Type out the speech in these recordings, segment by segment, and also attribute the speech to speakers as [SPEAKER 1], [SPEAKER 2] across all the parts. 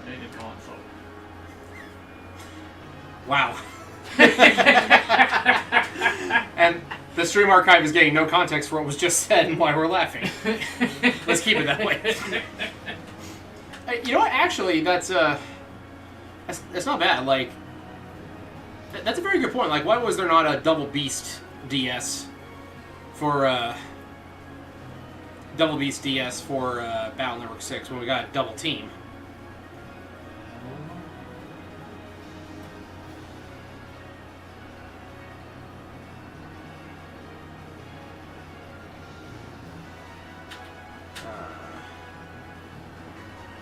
[SPEAKER 1] updated console.
[SPEAKER 2] Wow. And the stream archive is getting no context for what was just said and why we're laughing. Let's keep it that way. You know what? Actually, that's not bad. Like, that's a very good point. Like, why was there not a Double Beast DS for Battle Network 6 when we got Double Team?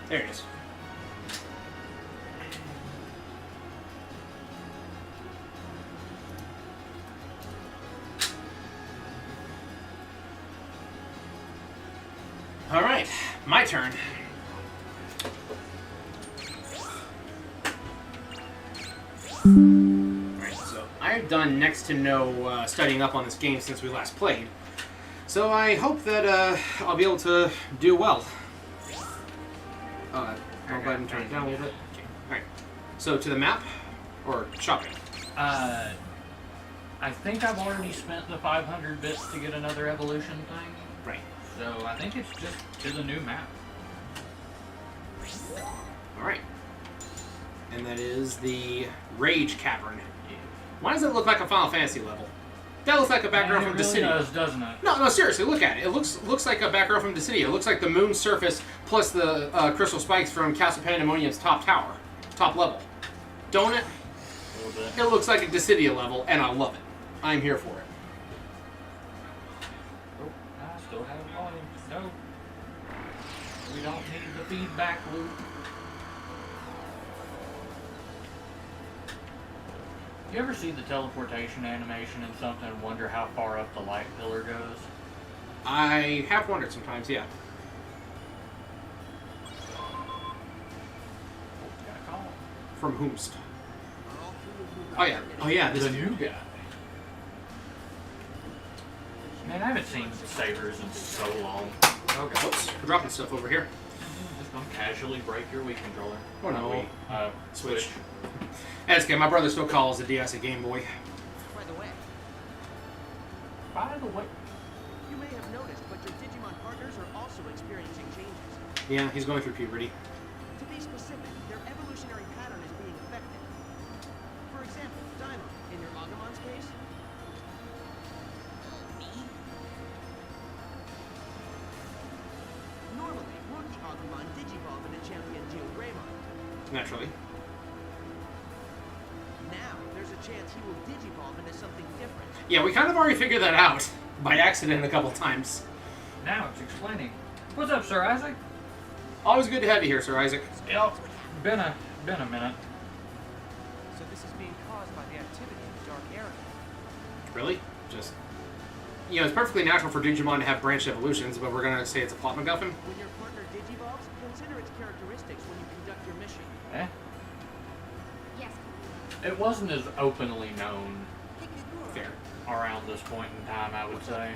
[SPEAKER 2] There it is. All right, my turn. Alright, so I've done next to no studying up on this game since we last played. So I hope that I'll be able to do well. I'll go ahead and turn it down a little bit. Okay. Alright. So to the map or shopping?
[SPEAKER 1] I think I've already spent the 500 bits to get another evolution thing.
[SPEAKER 2] Right.
[SPEAKER 1] So I think it's just to the new map.
[SPEAKER 2] Alright. And that is the Rage Cavern.
[SPEAKER 1] Yeah.
[SPEAKER 2] Why does it look like a Final Fantasy level? That looks like a background from
[SPEAKER 1] Dissidia. It
[SPEAKER 2] Dissidia.
[SPEAKER 1] really does, doesn't it?
[SPEAKER 2] No, seriously, look at it. It looks like a background from Dissidia. It looks like the moon surface plus the crystal spikes from Castle Pandemonium's top tower, top level. Don't it?
[SPEAKER 1] A little bit.
[SPEAKER 2] It looks like a Dissidia level, and I love it. I'm here for it.
[SPEAKER 1] Oh, I still have volume. No. We don't need the feedback loop. You ever see the teleportation animation in something and wonder how far up the light pillar goes?
[SPEAKER 2] I have wondered sometimes, yeah.
[SPEAKER 1] Got a call.
[SPEAKER 2] From whomst? Oh yeah, this
[SPEAKER 1] The new guy. Man, I haven't seen Sabers in so long.
[SPEAKER 2] Okay, whoops, we're dropping stuff over here.
[SPEAKER 1] Just don't casually break your Wii controller.
[SPEAKER 2] Oh, no.
[SPEAKER 1] Switch.
[SPEAKER 2] That's okay, my brother still calls the DS a Game Boy.
[SPEAKER 3] By the way, you may have noticed, but your Digimon partners are also experiencing changes.
[SPEAKER 2] Yeah, he's going through puberty.
[SPEAKER 3] To be specific, their evolutionary pattern is being affected. For example, Daimon, in your Agumon's case. Me? Normally, rookie Agumon digivolve into champion Geogreymon.
[SPEAKER 2] Naturally.
[SPEAKER 3] Now, there's a chance he will digivolve into something different.
[SPEAKER 2] Yeah, we kind of already figured that out by accident a couple times.
[SPEAKER 1] Now it's explaining. What's up, Sir Isaac?
[SPEAKER 2] Always good to have you here, Sir Isaac.
[SPEAKER 1] Yep. Been a minute.
[SPEAKER 3] So this is being caused by the activity in the dark area.
[SPEAKER 2] Really? Just... You know, it's perfectly natural for Digimon to have branched evolutions, but we're gonna say it's a plot MacGuffin?
[SPEAKER 3] When your partner digivolves, consider its characteristics when you conduct your mission.
[SPEAKER 1] Eh?
[SPEAKER 4] Yes.
[SPEAKER 1] It wasn't as openly known
[SPEAKER 2] Fair.
[SPEAKER 1] around this point in time, I would say.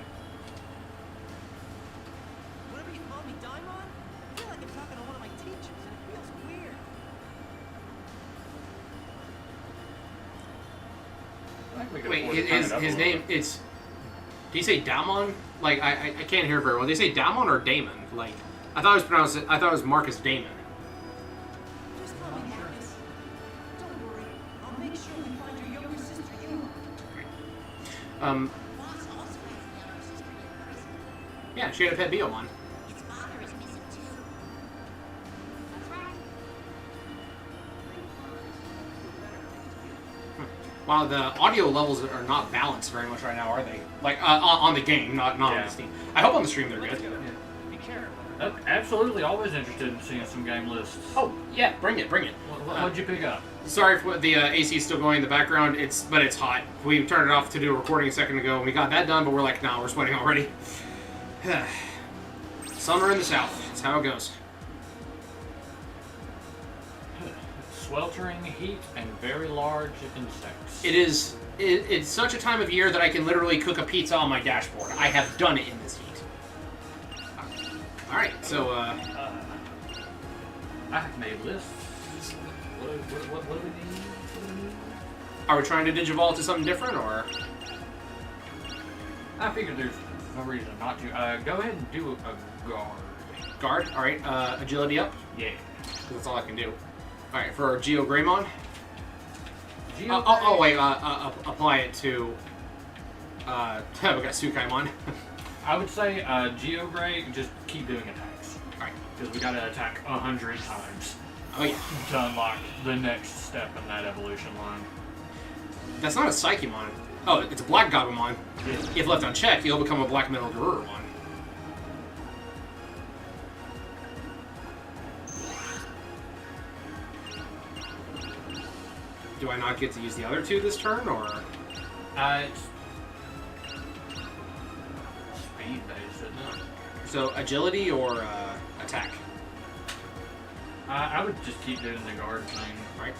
[SPEAKER 3] Whenever you call me Daimon, I feel like I'm talking to one of my teachers, and it feels weird.
[SPEAKER 1] I think we could
[SPEAKER 2] Wait,
[SPEAKER 1] afford to turn it up a
[SPEAKER 2] his
[SPEAKER 1] little
[SPEAKER 2] name,
[SPEAKER 1] bit.
[SPEAKER 2] it's... Did you say Damon? Like, I can't hear very well. Did you say Damon or Damon? Like, I thought it was Marcus Damon.
[SPEAKER 3] Just call me Marcus. Don't worry, I'll make sure we find your younger sister, Yuma.
[SPEAKER 4] Boss also has a younger sister named Chris.
[SPEAKER 2] Yeah, she had a pet Beomon.
[SPEAKER 4] His father is missing too. That's right.
[SPEAKER 2] Wow, the audio levels are not balanced very much right now, are they? Like, on the game, not on the Steam. I hope on the stream they're good.
[SPEAKER 3] Be careful.
[SPEAKER 1] Absolutely, always interested in seeing some game lists.
[SPEAKER 2] Oh, yeah, bring it.
[SPEAKER 1] What'd you pick up?
[SPEAKER 2] Sorry for the AC is still going in the background, but it's hot. We turned it off to do a recording a second ago, and we got that done, but we're like, nah, we're sweating already. Summer in the south, that's how it goes.
[SPEAKER 1] Sweltering heat and very large insects.
[SPEAKER 2] It's such a time of year that I can literally cook a pizza on my dashboard. I have done it in this heat. Alright, so,
[SPEAKER 1] I have made lists. What do we need?
[SPEAKER 2] Are we trying to Digivolve to something different, or?
[SPEAKER 1] I figured there's no reason not to. Go ahead and do a guard.
[SPEAKER 2] Guard? Alright, agility up?
[SPEAKER 1] Yeah.
[SPEAKER 2] 'Cause that's all I can do. Alright, for Geo Greymon?
[SPEAKER 1] Geo
[SPEAKER 2] Wait, apply it to... we got Sukaimon.
[SPEAKER 1] I would say Geo Gray, just keep doing attacks.
[SPEAKER 2] Alright.
[SPEAKER 1] Because we gotta attack 100 times
[SPEAKER 2] Oh yeah.
[SPEAKER 1] to unlock the next step in that evolution line.
[SPEAKER 2] That's not a Psychemon. Oh, it's a Black Gabumon.
[SPEAKER 1] Yeah.
[SPEAKER 2] If left unchecked, he'll become a Black Metal Garurumon. Do I not get to use the other two this turn, or...?
[SPEAKER 1] It's speed based, isn't it?
[SPEAKER 2] So, agility or attack?
[SPEAKER 1] I would just keep doing the guard thing.
[SPEAKER 2] Right.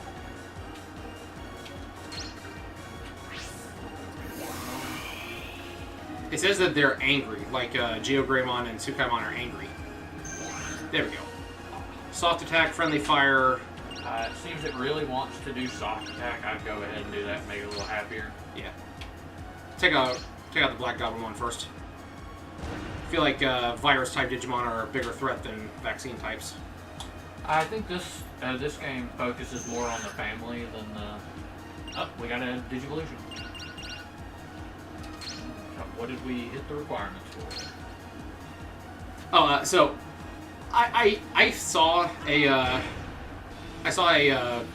[SPEAKER 2] It says that they're angry, like Geo Greymon and Sukaimon are angry. There we go. Soft attack, friendly fire.
[SPEAKER 1] It seems it really wants to do soft attack. I'd go ahead and do that and make it a little happier.
[SPEAKER 2] Yeah. Take out the Black Gabumon first. I feel like virus-type Digimon are a bigger threat than vaccine types.
[SPEAKER 1] I think this game focuses more on the family than the... Oh, we got a Digivolution. What did we hit the requirements for?
[SPEAKER 2] Oh, so I saw a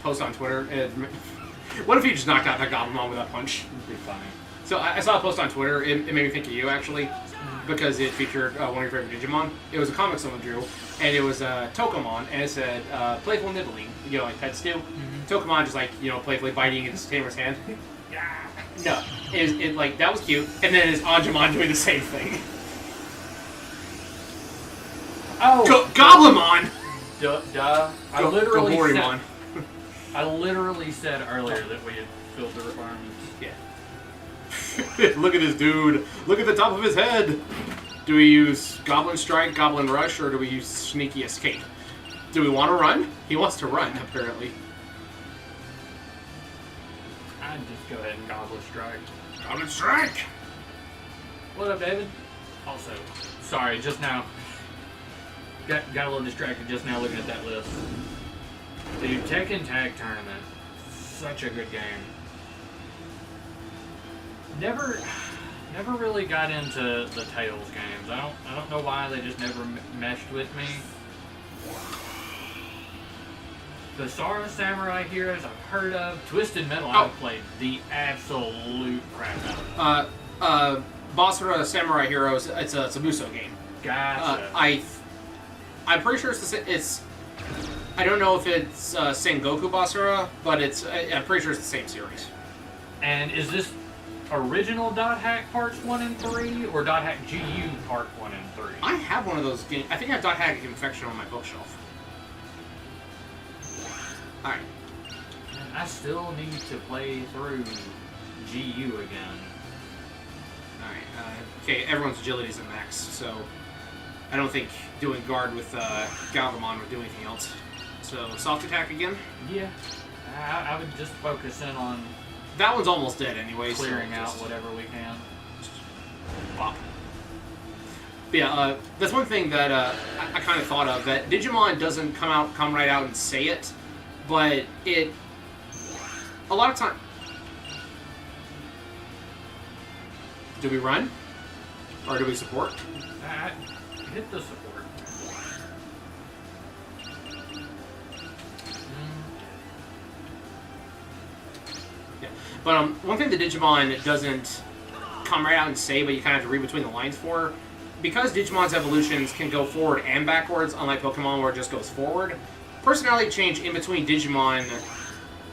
[SPEAKER 2] post on Twitter. What if you just knocked out that Gabumon with that punch?
[SPEAKER 1] It'd be funny.
[SPEAKER 2] So I saw a post on Twitter. It made me think of you actually, because it featured one of your favorite Digimon. It was a comic someone drew, and it was Tokomon, and it said playful nibbling, like pets do.
[SPEAKER 1] Mm-hmm.
[SPEAKER 2] Tokomon just playfully biting into Tamer's hand. No, it like that was cute, and then is Anjumon doing the same thing.
[SPEAKER 1] Oh,
[SPEAKER 2] Goblimon.
[SPEAKER 1] Duh. I literally said
[SPEAKER 2] Oh.
[SPEAKER 1] earlier that we had filled the requirements.
[SPEAKER 2] Yeah. Look at this dude. Look at the top of his head. Do we use Goblin Strike, Goblin Rush, or do we use Sneaky Escape? Do we want to run? He wants to run, apparently.
[SPEAKER 1] I'd just go ahead and Goblin Strike.
[SPEAKER 2] Goblin Strike!
[SPEAKER 1] What up, David? Also, sorry, just now. Got a little distracted just now looking at that list. Dude, Tekken Tag Tournament. Such a good game. Never really got into the Tales games. I don't know why, they just never meshed with me. The Sora Samurai Heroes I've heard of. Twisted Metal I've played the absolute crap out of.
[SPEAKER 2] Basara Samurai Heroes, it's a Muso game.
[SPEAKER 1] Gotcha.
[SPEAKER 2] I'm pretty sure it's I don't know if it's Sengoku Basara, but I'm pretty sure it's the same series.
[SPEAKER 1] And is this original Dot Hack Parts 1 and 3, or Dot Hack GU Part 1 and 3?
[SPEAKER 2] I have one of those games. I think I have Dot Hack Infection on my bookshelf. Alright.
[SPEAKER 1] And I still need to play through GU again.
[SPEAKER 2] Alright. Okay, everyone's agility is at max, so I don't think doing guard with Galvamon would do anything else. So, soft attack again?
[SPEAKER 1] Yeah. I would just focus in on
[SPEAKER 2] That one's almost dead anyway,
[SPEAKER 1] clearing
[SPEAKER 2] so
[SPEAKER 1] out
[SPEAKER 2] just
[SPEAKER 1] whatever we can.
[SPEAKER 2] pop. But yeah, that's one thing that I kind of thought of, that Digimon doesn't come right out and say it, but a lot of time... Do we run? Or do we support?
[SPEAKER 1] Hit the support.
[SPEAKER 2] Yeah. But one thing the Digimon doesn't come right out and say, but you kind of have to read between the lines for, because Digimon's evolutions can go forward and backwards, unlike Pokemon where it just goes forward, personality change in between Digimon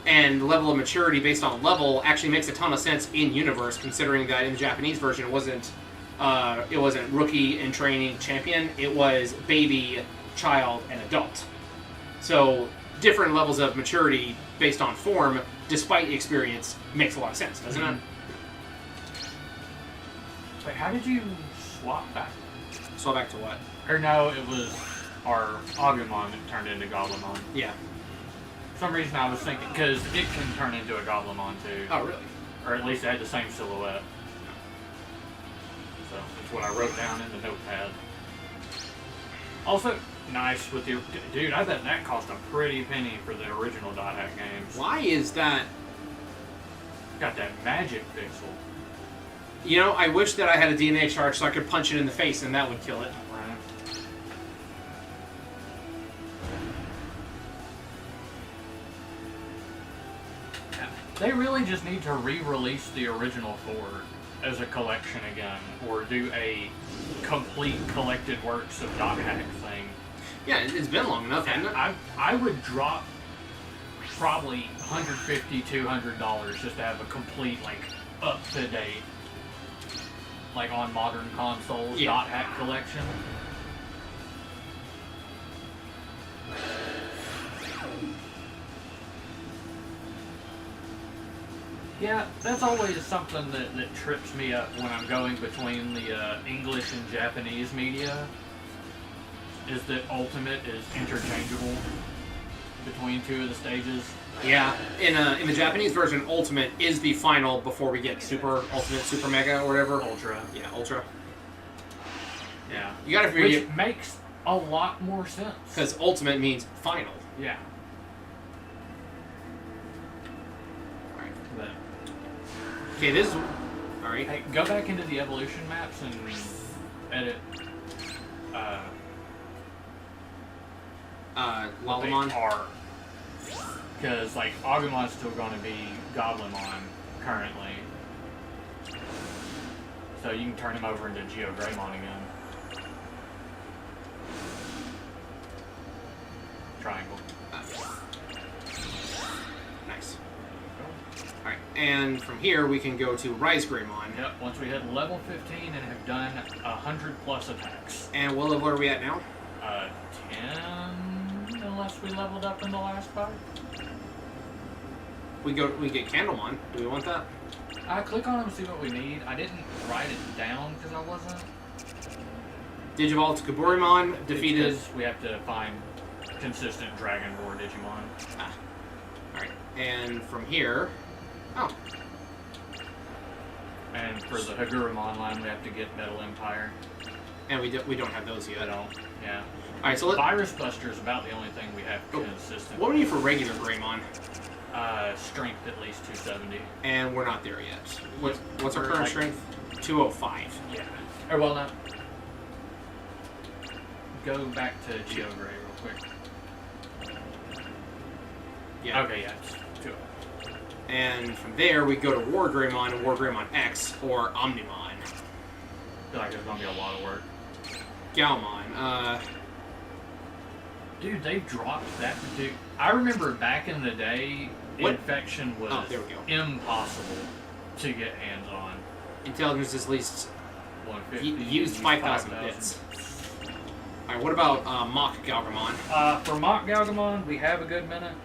[SPEAKER 2] and level of maturity based on level actually makes a ton of sense in universe, considering that in the Japanese version it wasn't rookie and training champion, it was baby, child, and adult. So different levels of maturity based on form, despite experience, makes a lot of sense, doesn't it?
[SPEAKER 1] Wait, how did you swap back?
[SPEAKER 2] So back to what?
[SPEAKER 1] Or no, it was our Agumon that turned into Goblimon.
[SPEAKER 2] Yeah.
[SPEAKER 1] some reason I was thinking, because it can turn into a Goblimon too.
[SPEAKER 2] Oh, really?
[SPEAKER 1] Or at least it had the same silhouette. So that's what I wrote down in the notepad. Also, nice with the... Dude, I bet that cost a pretty penny for the original Dot Hack games.
[SPEAKER 2] Why is that?
[SPEAKER 1] Got that magic pixel.
[SPEAKER 2] You know, I wish that I had a DNA charge so I could punch it in the face and that would kill it.
[SPEAKER 1] Right. They really just need to re-release the original 4 as a collection again, or do a complete collected works of Dot Hack thing.
[SPEAKER 2] Yeah, it's been long enough, hasn't it?
[SPEAKER 1] I would drop probably $150, $200 just to have a complete, like, up-to-date, like on modern consoles, Dot Hack collection. Yeah, that's always something that trips me up when I'm going between the English and Japanese media, is that Ultimate is interchangeable between 2 of the stages.
[SPEAKER 2] Yeah, in the Japanese version, Ultimate is the final before we get Super, Ultimate, Super Mega, or whatever.
[SPEAKER 1] Ultra.
[SPEAKER 2] Yeah, Ultra.
[SPEAKER 1] Yeah.
[SPEAKER 2] You gotta figure...
[SPEAKER 1] Which makes a lot more sense.
[SPEAKER 2] Because Ultimate means final.
[SPEAKER 1] Yeah.
[SPEAKER 2] Alright.
[SPEAKER 1] But,
[SPEAKER 2] Okay, this is... Alright.
[SPEAKER 1] hey, go back into the evolution maps and edit what they
[SPEAKER 2] Lalamon.
[SPEAKER 1] are. Because, like, Agumon's still going to be Goblimon currently. So you can turn him over into Geogreymon again. Triangle.
[SPEAKER 2] Nice. Alright, and from here we can go to Rise Greymon.
[SPEAKER 1] Yep, once we hit level 15 and have done 100 plus attacks.
[SPEAKER 2] And what level are we at now?
[SPEAKER 1] 10, unless we leveled up in the last fight.
[SPEAKER 2] We get Candlemon. Do we want that?
[SPEAKER 1] Click on them and see what we need. I didn't write it down because I wasn't.
[SPEAKER 2] Digivolve to Kaburimon, defeated...
[SPEAKER 1] Because we have to find consistent Dragon Roar Digimon.
[SPEAKER 2] Ah. Alright, and from here... Oh.
[SPEAKER 1] And for the Hagurumon line, we have to get Metal Empire.
[SPEAKER 2] And we don't have those yet.
[SPEAKER 1] I don't. Yeah.
[SPEAKER 2] Alright, so
[SPEAKER 1] Virus Buster is about the only thing we have consistent.
[SPEAKER 2] What do we need for regular Greymon?
[SPEAKER 1] Strength at least 270.
[SPEAKER 2] And we're not there yet. What's our current
[SPEAKER 1] like,
[SPEAKER 2] strength? 205.
[SPEAKER 1] Yeah. Or well, not. Go back to Geogray real quick.
[SPEAKER 2] Yeah.
[SPEAKER 1] Okay, yeah, it's 205.
[SPEAKER 2] And from there, we go to War Greymon and War Greymon X, or Omnimon.
[SPEAKER 1] I feel like there's gonna be a lot of work.
[SPEAKER 2] Galmon.
[SPEAKER 1] Dude, they've dropped that. Dude, I remember back in the day,
[SPEAKER 2] What?
[SPEAKER 1] Infection was
[SPEAKER 2] there we go.
[SPEAKER 1] impossible to get hands on.
[SPEAKER 2] Intelligence is at least
[SPEAKER 1] 150.
[SPEAKER 2] used 5,000 bits. Alright, what about Mock Galgamon?
[SPEAKER 1] For Mock Galgamon, we have a good minute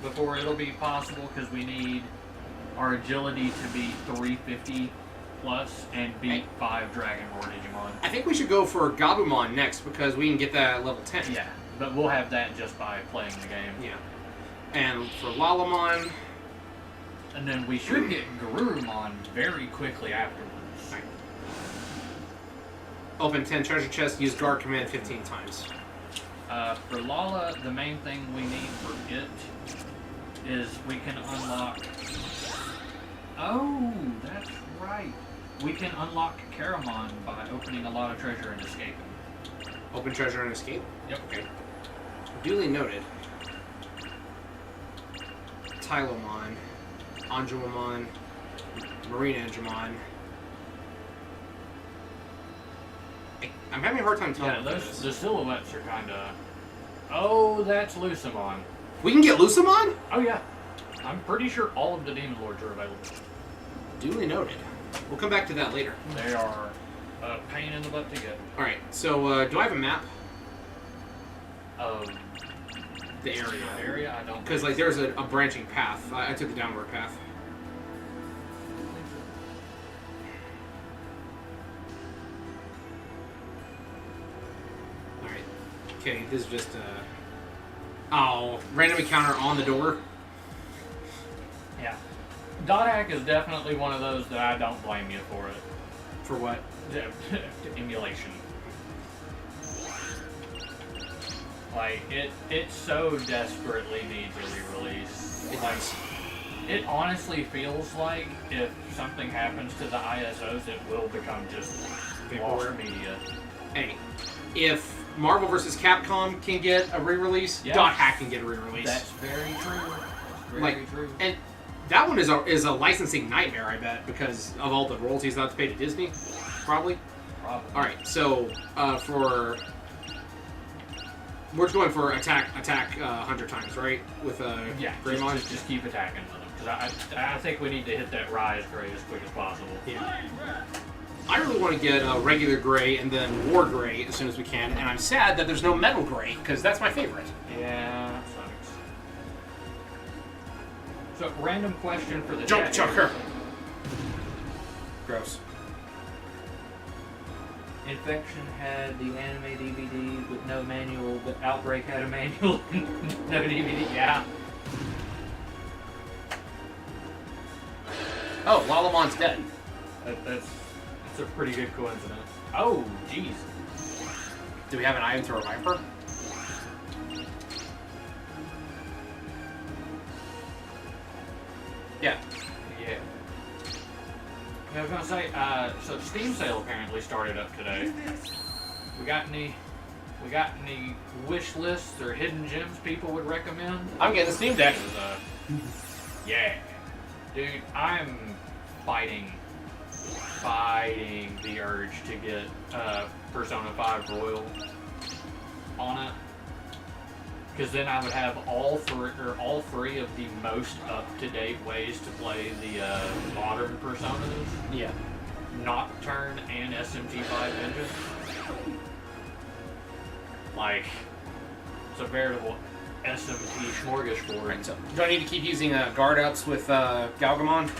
[SPEAKER 1] before it'll be possible because we need our agility to be 350 plus and beat 5 Dragon Roar Digimon.
[SPEAKER 2] I think we should go for Gabumon next because we can get that at level 10.
[SPEAKER 1] Yeah, but we'll have that just by playing the game.
[SPEAKER 2] Yeah. And for Lalamon...
[SPEAKER 1] And then we should get Garurumon very quickly afterwards.
[SPEAKER 2] Open 10 treasure chests, use guard command 15 times.
[SPEAKER 1] For Lala, the main thing we need for it is we can unlock... Oh, that's right. We can unlock Karamon by opening a lot of treasure and escaping.
[SPEAKER 2] Open treasure and escape?
[SPEAKER 1] Yep.
[SPEAKER 2] Okay. Duly noted. Tylomon, Anjumamon, Marine Anjumon. I'm having a hard time telling.
[SPEAKER 1] Yeah, the silhouettes are kind of... Oh, that's Lucamon.
[SPEAKER 2] We can get Lucamon?
[SPEAKER 1] Oh, yeah. I'm pretty sure all of the Demon Lords are available.
[SPEAKER 2] Duly noted. We'll come back to that later.
[SPEAKER 1] They are a pain in the butt to get.
[SPEAKER 2] Alright, so do I have a map?
[SPEAKER 1] Of
[SPEAKER 2] The area.
[SPEAKER 1] the area? I don't.
[SPEAKER 2] Because like there's a branching path. I took the downward path. Alright. Okay, this is just Oh, random encounter on the door.
[SPEAKER 1] Yeah. Dot hack is definitely one of those that I don't blame you for it.
[SPEAKER 2] For what?
[SPEAKER 1] Emulation. Like, it so desperately needs a re-release. It honestly feels like if something happens to the ISOs, it will become just lost media.
[SPEAKER 2] Hey, if Marvel vs. Capcom can get a re-release,
[SPEAKER 1] Yeah.
[SPEAKER 2] Dot Hack can get a re-release.
[SPEAKER 1] That's very true. That's very true.
[SPEAKER 2] And that one is a licensing nightmare, I bet, because of all the royalties that have to pay to Disney. Probably.
[SPEAKER 1] Probably.
[SPEAKER 2] All right, so we're just going for attack 100 times, right? With
[SPEAKER 1] Yeah,
[SPEAKER 2] Greymon.
[SPEAKER 1] just keep attacking with them. Because I think we need to hit that Rise Gray as quick as possible.
[SPEAKER 2] Yeah. I really want to get a regular Gray and then War Gray as soon as we can, and I'm sad that there's no Metal Gray, because that's my favorite.
[SPEAKER 1] Yeah, that sucks. So, random question for the
[SPEAKER 2] Jump
[SPEAKER 1] chat.
[SPEAKER 2] Chucker! Gross.
[SPEAKER 1] Infection had the anime DVD with no manual, but Outbreak had a manual and no DVD. Yeah.
[SPEAKER 2] Oh, Lalamon's dead.
[SPEAKER 1] That's a pretty good coincidence. Oh, jeez.
[SPEAKER 2] Do we have an item to revive her? Yeah.
[SPEAKER 1] Yeah. I was gonna say, so Steam sale apparently started up today. We got any wish lists or hidden gems people would recommend?
[SPEAKER 2] I'm getting the Steam Deck.
[SPEAKER 1] Yeah. Dude, I'm fighting the urge to get Persona 5 Royal on it. Because then I would have all three of the most up-to-date ways to play the modern Personas.
[SPEAKER 2] Yeah.
[SPEAKER 1] Nocturne and SMT5 engine. Like, it's a veritable SMT smorgasbord.
[SPEAKER 2] Right, so do I need to keep using guard ups with Galgamon?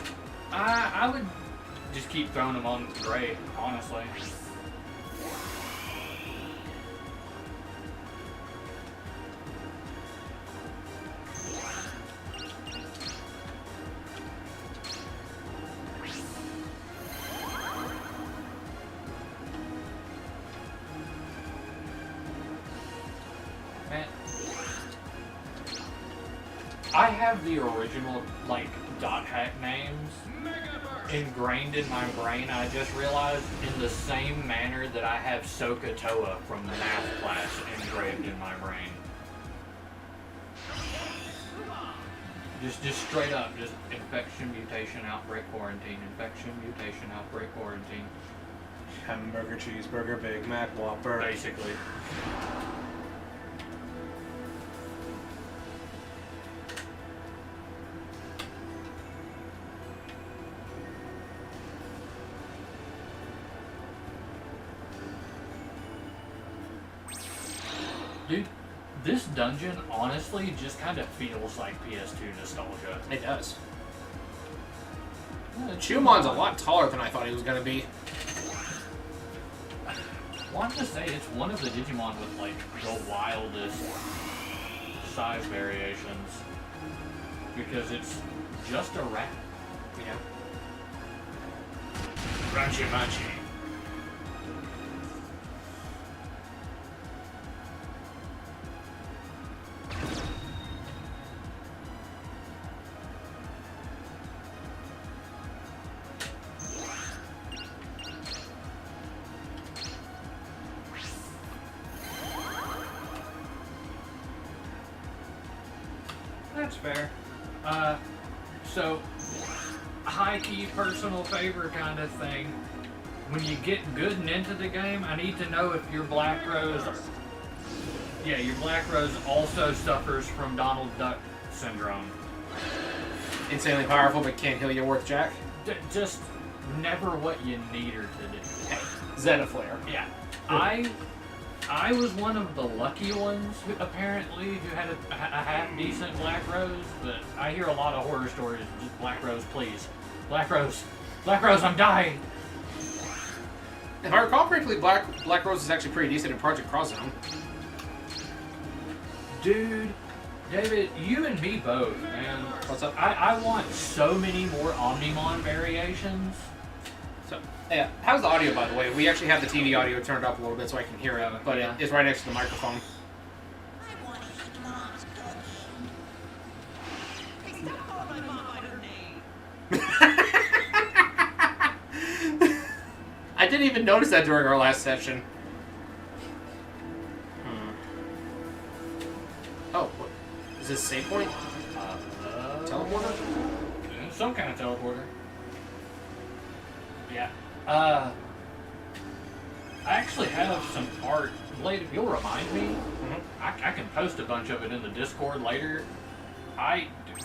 [SPEAKER 1] I would just keep throwing them on Gray, honestly. Man, I have the original, like, dot hack names ingrained in my brain. I just realized in the same manner that I have Sokotoa from math class engraved in my brain. Just straight up, just infection, mutation, outbreak, quarantine, infection, mutation, outbreak, quarantine.
[SPEAKER 2] Hamburger, cheeseburger, Big Mac, Whopper.
[SPEAKER 1] Basically. Dude, this dungeon honestly just kind of feels like PS2 nostalgia.
[SPEAKER 2] It does. Chumon's a lot taller than I thought he was going to be.
[SPEAKER 1] I want to say it's one of the Digimon with like the wildest size variations because it's just a rat.
[SPEAKER 2] Yeah.
[SPEAKER 1] Crunchy munchy. That's fair. So, high-key personal favor kind of thing. When you get good and into the game, I need to know if your Black Rose... Yeah, your Black Rose also suffers from Donald Duck syndrome.
[SPEAKER 2] Insanely powerful, but can't heal you worth jack.
[SPEAKER 1] Just never what you need her to do.
[SPEAKER 2] Hey, Zeta Flare.
[SPEAKER 1] Yeah. I was one of the lucky ones, apparently, who had a half-decent Black Rose, but I hear a lot of horror stories. Just Black Rose, please. Black Rose, I'm dying.
[SPEAKER 2] If I recall correctly, Black Rose is actually pretty decent in Project Cross Zone.
[SPEAKER 1] Dude, David, you and me both, man.
[SPEAKER 2] What's up?
[SPEAKER 1] I want so many more Omnimon variations.
[SPEAKER 2] So, yeah, how's the audio, by the way? We actually have the TV audio turned up a little bit so I can hear it, but
[SPEAKER 1] Yeah.
[SPEAKER 2] it's right next to the microphone.
[SPEAKER 4] I want to eat mom's cooking.
[SPEAKER 3] Hey, stop calling my mom by her name.
[SPEAKER 2] I didn't even notice that during our last session. Oh, what? Is this save point? Teleporter?
[SPEAKER 1] Some kind of teleporter. Yeah. I actually have some art. Blade, if you'll remind me, I can post a bunch of it in the Discord later.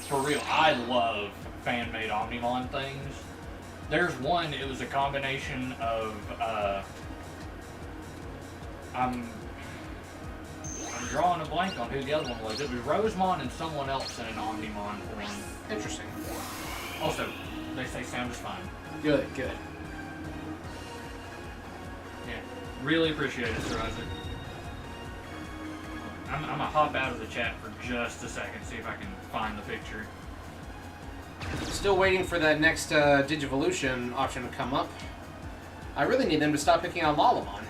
[SPEAKER 1] For real, I love fan-made Omnimon things. There's one, it was a combination of, I'm drawing a blank on who the other one was. It was Rosemon and someone else in an Omnimon form.
[SPEAKER 2] Interesting.
[SPEAKER 1] Also, they say sound is fine.
[SPEAKER 2] Good, good.
[SPEAKER 1] Yeah, really appreciate it, Sir Isaac. I'm gonna hop out of the chat for just a second, see if I can find the picture.
[SPEAKER 2] Still waiting for that next Digivolution option to come up. I really need them to stop picking on Lalamon.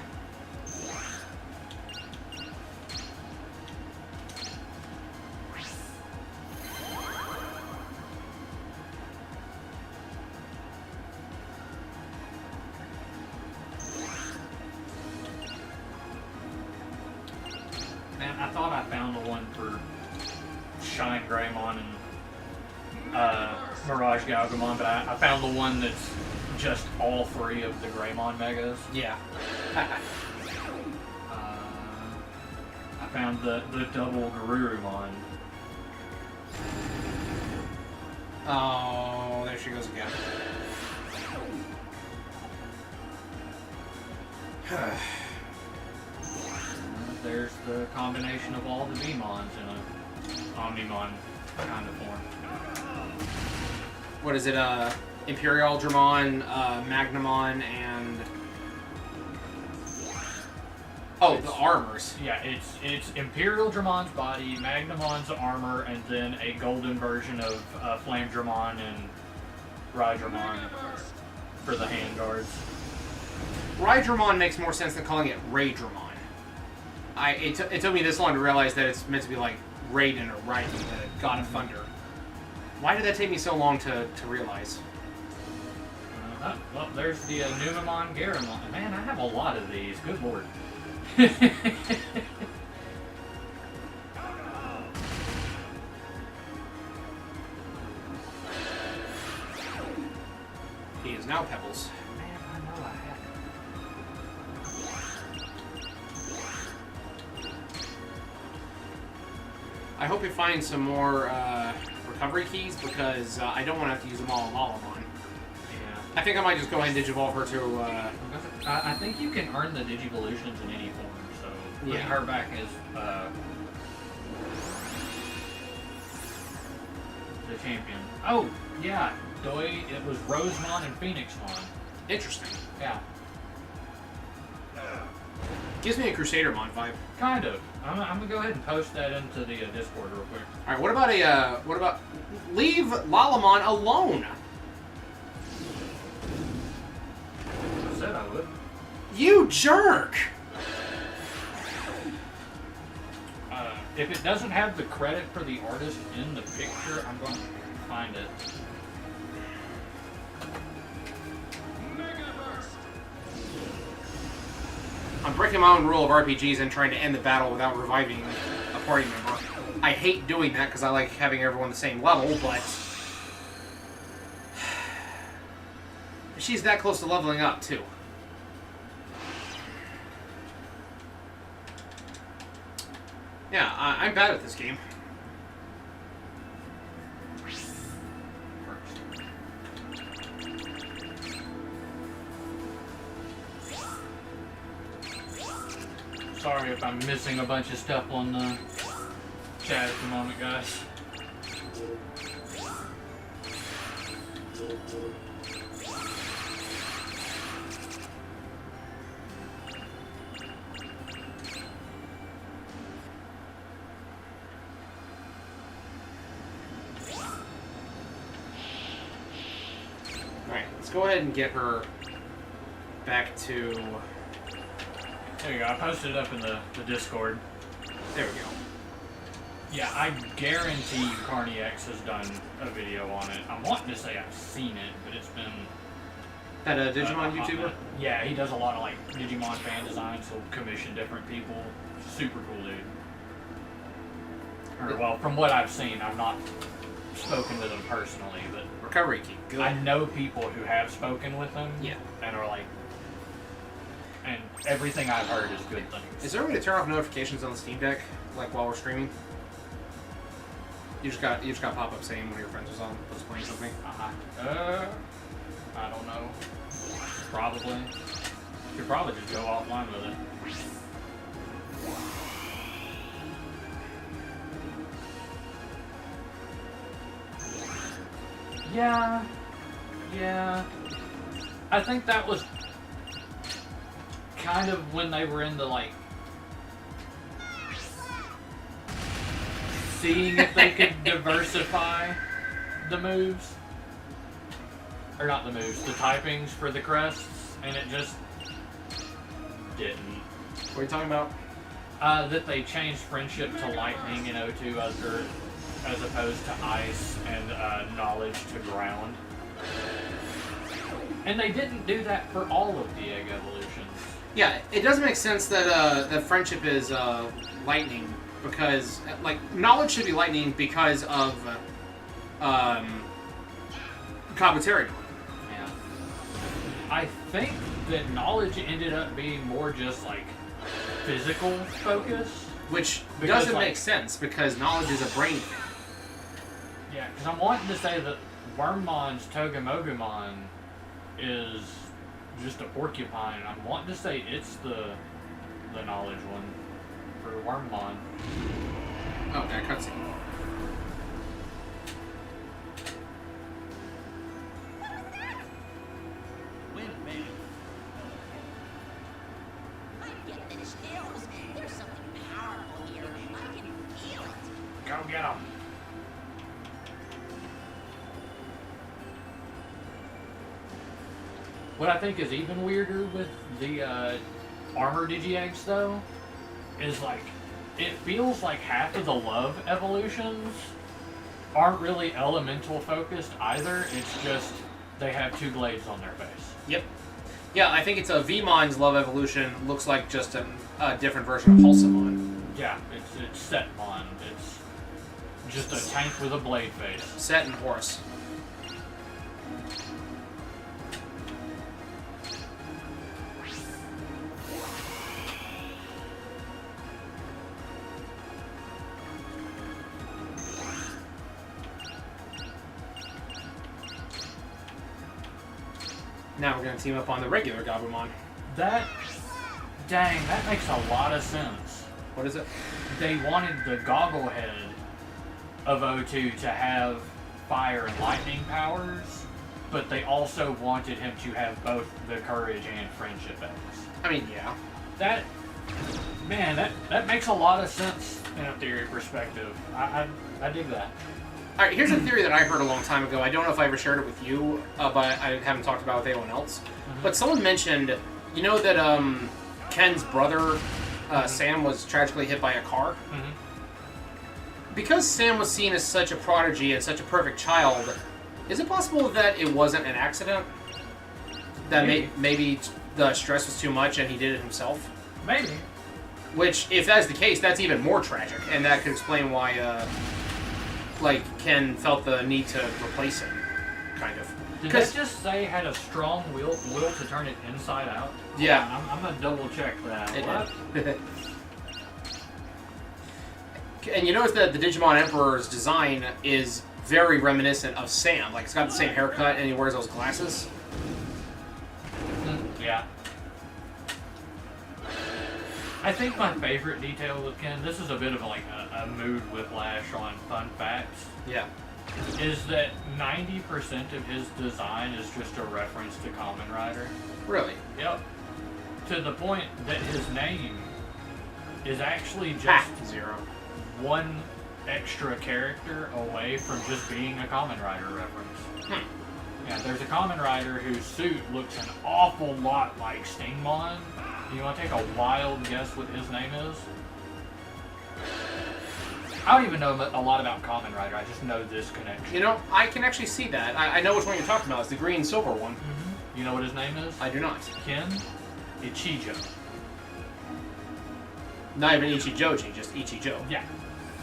[SPEAKER 1] Man, I thought I found the one for Shine Greymon and Mirage Galgamon, but I found the one that's just all three of the Greymon Megas.
[SPEAKER 2] Yeah.
[SPEAKER 1] I found the double Garurumon.
[SPEAKER 2] Oh, there she goes again.
[SPEAKER 1] There's the combination of all the Vmons in a Omnimon kind of form.
[SPEAKER 2] What is it? Imperial Dramon, Magnamon, and the armors.
[SPEAKER 1] Yeah, it's Imperial Dramon's body, Magnamon's armor, and then a golden version of Flame Dramon and Rydramon for the handguards.
[SPEAKER 2] Rydramon makes more sense than calling it Raydramon. It took me this long to realize that it's meant to be like Raiden or Raiden, the God of Thunder. Why did that take me so long to realize?
[SPEAKER 1] Well, there's the Numamon Garamon. Man, I have a lot of these. Good lord.
[SPEAKER 2] He is now Pebbles.
[SPEAKER 1] Man, I know I have.
[SPEAKER 2] I hope you find some more recovery keys because I don't want to have to use them all on Lalamon.
[SPEAKER 1] Yeah.
[SPEAKER 2] I think I might just go ahead and Digivolve her to...
[SPEAKER 1] I think you can earn the Digivolutions in any form, so putting
[SPEAKER 2] Yeah.
[SPEAKER 1] her back as the champion. Oh, yeah, Doi, it was Rosemon and Phoenixmon.
[SPEAKER 2] Interesting.
[SPEAKER 1] Yeah,
[SPEAKER 2] Gives me a Crusadermon vibe.
[SPEAKER 1] kind of. I'm gonna go ahead and post that into the Discord real quick.
[SPEAKER 2] All right, what about leave Lalamon alone?
[SPEAKER 1] I said I would.
[SPEAKER 2] You jerk!
[SPEAKER 1] If it doesn't have the credit for the artist in the picture, I'm going to find it.
[SPEAKER 2] I'm breaking my own rule of RPGs and trying to end the battle without reviving a party member. I hate doing that because I like having everyone the same level, but she's that close to leveling up too. Yeah, I'm bad at this game.
[SPEAKER 1] Sorry if I'm missing a bunch of stuff on the chat at the moment, guys.
[SPEAKER 2] Alright, let's go ahead and get her back to...
[SPEAKER 1] There you go. I posted it up in the Discord.
[SPEAKER 2] There we go.
[SPEAKER 1] Yeah, I guarantee you Carney X has done a video on it. I'm wanting to say I've seen it, but it's been...
[SPEAKER 2] That Digimon
[SPEAKER 1] hot
[SPEAKER 2] YouTuber?
[SPEAKER 1] minute. Yeah, he does a lot of like Digimon fan designs. He'll commission different people. Super cool dude. Or, well, from what I've seen, I've not spoken with him personally, but
[SPEAKER 2] Recovery key. Good.
[SPEAKER 1] I know people who have spoken with him.
[SPEAKER 2] Yeah.
[SPEAKER 1] And are like, and everything I've heard is good things.
[SPEAKER 2] Is there a way to turn off notifications on the Steam Deck, like while we're streaming? You just got pop up saying one of your friends was playing something.
[SPEAKER 1] I don't know. Probably. Could probably just go offline with it. Yeah. I think that was kind of when they were in the like seeing if they could diversify the moves. Or not the moves, the typings for the crests, and it just didn't.
[SPEAKER 2] What are you talking about?
[SPEAKER 1] That they changed friendship to lightning in O2 as opposed to ice and knowledge to ground. And they didn't do that for all of the egg evolutions.
[SPEAKER 2] Yeah, it does make sense that that friendship is lightning because like knowledge should be lightning because of Kabuterimon.
[SPEAKER 1] Yeah. I think that knowledge ended up being more just like physical focus.
[SPEAKER 2] Which
[SPEAKER 1] Because,
[SPEAKER 2] doesn't
[SPEAKER 1] like-
[SPEAKER 2] make sense because knowledge is a brain thing.
[SPEAKER 1] Yeah, because I'm wanting to say that Wormmon's Togemogumon is just a porcupine. I'm wanting to say it's the knowledge one for Wormmon.
[SPEAKER 2] Oh, that cutscene.
[SPEAKER 3] Win, baby.
[SPEAKER 4] I'm getting the chills. There's something powerful here. I can feel it.
[SPEAKER 1] Go get him. What I think is even weirder with the armor Digi-Eggs, though, is like, it feels like half of the love evolutions aren't really elemental focused either. It's just they have two blades on their face.
[SPEAKER 2] Yep. Yeah, I think it's a Vmon's love evolution. Looks like just a different version of Pulsamon.
[SPEAKER 1] Yeah, it's Setmon. It's just a tank with a blade face.
[SPEAKER 2] Set and Horse. Now we're going to team up on the regular Gabumon.
[SPEAKER 1] That makes a lot of sense.
[SPEAKER 2] What is it?
[SPEAKER 1] They wanted the Gogglehead of O2 to have fire and lightning powers, but they also wanted him to have both the courage and friendship eggs.
[SPEAKER 2] I mean, yeah.
[SPEAKER 1] That makes a lot of sense in a theory perspective. I dig that.
[SPEAKER 2] Alright, here's a theory that I heard a long time ago. I don't know if I ever shared it with you, but I haven't talked about it with anyone else. But someone mentioned, you know that Ken's brother, Sam, was tragically hit by a car? Because Sam was seen as such a prodigy and such a perfect child, is it possible that it wasn't an accident? That maybe the stress was too much and he did it himself?
[SPEAKER 1] Maybe.
[SPEAKER 2] Which, if that's the case, that's even more tragic, and that could explain why, Ken felt the need to replace him, kind of.
[SPEAKER 1] Did that just say had a strong will to turn it inside out?
[SPEAKER 2] Yeah.
[SPEAKER 1] I'm gonna double check that.
[SPEAKER 2] It
[SPEAKER 1] What?
[SPEAKER 2] did. And you notice that the Digimon Emperor's design is very reminiscent of Sam. Like, it's got the same haircut, and he wears those glasses.
[SPEAKER 1] Yeah. I think my favorite detail with Ken, this is a bit of a mood whiplash on fun facts,
[SPEAKER 2] Yeah.
[SPEAKER 1] is that 90% of his design is just a reference to Kamen Rider.
[SPEAKER 2] Really?
[SPEAKER 1] Yep. To the point that his name is actually just
[SPEAKER 2] Zero.
[SPEAKER 1] one extra character away from just being a Kamen Rider reference. Yeah, there's a Kamen Rider whose suit looks an awful lot like Stingmon. You want to take a wild guess what his name is? I don't even know a lot about Kamen Rider. I just know this connection.
[SPEAKER 2] You know, I can actually see that. I know which one you're talking about. It's the green silver one.
[SPEAKER 1] Mm-hmm. You know what his name is?
[SPEAKER 2] I do not.
[SPEAKER 1] Ken Ichijo.
[SPEAKER 2] Not even Ichijoji, just Ichijo.
[SPEAKER 1] Yeah.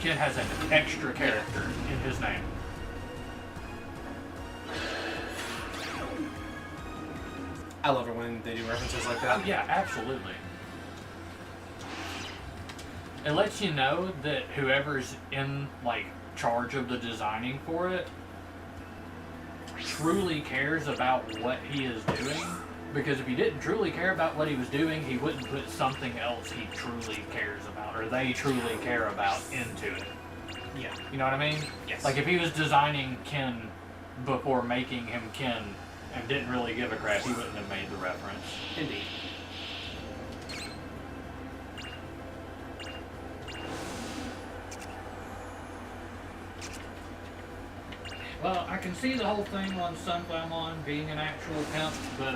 [SPEAKER 1] Ken has an extra character in his name.
[SPEAKER 2] I love it when they do references like that.
[SPEAKER 1] Oh, yeah, absolutely. It lets you know that whoever's in, like, charge of the designing for it truly cares about what he is doing. Because if he didn't truly care about what he was doing, he wouldn't put something else he truly cares about, or they truly care about, into it.
[SPEAKER 2] Yeah.
[SPEAKER 1] You know what I mean?
[SPEAKER 2] Yes.
[SPEAKER 1] Like, if he was designing Ken before making him Ken and didn't really give a crap, he wouldn't have made the reference.
[SPEAKER 2] Indeed.
[SPEAKER 1] Well, I can see the whole thing on Sunflowermon being an actual pimp, but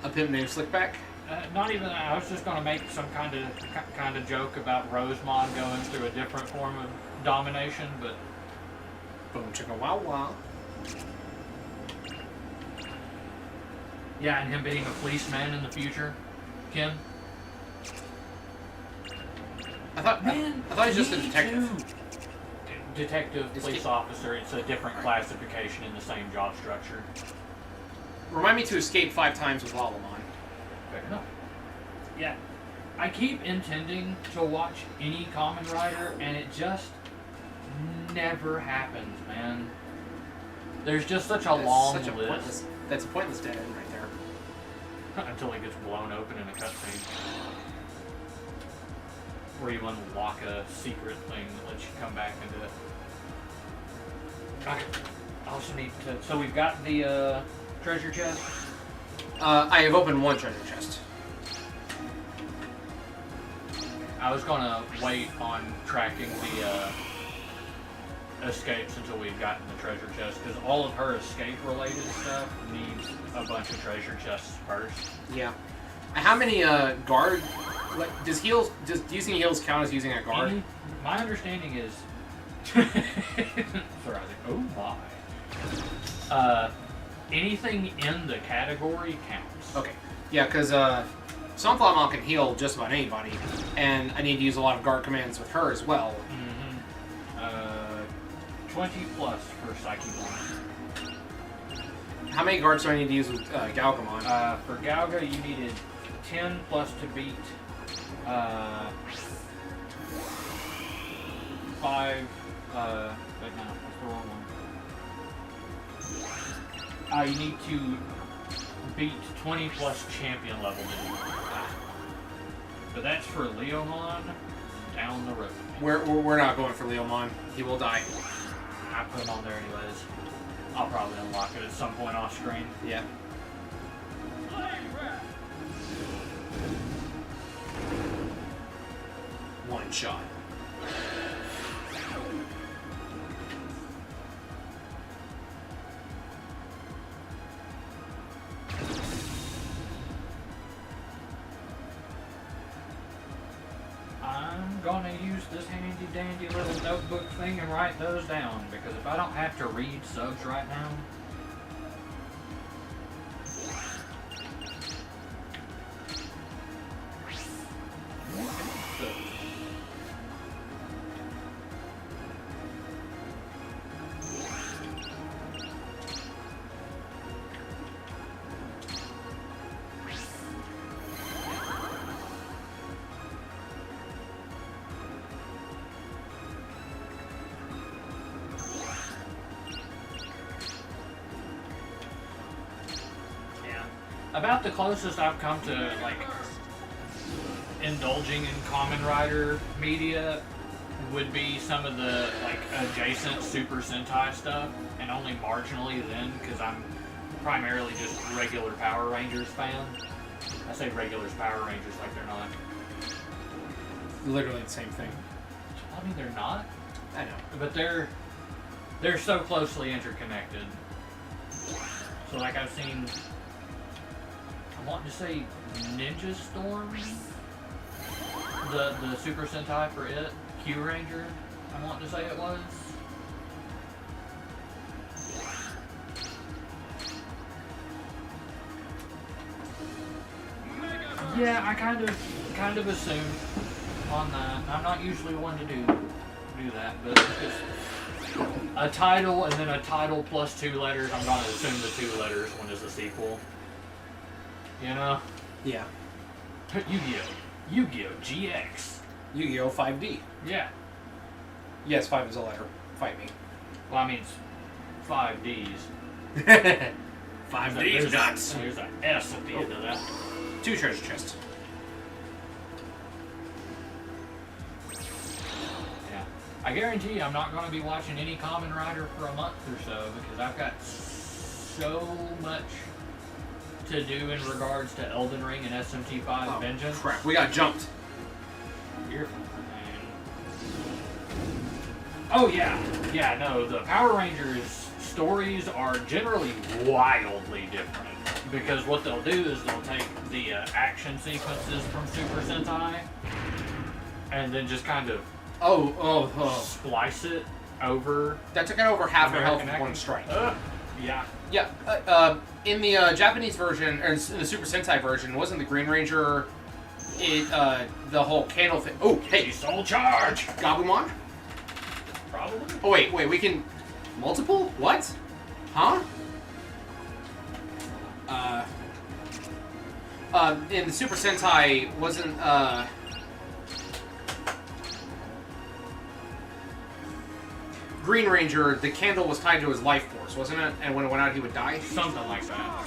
[SPEAKER 2] A pimp named Slickback?
[SPEAKER 1] not even. I was just gonna make some kind of joke about Rosemon going through a different form of domination, but
[SPEAKER 2] Boom chicka wow wow.
[SPEAKER 1] yeah, and him being a policeman in the future, Ken.
[SPEAKER 2] I thought he was just a detective.
[SPEAKER 1] Detective, police officer. It's a different classification in the same job structure.
[SPEAKER 2] Remind me to escape 5 times with Lalamon.
[SPEAKER 1] Fair enough. Yeah, I keep intending to watch any Kamen Rider, and it just never happens, man. There's just such a long list.
[SPEAKER 2] That's a pointless dead end right there.
[SPEAKER 1] Until it gets blown open in a cutscene. Where you unlock a secret thing that lets you come back into it. Okay. I also need to... So we've got the treasure chest.
[SPEAKER 2] I have opened one treasure chest.
[SPEAKER 1] I was gonna wait on tracking the escapes until we've gotten the treasure chest, because all of her escape-related stuff needs a bunch of treasure chests first.
[SPEAKER 2] Yeah. How many guard? Like, does using heals count as using a guard?
[SPEAKER 1] My understanding is. Sorry, oh my. Anything in the category counts.
[SPEAKER 2] Okay. Yeah, because Sunflower can heal just about anybody, and I need to use a lot of guard commands with her as well.
[SPEAKER 1] 20 plus for Psyche Blast.
[SPEAKER 2] How many guards do I need to use with Galgamon?
[SPEAKER 1] For Galga, you needed 10 plus to beat 5. Wait, no, that's the wrong one. You need to beat 20 plus champion level Digimon. But that's for Leomon down the road.
[SPEAKER 2] We're not going for Leomon. He will die.
[SPEAKER 1] I put him on there anyways. I'll probably unlock it at some point off screen.
[SPEAKER 2] Yeah. One shot.
[SPEAKER 1] I'm gonna use this handy dandy little notebook thing and write those down, because if I don't have to read subs right now. About the closest I've come to, like, indulging in Kamen Rider media would be some of the, like, adjacent Super Sentai stuff, and only marginally then, because I'm primarily just regular Power Rangers fan. I say regulars Power Rangers like they're not.
[SPEAKER 2] Literally the same thing.
[SPEAKER 1] I mean, they're not.
[SPEAKER 2] I know.
[SPEAKER 1] But they're they're so closely interconnected. So like I've seen, I want to say Ninja Storm, the Super Sentai for it, Q Ranger, I want to say it was. Yeah, I kind of assumed on that. I'm not usually one to do that, but it's a title and then a title plus 2 letters. I'm gonna assume the 2 letters one is a sequel. You know?
[SPEAKER 2] Yeah.
[SPEAKER 1] Yu-Gi-Oh! GX.
[SPEAKER 2] Yu-Gi-Oh! 5D.
[SPEAKER 1] Yeah.
[SPEAKER 2] Yes, 5 is a letter. Fight me.
[SPEAKER 1] Well, I mean, it's 5 Ds.
[SPEAKER 2] 5
[SPEAKER 1] There's
[SPEAKER 2] D's nuts.
[SPEAKER 1] There's an S at the end of that.
[SPEAKER 2] 2 treasure chests.
[SPEAKER 1] Yeah. I guarantee I'm not going to be watching any Kamen Rider for a month or so because I've got so much to do in regards to Elden Ring and SMT5 Vengeance.
[SPEAKER 2] Crap, we got jumped.
[SPEAKER 1] You're fine. Oh yeah, yeah. No, the Power Rangers stories are generally wildly different because what they'll do is they'll take the action sequences from Super Sentai and then just kind of splice it over.
[SPEAKER 2] That took out over half her health
[SPEAKER 1] American
[SPEAKER 2] with one
[SPEAKER 1] action.
[SPEAKER 2] strike.
[SPEAKER 1] Yeah.
[SPEAKER 2] Yeah. In the Japanese version, or in the Super Sentai version, wasn't the Green Ranger the whole candle thing? Oh, hey,
[SPEAKER 1] Soul Charge!
[SPEAKER 2] Gabumon?
[SPEAKER 1] Probably.
[SPEAKER 2] Oh, wait, we can... Multiple? What? Huh? In the Super Sentai, wasn't, Green Ranger, the candle was tied to his life force, wasn't it? And when it went out, he would die?
[SPEAKER 1] Something like that.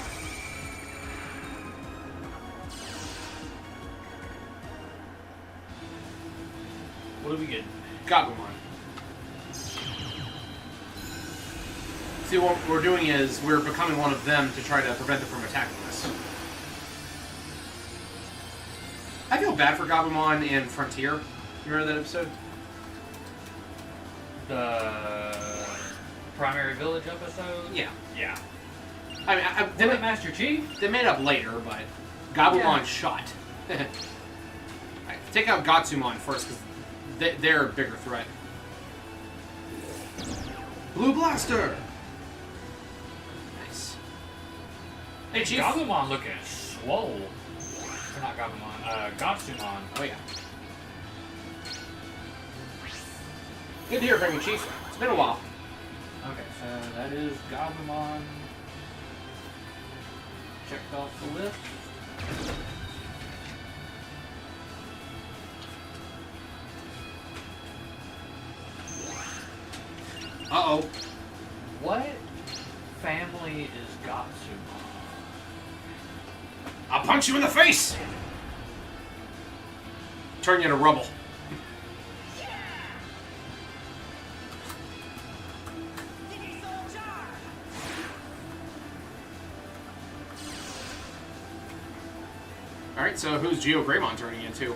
[SPEAKER 1] What do we get?
[SPEAKER 2] Gabumon. See, what we're doing is we're becoming one of them to try to prevent them from attacking us. I feel bad for Gabumon in Frontier. You remember that episode?
[SPEAKER 1] The Primary Village episode?
[SPEAKER 2] Yeah.
[SPEAKER 1] Yeah.
[SPEAKER 2] I mean, they,
[SPEAKER 1] Puppet Master Chief?
[SPEAKER 2] they made up later, but Gabumon
[SPEAKER 1] Yeah.
[SPEAKER 2] shot. Alright, take out Gatsumon first, because they're a bigger threat. Blue Blaster! Nice. Hey, Chief.
[SPEAKER 1] Gabumon looking swole. Or not Gabumon, Gatsumon.
[SPEAKER 2] Oh, yeah. Good to hear from you, Chief. It's been a while.
[SPEAKER 1] Okay, so that is Gabumon. Checked off the list.
[SPEAKER 2] Uh-oh.
[SPEAKER 1] What family is Gatsumon?
[SPEAKER 2] I'll punch you in the face! Turn you into rubble. Alright, so who's Geo Greymon turning into?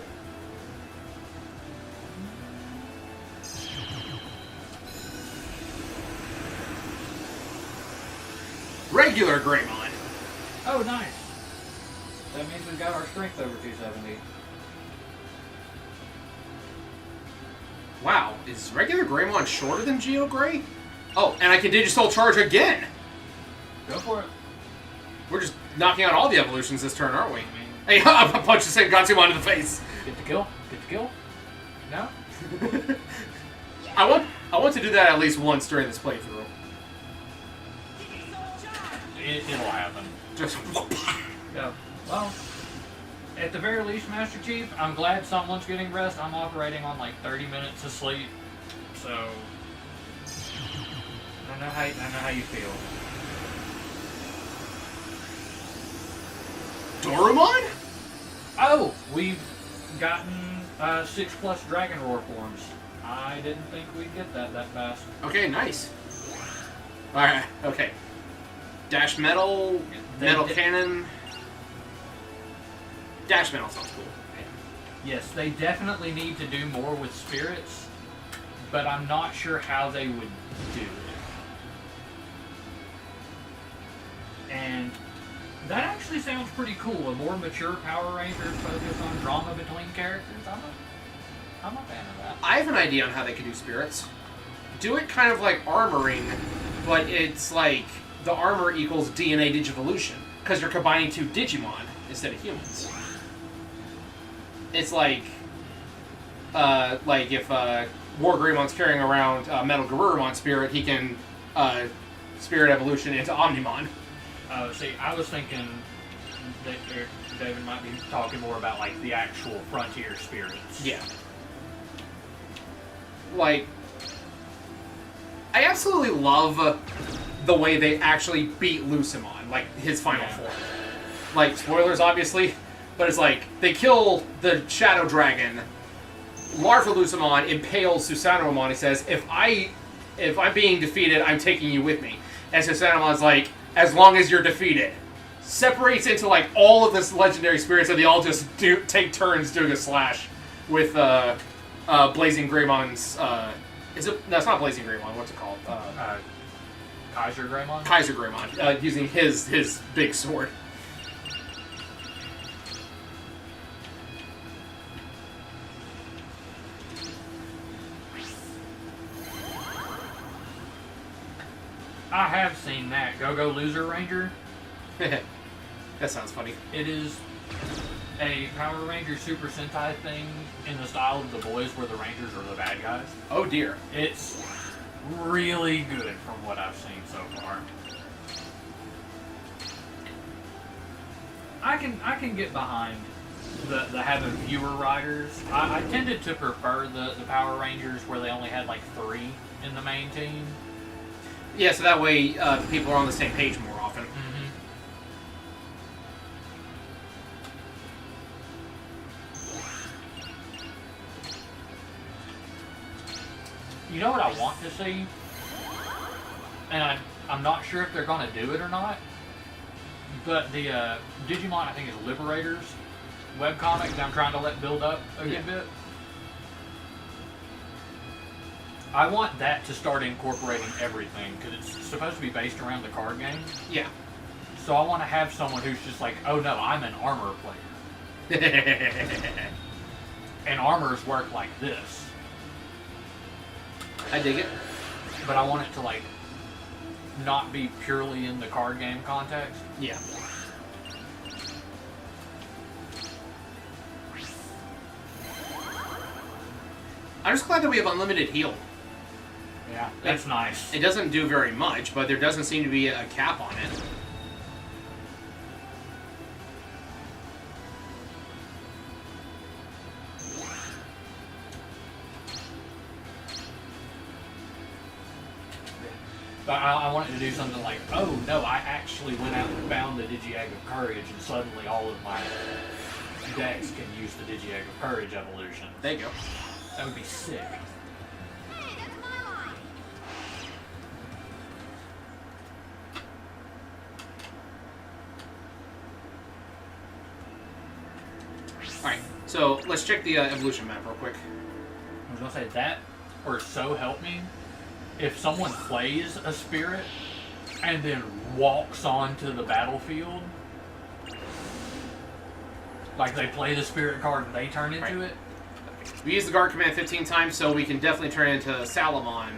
[SPEAKER 2] Regular Greymon.
[SPEAKER 1] Oh, nice. That means we've got our strength over 270.
[SPEAKER 2] Wow, is regular Greymon shorter than Geo Grey? Oh, and I can Digisoul Charge again!
[SPEAKER 1] Go for it.
[SPEAKER 2] We're just knocking out all the evolutions this turn, aren't we?
[SPEAKER 1] I mean,
[SPEAKER 2] Hey, I'll punch the same Gatsumon in the face!
[SPEAKER 1] get the kill. Get the kill. No?
[SPEAKER 2] I want to do that at least once during this playthrough.
[SPEAKER 1] It'll happen.
[SPEAKER 2] Just
[SPEAKER 1] Yeah. Well, at the very least, Master Chief, I'm glad someone's getting rest. I'm operating on like 30 minutes of sleep, so I know how you feel.
[SPEAKER 2] Dorumon?
[SPEAKER 1] Oh, we've gotten 6+ Dragon Roar forms. I didn't think we'd get that fast.
[SPEAKER 2] Okay, nice. Alright, okay. Dash Metal, Metal Cannon. Dash Metal sounds cool.
[SPEAKER 1] Yes, they definitely need to do more with spirits, but I'm not sure how they would do it. And that actually sounds pretty cool. A more mature Power Rangers focused on drama between characters. I'm a fan of that.
[SPEAKER 2] I have an idea on how they could do spirits. Do it kind of like armoring, but it's like the armor equals DNA digivolution because you're combining two Digimon instead of humans. It's like if Wargreymon carrying around Metal Garurumon spirit, he can spirit evolution into Omnimon.
[SPEAKER 1] See, I was thinking that David might be talking more about like the actual frontier spirits.
[SPEAKER 2] Yeah. Like, I absolutely love the way they actually beat Lucimon, like his final form. Like, spoilers obviously, but it's like, they kill the Shadow Dragon, Larva Lucimon impales Susanomon, he says, if I'm being defeated, I'm taking you with me. And Susanomon's like, as long as you're defeated. Separates into like all of this legendary spirits, and they all just take turns doing a slash with Blazing Greymon's. Is it? No, it's not Blazing Greymon. What's it called?
[SPEAKER 1] Kaiser Greymon?
[SPEAKER 2] Kaiser Greymon, using his big sword.
[SPEAKER 1] I have seen that. Go-Go Loser Ranger.
[SPEAKER 2] That sounds funny.
[SPEAKER 1] It is a Power Ranger Super Sentai thing in the style of The Boys where the Rangers are the bad guys.
[SPEAKER 2] Oh dear.
[SPEAKER 1] It's really good from what I've seen so far. I can get behind the having fewer riders. I tended to prefer the Power Rangers where they only had like 3 in the main team.
[SPEAKER 2] Yeah, so that way people are on the same page more often.
[SPEAKER 1] Mm-hmm. You know what I want to see? And I'm not sure if they're going to do it or not, but the Digimon, I think, is Liberators webcomic that I'm trying to let build up a good bit. I want that to start incorporating everything, because it's supposed to be based around the card game.
[SPEAKER 2] Yeah.
[SPEAKER 1] So I want to have someone who's just like, oh no, I'm an armor player. And armors work like this.
[SPEAKER 2] I dig it.
[SPEAKER 1] But I want it to like not be purely in the card game context.
[SPEAKER 2] Yeah. I'm just glad that we have unlimited heal.
[SPEAKER 1] Yeah, that's nice.
[SPEAKER 2] It doesn't do very much, but there doesn't seem to be a cap on it.
[SPEAKER 1] But I wanted to do something like, oh no, I actually went out and found the Digi-Egg of Courage, and suddenly all of my decks can use the Digi-Egg of Courage evolution.
[SPEAKER 2] There you go.
[SPEAKER 1] That would be sick.
[SPEAKER 4] Hey, that's my line.
[SPEAKER 2] Alright, so let's check the evolution map real quick.
[SPEAKER 1] I was going to say that, or so help me, if someone plays a spirit and then walks onto the battlefield, like they play the spirit card and they turn into it.
[SPEAKER 2] We use the guard command 15 times, so we can definitely turn it into Palamon,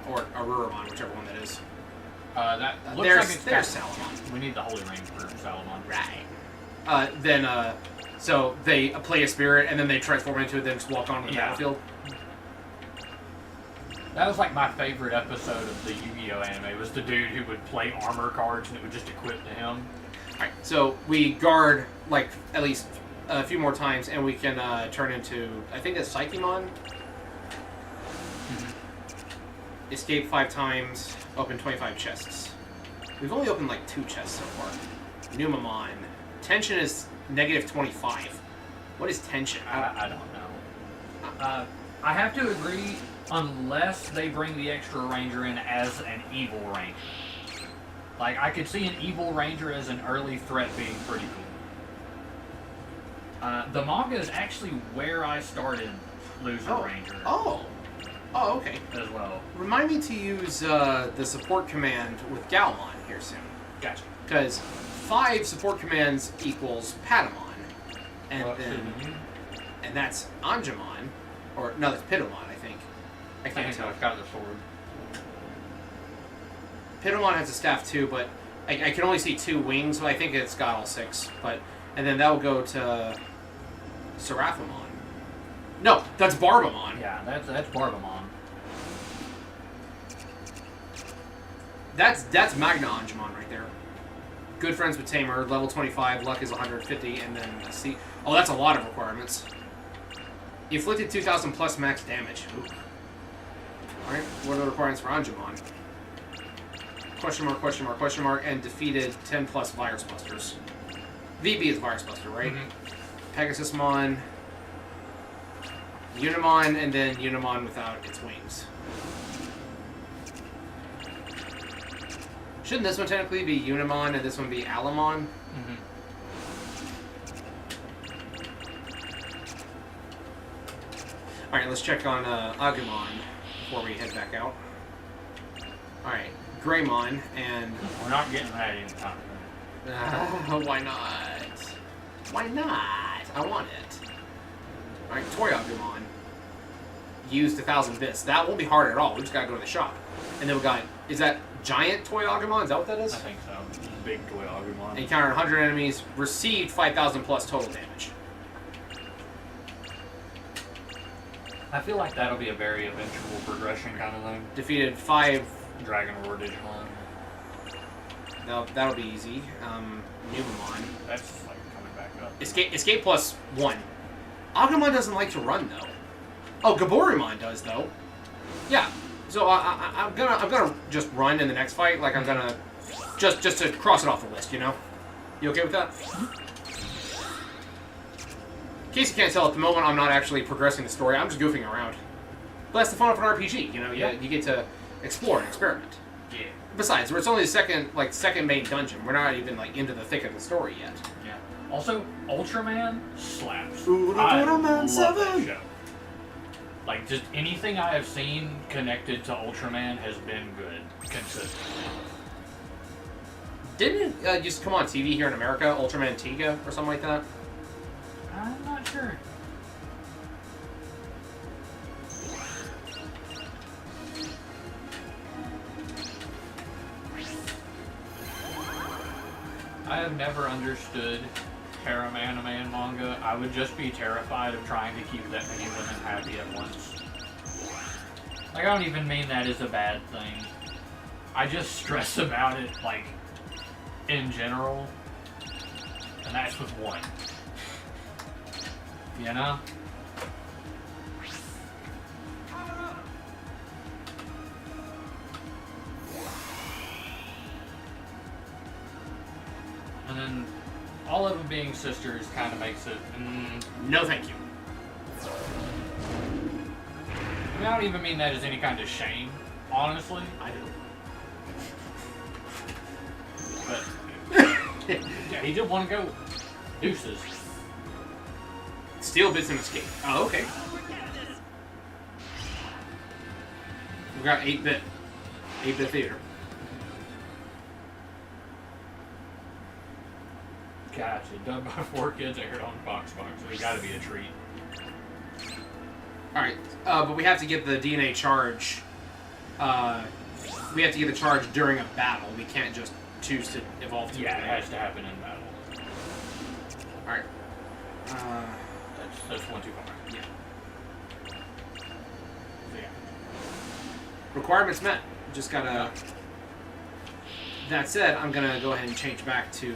[SPEAKER 2] or Arurumon, whichever one that is.
[SPEAKER 1] That looks like it's
[SPEAKER 2] there's Salamon.
[SPEAKER 1] We need the Holy Ring for Salamon.
[SPEAKER 2] Right. So they play a spirit, and then they transform into it, then just walk onto the battlefield.
[SPEAKER 1] That was like my favorite episode of the Yu-Gi-Oh anime, was the dude who would play armor cards and it would just equip to him.
[SPEAKER 2] Alright, so we guard, like, at least a few more times, and we can turn into, I think it's Psychemon? Escape 5 times, open 25 chests. We've only opened, like, 2 chests so far. Numamon. Tension is negative 25. What is tension?
[SPEAKER 1] I don't know. I have to agree, unless they bring the extra ranger in as an evil ranger. Like, I could see an evil ranger as an early threat being pretty cool. The manga is actually where I started Loser Ranger.
[SPEAKER 2] Oh, okay.
[SPEAKER 1] As well.
[SPEAKER 2] Remind me to use the support command with Galmon here soon.
[SPEAKER 1] Gotcha.
[SPEAKER 2] Because 5 support commands equals Patamon. And
[SPEAKER 1] Well,
[SPEAKER 2] then... And that's Angemon. Or, no, that's Pitomon, I think. I
[SPEAKER 1] I
[SPEAKER 2] can't
[SPEAKER 1] think
[SPEAKER 2] tell.
[SPEAKER 1] I've got the sword.
[SPEAKER 2] Pitomon has a staff too, but I can only see 2 wings, so I think it's got all 6. But and then that will go to Seraphimon. No, that's Barbamon.
[SPEAKER 1] Yeah, that's Barbamon.
[SPEAKER 2] That's Magna Angemon right there. Good friends with Tamer, level 25, luck is 150, and then see. Oh, that's a lot of requirements. You inflicted 2,000 plus max damage. Ooh. All right, what are the requirements for Angemon? Question mark, question mark, question mark, and defeated 10 plus Virus Busters. VB is Virus Buster, right?
[SPEAKER 1] Mm-hmm.
[SPEAKER 2] Pegasusmon, Unimon, and then Unimon without its wings. Shouldn't this one technically be Unimon and this one be Alamon?
[SPEAKER 1] Mm-hmm.
[SPEAKER 2] Alright, let's check on Agumon before we head back out. Alright, Greymon and...
[SPEAKER 1] We're not getting that anytime.
[SPEAKER 2] why not? Why not? I want it. Alright, Toy Agumon. Used 1,000 bits. That won't be hard at all. We just gotta go to the shop. And then we got... Is that giant Toy Agumon? Is that what that is?
[SPEAKER 1] I think so. Big toy Agumon.
[SPEAKER 2] Encountered 100 enemies. Received 5,000 plus total damage.
[SPEAKER 1] I feel like that'll be a very eventual progression kind of thing.
[SPEAKER 2] Defeated 5...
[SPEAKER 1] Dragon Roar Digimon.
[SPEAKER 2] That'll be easy. Numemon.
[SPEAKER 1] That's like coming back up.
[SPEAKER 2] Escape plus 1. Agumon doesn't like to run though. Oh, Gaborumon does though. Yeah. So I'm gonna just run in the next fight. Like I'm gonna just to cross it off the list. You know. You okay with that? In case you can't tell, at the moment I'm not actually progressing the story. I'm just goofing around. But that's the fun of an RPG. You know. You get to explore and experiment.
[SPEAKER 1] Yeah.
[SPEAKER 2] Besides, it's only the second main dungeon. We're not even like into the thick of the story yet.
[SPEAKER 1] Yeah. Also, Ultraman slaps.
[SPEAKER 2] Ultraman
[SPEAKER 1] I love
[SPEAKER 2] 7.
[SPEAKER 1] that show. Like, just anything I have seen connected to Ultraman has been good, consistently.
[SPEAKER 2] Didn't it used to come on TV here in America, Ultraman Tiga or something like that?
[SPEAKER 1] I'm not sure. I have never understood harem anime and manga. I would just be terrified of trying to keep that many women happy at once. Like, I don't even mean that as a bad thing. I just stress about it, like, in general. And that's with one. You know? And then all of them being sisters kind of makes it.
[SPEAKER 2] No, thank you.
[SPEAKER 1] I mean, I don't even mean that as any kind of shame, honestly.
[SPEAKER 2] I do.
[SPEAKER 1] But yeah, he just want to go deuces.
[SPEAKER 2] Steal bits and escape. Oh, okay. We got 8-bit. 8-bit theater.
[SPEAKER 1] Gotcha. Done by 4 kids aired on Fox, so it got to be a treat.
[SPEAKER 2] Alright, but we have to get the DNA charge. We have to get the charge during a battle. We can't just choose to evolve to
[SPEAKER 1] Yeah,
[SPEAKER 2] it.
[SPEAKER 1] it has to happen in battle.
[SPEAKER 2] Alright.
[SPEAKER 1] That's one too far.
[SPEAKER 2] Yeah.
[SPEAKER 1] So yeah.
[SPEAKER 2] Requirements met. Just gotta... That said, I'm gonna go ahead and change back to...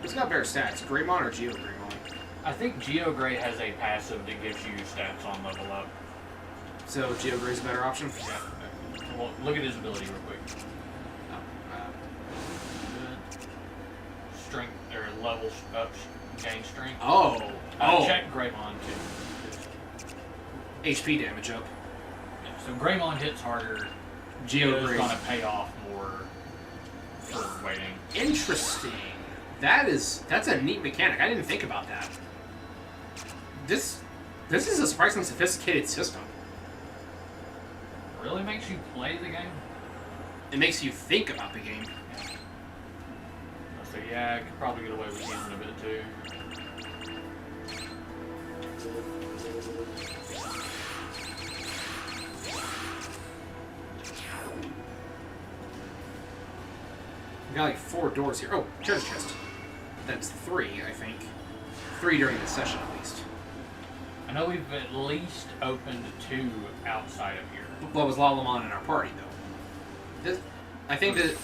[SPEAKER 2] who's got better stats? Greymon or Geo Greymon?
[SPEAKER 1] I think Geogray has a passive that gives you stats on level up.
[SPEAKER 2] So Geo Grey's a better option?
[SPEAKER 1] Yeah. Well, look at his ability real quick. Strength, or level up, gain strength.
[SPEAKER 2] Oh!
[SPEAKER 1] Check Greymon too.
[SPEAKER 2] HP damage up.
[SPEAKER 1] Yeah, so Greymon hits harder.
[SPEAKER 2] Geo
[SPEAKER 1] Geo's
[SPEAKER 2] Grey's...
[SPEAKER 1] gonna pay off more for waiting.
[SPEAKER 2] Interesting. That's a neat mechanic. I didn't think about that. This is a surprisingly sophisticated system.
[SPEAKER 1] Really makes you play the game?
[SPEAKER 2] It makes you think about the game.
[SPEAKER 1] So yeah, I could probably get away with healing a bit too.
[SPEAKER 2] We got like 4 doors here. Oh, treasure chest. That's 3, I think. 3 during the session, at least.
[SPEAKER 1] I know we've at least opened 2 outside of here.
[SPEAKER 2] What was Lalamon in our party, though? I think that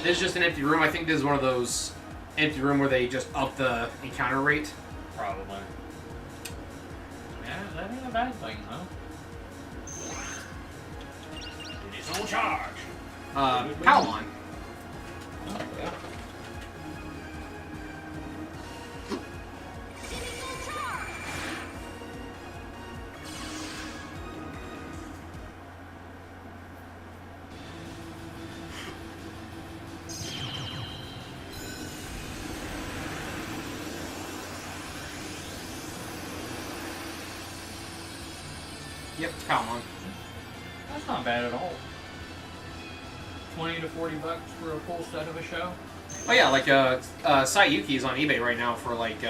[SPEAKER 2] this is just an empty room. I think this is one of those empty room where they just up the encounter rate.
[SPEAKER 1] Probably. Yeah, that ain't a bad thing, though. It's on charge.
[SPEAKER 2] Palmon.
[SPEAKER 1] Oh, yeah.
[SPEAKER 2] Yep, it's Palmon.
[SPEAKER 1] That's not bad at all. 20 to 40 bucks for a full set of a show.
[SPEAKER 2] Oh yeah, like Sayuki is on eBay right now for like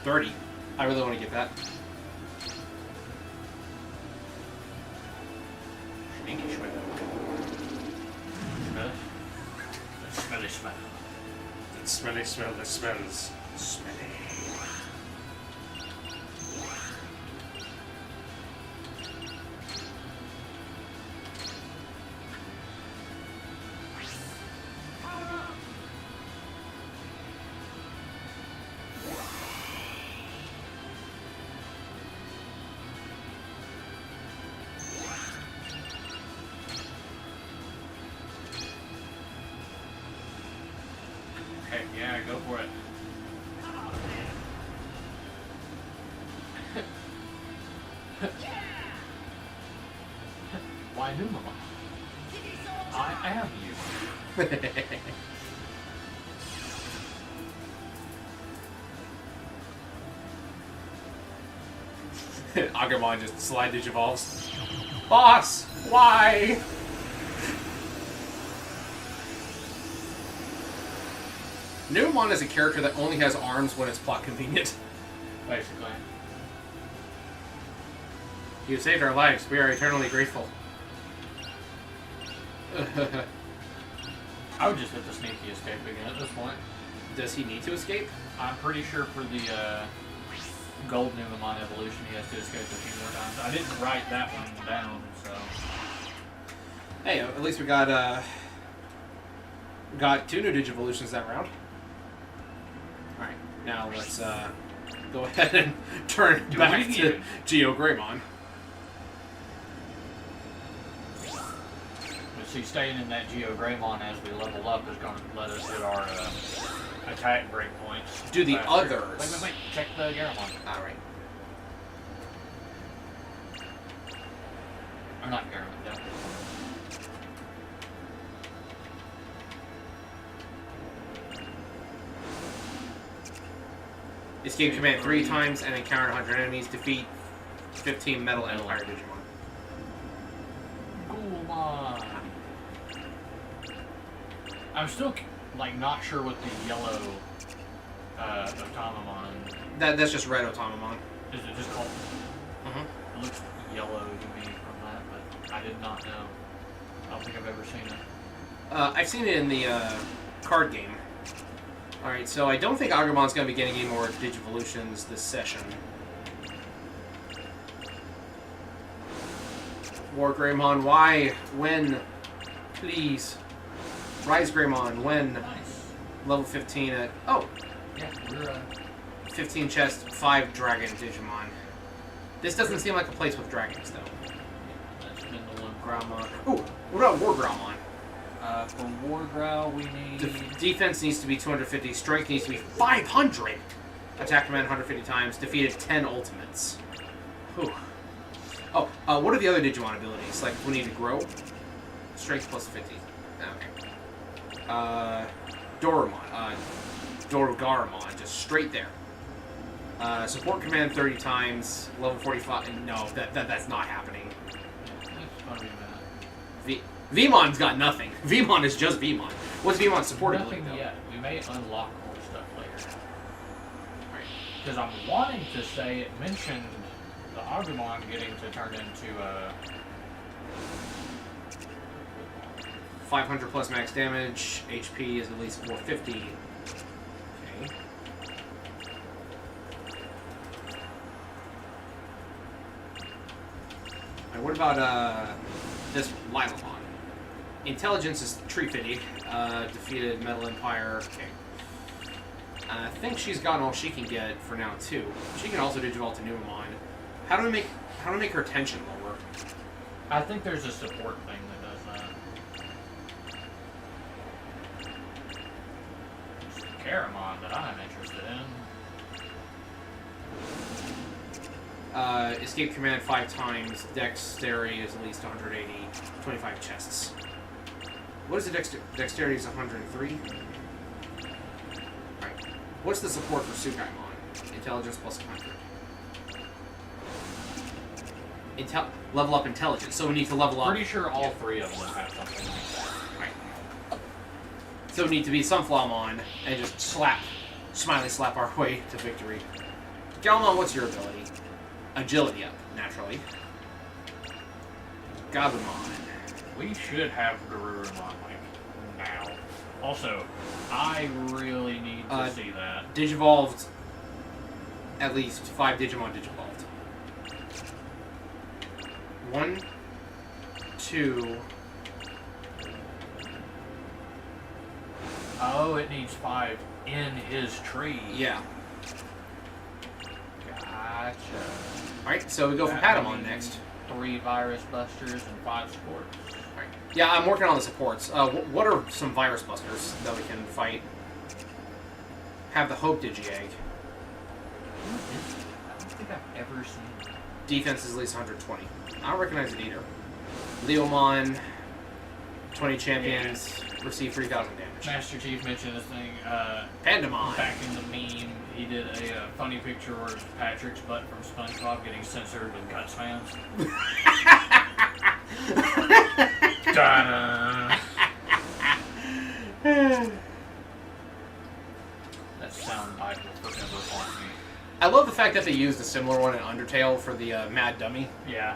[SPEAKER 2] 30. I really want to get that. Smelly
[SPEAKER 1] Smell.
[SPEAKER 2] That smelly smell that smells smelly.
[SPEAKER 1] Heck yeah, go for it. Why who, Mama? I am you.
[SPEAKER 2] Agumon just slide digivolves. Boss! Why? Numemon is a character that only has arms when it's plot convenient.
[SPEAKER 1] Basically.
[SPEAKER 2] You saved our lives. We are eternally grateful.
[SPEAKER 1] I would just hit the sneaky escape again at this point.
[SPEAKER 2] Does he need to escape?
[SPEAKER 1] I'm pretty sure for the gold Numemon evolution he has to escape a few more times. I didn't write that one down, so...
[SPEAKER 2] Hey, at least we got 2 new Digivolutions that round. Alright, now let's go ahead and turn
[SPEAKER 1] Do
[SPEAKER 2] back
[SPEAKER 1] it
[SPEAKER 2] to
[SPEAKER 1] again.
[SPEAKER 2] Geogreymon.
[SPEAKER 1] But see, staying in that Geogreymon as we level up is going to let us hit our attack breakpoints.
[SPEAKER 2] Do the
[SPEAKER 1] faster.
[SPEAKER 2] others.
[SPEAKER 1] Wait. Check the Garamon.
[SPEAKER 2] Alright.
[SPEAKER 1] Or not Garamon, yeah.
[SPEAKER 2] Escape command 3 times and encounter 100 enemies. Defeat 15 Metal Empire Digimon.
[SPEAKER 1] Ghoulmon. I'm still like not sure what the yellow Automamon
[SPEAKER 2] That's just Red Automamon.
[SPEAKER 1] is. It just called?
[SPEAKER 2] Mm-hmm.
[SPEAKER 1] It looks yellow to me from that, but I did not know. I don't think I've ever seen it.
[SPEAKER 2] I've seen it in the card game. Alright, so I don't think Agumon's going to be getting any more Digivolutions this session. War Greymon, why? When? Please. Rise Greymon, when?
[SPEAKER 1] Nice.
[SPEAKER 2] Level 15 at... Oh!
[SPEAKER 1] Yeah, we're
[SPEAKER 2] 15 chest, 5 Dragon Digimon. This doesn't seem like a place with dragons, though.
[SPEAKER 1] that's been the one.
[SPEAKER 2] Growlmon. Ooh, what about War Growlmon?
[SPEAKER 1] For Wargrowl, we need...
[SPEAKER 2] Defense needs to be 250. Strength needs to be 500. Attack command 150 times. Defeated 10 ultimates. Whew. Oh, what are the other Digimon abilities? Like, we need to grow? Strength plus 50. Okay. Dorumon. Dorugaramon. Just straight there. Support command 30 times. Level 45. No, that's not happening.
[SPEAKER 1] That's gonna be bad.
[SPEAKER 2] Vmon's got nothing. Vmon is just Vmon. What's Vmon's support
[SPEAKER 1] Nothing
[SPEAKER 2] ability, though?
[SPEAKER 1] yet. We we may unlock more stuff later.
[SPEAKER 2] Right.
[SPEAKER 1] Because I'm wanting to say it mentioned the Agumon getting to turn into
[SPEAKER 2] 500 plus max damage. HP is at least 450. Okay. Alright, what about this Lilomon? Intelligence is tree fitty. Defeated Metal Empire. Okay. I think she's gotten all she can get for now too. She can also Digivolve to Numemon. How do we make her tension lower?
[SPEAKER 1] I think there's a support thing that does that. It's the Caramon that I'm interested in.
[SPEAKER 2] Escape command 5 times. Dexterity is at least 180. 25 chests. What is the dexterity? Is 103. Right. What's the support for Sukaimon? Intelligence plus 100. Level up intelligence. So we need to level up.
[SPEAKER 1] Pretty sure all three of them have something like that.
[SPEAKER 2] Right. So we need to be Sunflowmon and just smiley slap our way to victory. Galmon, what's your ability? Agility up, naturally. Gabumon.
[SPEAKER 1] We should have Garurumon like now. Also, I really need to see that.
[SPEAKER 2] Digivolved. At least 5 Digimon Digivolved. 1, 2.
[SPEAKER 1] Oh, it needs 5 in his tree.
[SPEAKER 2] Yeah.
[SPEAKER 1] Gotcha.
[SPEAKER 2] Alright, so we go for
[SPEAKER 1] That
[SPEAKER 2] Patamon
[SPEAKER 1] means
[SPEAKER 2] next.
[SPEAKER 1] 3 Virus Busters and 5 Sports.
[SPEAKER 2] Right. Yeah, I'm working on the supports. What are some Virus Busters that we can fight? Have the Hope Digi-Egg.
[SPEAKER 1] I don't think I've ever seen that.
[SPEAKER 2] Defense is at least 120. I don't recognize it either. Leomon, 20 champions, receive 3,000 damage.
[SPEAKER 1] Master Chief mentioned this thing.
[SPEAKER 2] Pandamon.
[SPEAKER 1] Back in the meme, he did a funny picture where it's Patrick's butt from SpongeBob getting censored with Guts fans. Ta-da! That sound bite will forever haunt me.
[SPEAKER 2] I love the fact that they used a similar one in Undertale for the Mad Dummy.
[SPEAKER 1] Yeah.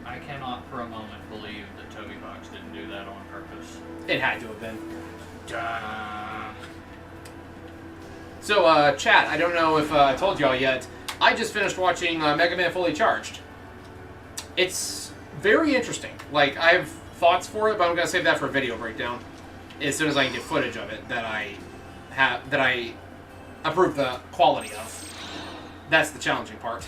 [SPEAKER 1] I cannot for a moment believe that Toby Fox didn't do that on purpose.
[SPEAKER 2] It had to have been.
[SPEAKER 1] Duh.
[SPEAKER 2] So, chat, I don't know if I told y'all yet, I just finished watching Mega Man Fully Charged. It's very interesting. Like, I have thoughts for it, but I'm going to save that for a video breakdown as soon as I can get footage of it that I approve the quality of. That's the challenging part.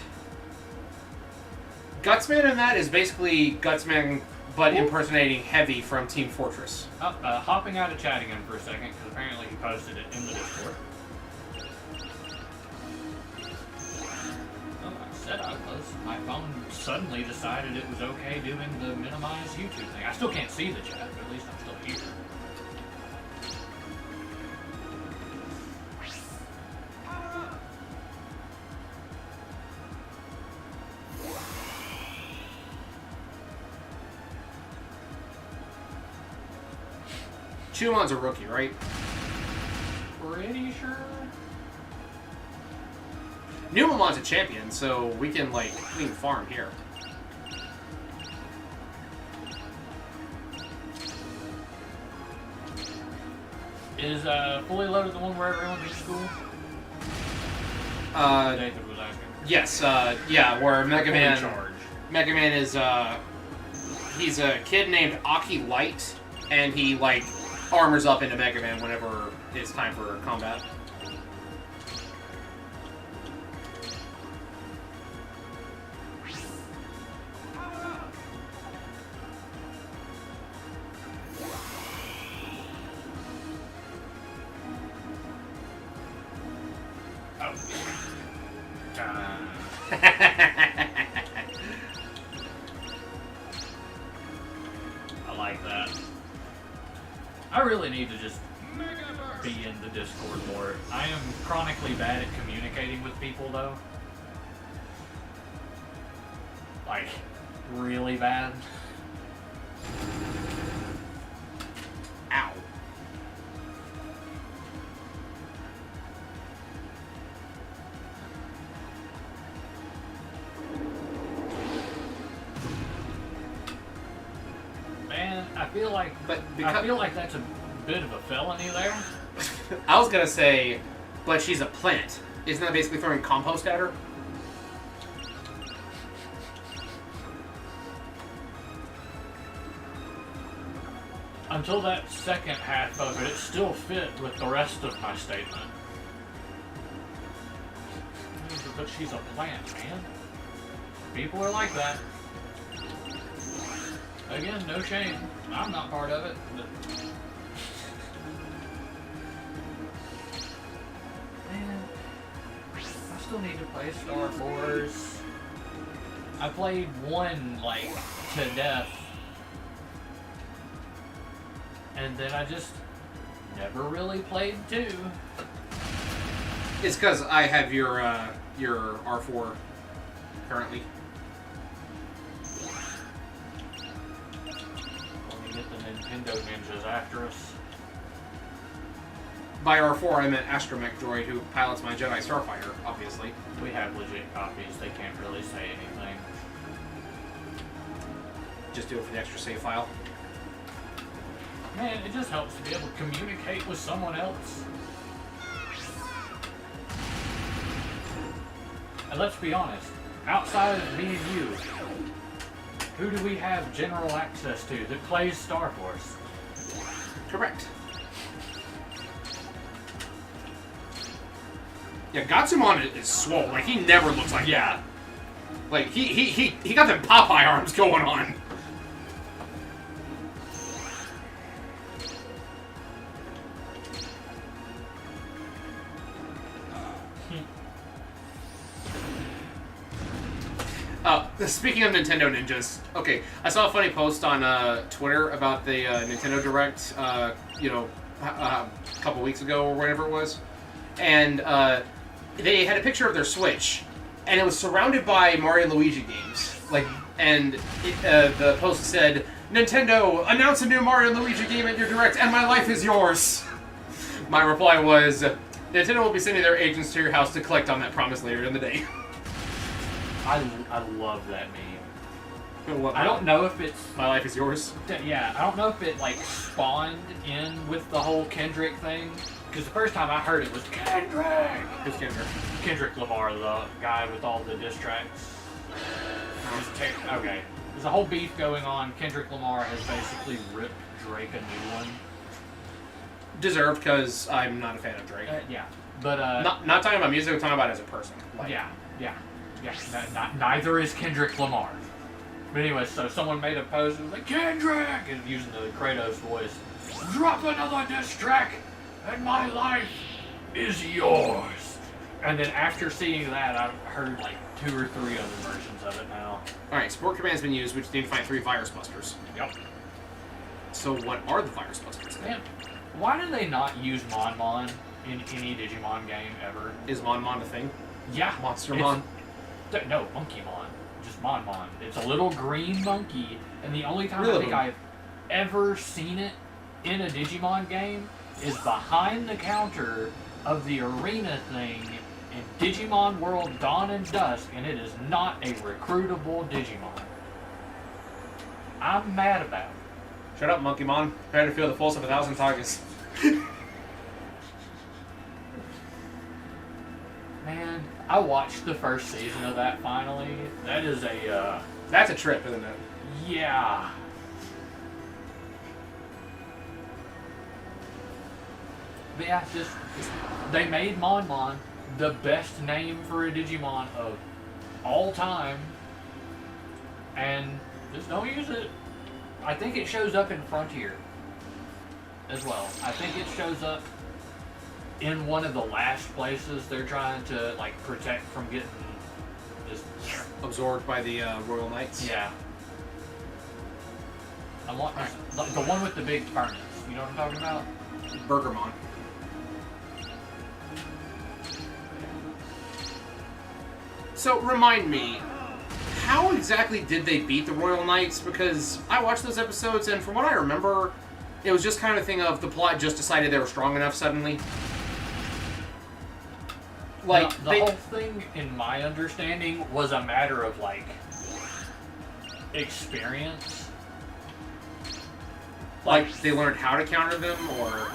[SPEAKER 2] Gutsman in that is basically Gutsman, but impersonating Heavy from Team Fortress.
[SPEAKER 1] Hopping out of chat again for a second, because apparently he posted it in the Discord. Oh, I said I was. My phone suddenly decided it was okay doing the minimize YouTube thing. I still can't see the chat, but at least I'm still here.
[SPEAKER 2] Chumon's a rookie, right?
[SPEAKER 1] Pretty sure.
[SPEAKER 2] Numemon's a champion, so we can farm here.
[SPEAKER 1] Is Fully Loaded the one where everyone goes to school? David was asking.
[SPEAKER 2] Yes, yeah, where Mega
[SPEAKER 1] Fully
[SPEAKER 2] Man...
[SPEAKER 1] Charged.
[SPEAKER 2] Mega Man is, he's a kid named Aki Light, and he, armors up into Mega Man whenever it's time for combat.
[SPEAKER 1] Oh. I like that. I really need to just be in the Discord more. I am chronically bad at communicating with people, though. Like, really bad. feel like that's a bit of a felony there.
[SPEAKER 2] I was gonna say, but she's a plant. Isn't that basically throwing compost at her?
[SPEAKER 1] Until that second half of it still fit with the rest of my statement. But she's a plant, man. People are like that. Again, no shame. I'm not part of it, but... Man, I still need to play Star Force. I played 1, like, to death. And then I just never really played 2.
[SPEAKER 2] It's because I have your R4 currently.
[SPEAKER 1] Let me get the Nintendo ninjas after us.
[SPEAKER 2] By R4, I meant Astromech Droid, who pilots my Jedi Starfighter, obviously.
[SPEAKER 1] We have legit copies. They can't really say anything.
[SPEAKER 2] Just do it for the extra save file.
[SPEAKER 1] Man, it just helps to be able to communicate with someone else. And let's be honest, outside of me and you, who do we have general access to that plays Star Force?
[SPEAKER 2] Correct. Yeah, Gatsumon is swole. Like, he never looks like that. Like, he got them Popeye arms going on. Speaking of Nintendo Ninjas, okay, I saw a funny post on Twitter about the Nintendo Direct, a couple weeks ago or whatever it was, and they had a picture of their Switch, and it was surrounded by Mario and Luigi games. Like, and the post said, "Nintendo, announce a new Mario and Luigi game at your Direct, and my life is yours." My reply was, "Nintendo will be sending their agents to your house to collect on that promise later in the day."
[SPEAKER 1] I love that meme.
[SPEAKER 2] What,
[SPEAKER 1] I don't know if it's...
[SPEAKER 2] My life is yours?
[SPEAKER 1] Yeah, I don't know if it, like, spawned in with the whole Kendrick thing. Because the first time I heard it was Kendrick!
[SPEAKER 2] Who's Kendrick?
[SPEAKER 1] Kendrick Lamar, the guy with all the diss tracks. Okay. There's a whole beef going on. Kendrick Lamar has basically ripped Drake a new one.
[SPEAKER 2] Deserved, because I'm not a fan of Drake.
[SPEAKER 1] Yeah. But,
[SPEAKER 2] Not talking about music, I'm talking about as a person. Like,
[SPEAKER 1] yeah. Neither is Kendrick Lamar. But anyway, so someone made a post and was like, Kendrick! And using the Kratos voice. Drop another diss track, and my life is yours. And then after seeing that, I've heard like 2 or 3 other versions of it now.
[SPEAKER 2] Alright, support command's been used, which need to find 3 virus busters.
[SPEAKER 1] Yep.
[SPEAKER 2] So what are the virus busters then?
[SPEAKER 1] Man, why do they not use Mon in any Digimon game ever?
[SPEAKER 2] Is Mon a thing?
[SPEAKER 1] Yeah.
[SPEAKER 2] Monstermon?
[SPEAKER 1] No, Monkeymon. Just Mon. It's a little green monkey, and the only time
[SPEAKER 2] Really?
[SPEAKER 1] I think I've ever seen it in a Digimon game is behind the counter of the arena thing in Digimon World Dawn and Dusk, and it is not a recruitable Digimon. I'm mad about it.
[SPEAKER 2] Shut up, Monkeymon. Prepare to feel the pulse of 1,000 tigers.
[SPEAKER 1] Man, I watched the first season of that finally. That is a,
[SPEAKER 2] That's a trip, isn't it?
[SPEAKER 1] yeah. But yeah, they made Mon the best name for a Digimon of all time, and just don't use it. I think it shows up in Frontier as well. I think it shows up in one of the last places they're trying to like protect from getting just
[SPEAKER 2] Absorbed by the Royal Knights?
[SPEAKER 1] yeah. I want the one with the big furnace. You know what I'm talking about?
[SPEAKER 2] Burgermon. So, remind me, how exactly did they beat the Royal Knights? Because I watched those episodes, and from what I remember, it was just kind of a thing of the plot just decided they were strong enough suddenly. Like,
[SPEAKER 1] the whole thing, in my understanding, was a matter of, like, experience.
[SPEAKER 2] Like they learned how to counter them, or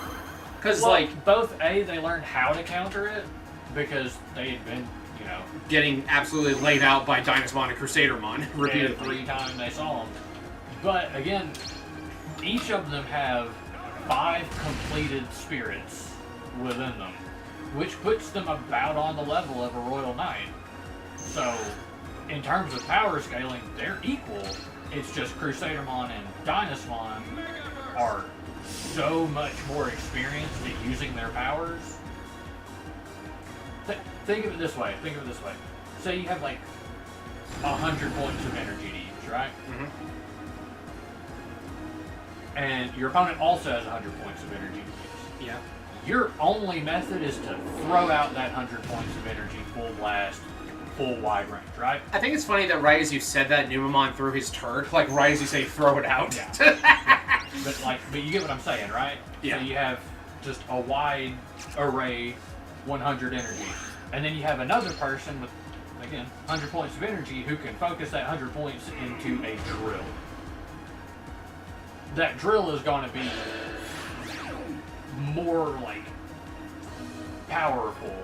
[SPEAKER 2] because
[SPEAKER 1] well,
[SPEAKER 2] like
[SPEAKER 1] both they learned how to counter it because they had been, you know,
[SPEAKER 2] getting absolutely laid out by Dynasmon and Crusadermon repeatedly.
[SPEAKER 1] every time they saw them. But again, each of them have 5 completed spirits within them, which puts them about on the level of a Royal Knight. So, in terms of power scaling, they're equal. It's just Crusadermon and Dynasmon are so much more experienced at using their powers. Think of it this way. Say you have like 100 points of energy to use, right?
[SPEAKER 2] Mm-hmm.
[SPEAKER 1] And your opponent also has 100 points of energy to use.
[SPEAKER 2] Yeah.
[SPEAKER 1] Your only method is to throw out that 100 points of energy full blast, full wide range, right?
[SPEAKER 2] I think it's funny that right as you said that, Numemon threw his turd. Like right as you say, throw it out.
[SPEAKER 1] Yeah. But you get what I'm saying, right?
[SPEAKER 2] Yeah.
[SPEAKER 1] So you have just a wide array, 100 energy, and then you have another person with, again, 100 points of energy who can focus that 100 points into a drill. That drill is going to be more like powerful.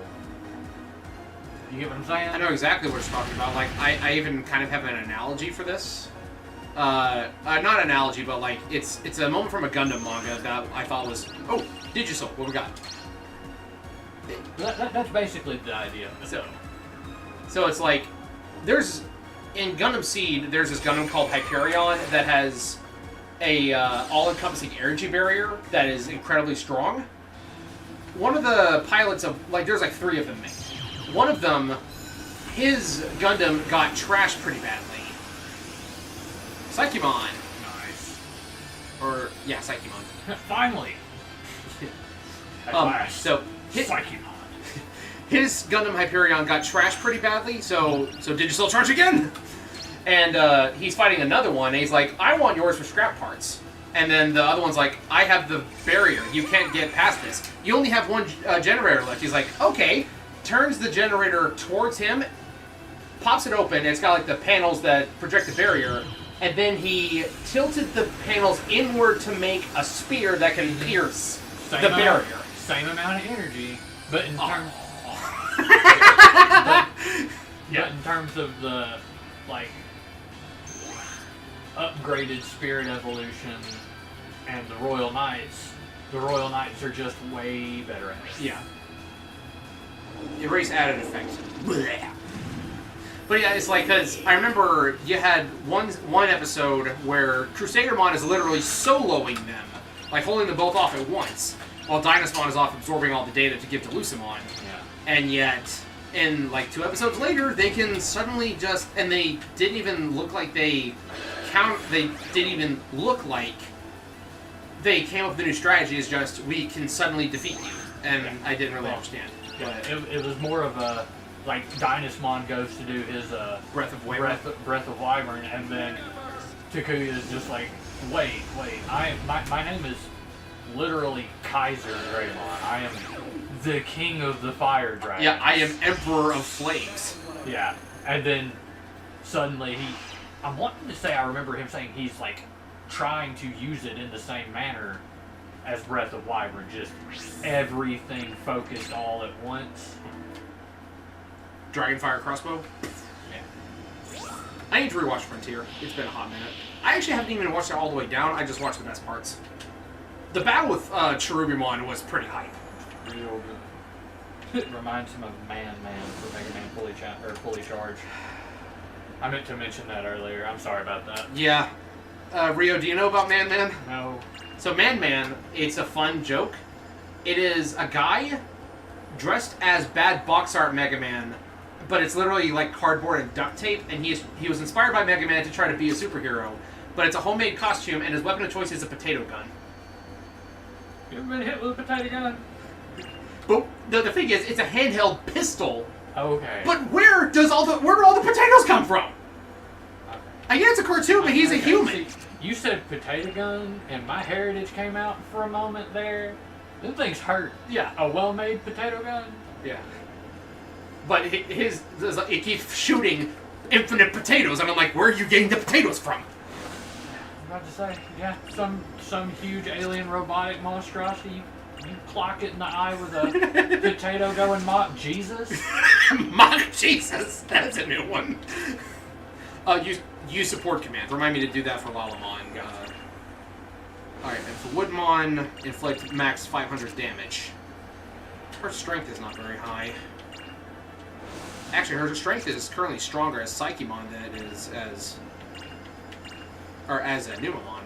[SPEAKER 1] You get what I'm saying?
[SPEAKER 2] I know exactly what you're talking about. Like, I even kind of have an analogy for this. Not analogy, but like, it's a moment from a Gundam manga that I thought was, oh, Digisoul, what we got?
[SPEAKER 1] That's basically the idea of it.
[SPEAKER 2] So it's like, in Gundam Seed, there's this Gundam called Hyperion that has a all-encompassing energy barrier that is incredibly strong. One of the pilots of, like, there's like 3 of them made. One of them, his Gundam got trashed pretty badly. Psychemon.
[SPEAKER 1] Nice.
[SPEAKER 2] Or, yeah, Psychemon.
[SPEAKER 1] Finally. At last.
[SPEAKER 2] So,
[SPEAKER 1] Psychemon.
[SPEAKER 2] his Gundam Hyperion got trashed pretty badly, so Digisoul charge again! And he's fighting another one, and he's like, I want yours for scrap parts. And then the other one's like, I have the barrier. You can't get past this. You only have one generator left. He's like, okay. Turns the generator towards him, pops it open, and it's got like the panels that project the barrier, and then he tilted the panels inward to make a spear that can pierce the barrier.
[SPEAKER 1] Same amount of energy, but in terms... But in terms of the, like, upgraded spirit evolution and the Royal Knights are just way better at it.
[SPEAKER 2] Yeah. Erase added effects. But yeah, it's like, because I remember you had one episode where Crusadermon is literally soloing them, like holding them both off at once, while Dynasmon is off absorbing all the data to give to Lucimon.
[SPEAKER 1] Yeah.
[SPEAKER 2] And yet, in like 2 episodes later, they can suddenly just, and they didn't even look like they didn't even look like they came up with a new strategy. It's just, we can suddenly defeat you. And I didn't really understand.
[SPEAKER 1] Yeah, it was more of a, like, Dynasmon goes to do his
[SPEAKER 2] Breath of Wyvern.
[SPEAKER 1] Breath of Wyvern, and then Takuya is just like, wait, my name is literally Kaiser Greymon. I am the king of the fire dragons.
[SPEAKER 2] Yeah, I am Emperor of Flames.
[SPEAKER 1] Yeah, and then suddenly I'm wanting to say I remember him saying he's like trying to use it in the same manner as Breath of Wyvern, just everything focused all at once.
[SPEAKER 2] Dragonfire crossbow?
[SPEAKER 1] Yeah.
[SPEAKER 2] I need to rewatch Frontier. It's been a hot minute. I actually haven't even watched it all the way down. I just watched the best parts. The battle with Cherubimon was pretty hype.
[SPEAKER 1] Real good. It reminds him of Man for Mega Man Fully Charged. I meant to mention that earlier. I'm sorry about that.
[SPEAKER 2] Yeah. Rio, do you know about Man Man?
[SPEAKER 1] No.
[SPEAKER 2] So Man Man, it's a fun joke. It is a guy dressed as bad box art Mega Man, but it's literally like cardboard and duct tape, and he was inspired by Mega Man to try to be a superhero, but it's a homemade costume, and his weapon of choice is a potato gun.
[SPEAKER 1] You ever been hit with a potato gun?
[SPEAKER 2] But the thing is, it's a handheld pistol.
[SPEAKER 1] Okay.
[SPEAKER 2] But where do all the potatoes come from?
[SPEAKER 1] Okay.
[SPEAKER 2] I get it's a cartoon, but he's a human.
[SPEAKER 1] See, you said potato gun, and my heritage came out for a moment there. Them things hurt.
[SPEAKER 2] Yeah.
[SPEAKER 1] A well-made potato gun?
[SPEAKER 2] Yeah. But it keeps shooting infinite potatoes, and I'm like, where are you getting the potatoes from?
[SPEAKER 1] about to say, yeah, some huge alien robotic monstrosity. You clock it in the eye with a potato going mock Jesus.
[SPEAKER 2] Mock Jesus. That's a new one. Use support command. Remind me to do that for Lalamon. Alright, and for Woodmon, inflict max 500 damage. Her strength is not very high. Actually, her strength is currently stronger as Psychemon than it is as Numamon.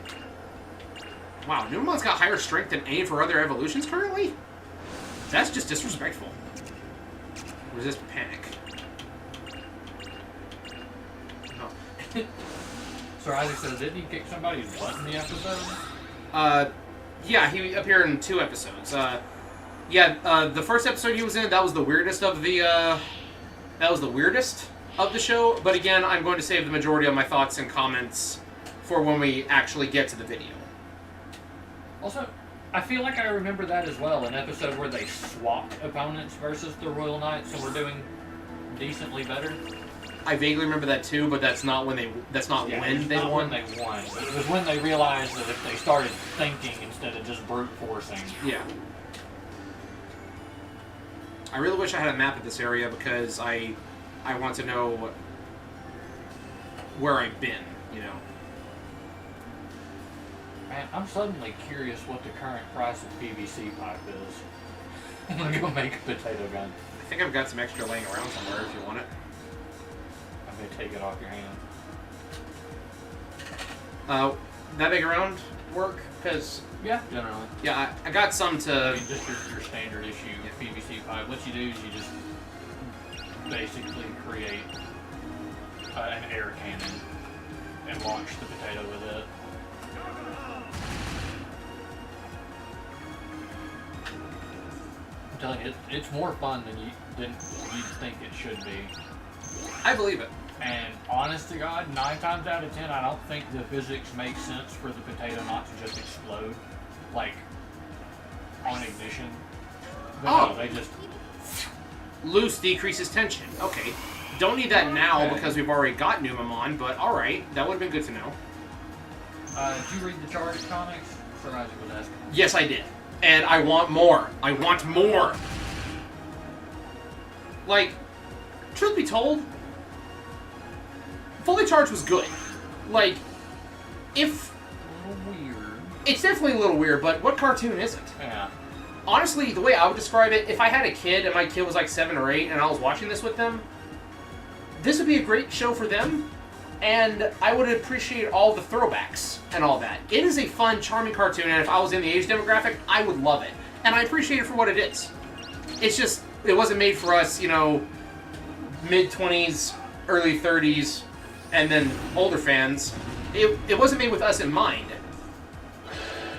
[SPEAKER 2] Wow, Numamon's got higher strength than any of her other evolutions currently? That's just disrespectful. Resist panic. No.
[SPEAKER 1] Sir Isaac says, didn't he kick somebody's butt in the episode?
[SPEAKER 2] Yeah, he appeared in 2 episodes. The first episode he was in, that was the weirdest of the, show. But again, I'm going to save the majority of my thoughts and comments for when we actually get to the video.
[SPEAKER 1] Also, I feel like I remember that as well, an episode where they swapped opponents versus the Royal Knights and were doing decently better.
[SPEAKER 2] I vaguely remember that too, but that's not when they won.
[SPEAKER 1] When they won. It was when they realized that if they started thinking instead of just brute forcing.
[SPEAKER 2] Yeah. I really wish I had a map of this area because I want to know where I've been, you know.
[SPEAKER 1] Man, I'm suddenly curious what the current price of PVC pipe is. I'm gonna go make a potato gun.
[SPEAKER 2] I think I've got some extra laying around somewhere if you want it.
[SPEAKER 1] I'm gonna take it off your hand.
[SPEAKER 2] That big around work? Because...
[SPEAKER 1] Yeah, generally.
[SPEAKER 2] Yeah, I got some to...
[SPEAKER 1] I mean, just your standard issue PVC pipe. What you do is you just basically create an air cannon and launch the potato with it. I'm telling you, it's more fun than you'd think it should be.
[SPEAKER 2] I believe it.
[SPEAKER 1] And honest to God, 9 times out of 10, I don't think the physics make sense for the potato not to just explode, like on ignition. But no, they just
[SPEAKER 2] loose decreases tension. Okay, don't need that now because we've already got Numamon, but all right, that would have been good to know.
[SPEAKER 1] Did you read the Charge comics? Sir Isaac was asking.
[SPEAKER 2] Yes, I did. And I want more. I want more. Like, truth be told, Fully Charged was good. Like, if...
[SPEAKER 1] A little weird.
[SPEAKER 2] It's definitely a little weird, but what cartoon isn't?
[SPEAKER 1] Yeah.
[SPEAKER 2] Honestly, the way I would describe it, if I had a kid and my kid was like 7 or 8 and I was watching this with them, this would be a great show for them, and I would appreciate all the throwbacks and all that. It is a fun, charming cartoon, and if I was in the age demographic, I would love it. And I appreciate it for what it is. It's just, it wasn't made for us, you know, mid-20s, early 30s, and then older fans. It wasn't made with us in mind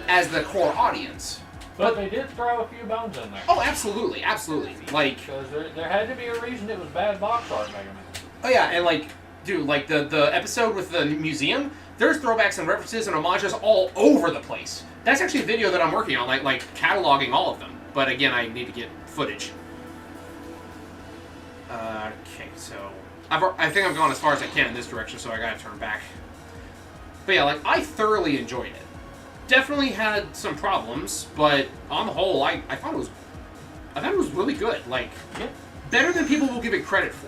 [SPEAKER 2] as the core audience.
[SPEAKER 1] But they did throw a few bones in there.
[SPEAKER 2] Oh, absolutely, absolutely. Like,
[SPEAKER 1] because there had to be a reason it was bad box art, Mega Man.
[SPEAKER 2] Oh yeah, and like, dude, like the episode with the museum, there's throwbacks and references and homages all over the place. That's actually a video that I'm working on, like cataloging all of them. But again, I need to get footage. Okay, so I think I've gone as far as I can in this direction, so I gotta turn back. But yeah, like, I thoroughly enjoyed it. Definitely had some problems, but on the whole, I thought it was really good. Like, better than people will give it credit for.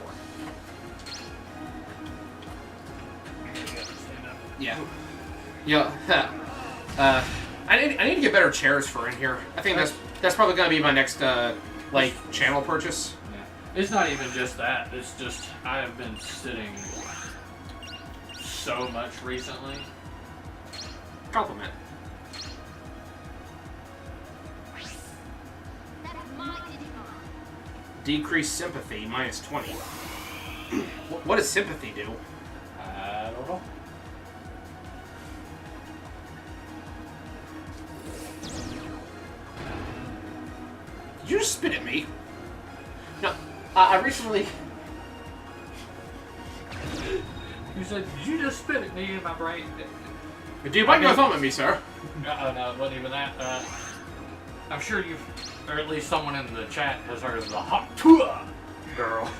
[SPEAKER 2] Yeah. Yeah. I need to get better chairs for in here. I think that's probably gonna be my next like channel purchase.
[SPEAKER 1] Yeah. It's not even just that. It's just I have been sitting so much recently.
[SPEAKER 2] Compliment.
[SPEAKER 4] That's my Digimon.
[SPEAKER 2] Decrease sympathy, minus 20. What does sympathy do?
[SPEAKER 1] I don't know.
[SPEAKER 2] Did you just spit at me? No, I recently...
[SPEAKER 1] You said, did you just spit at me in my brain?
[SPEAKER 2] Do you bite your thumb at me, sir?
[SPEAKER 1] No, it wasn't even that. I'm sure you've, or at least someone in the chat has heard of the Hot Tua girl.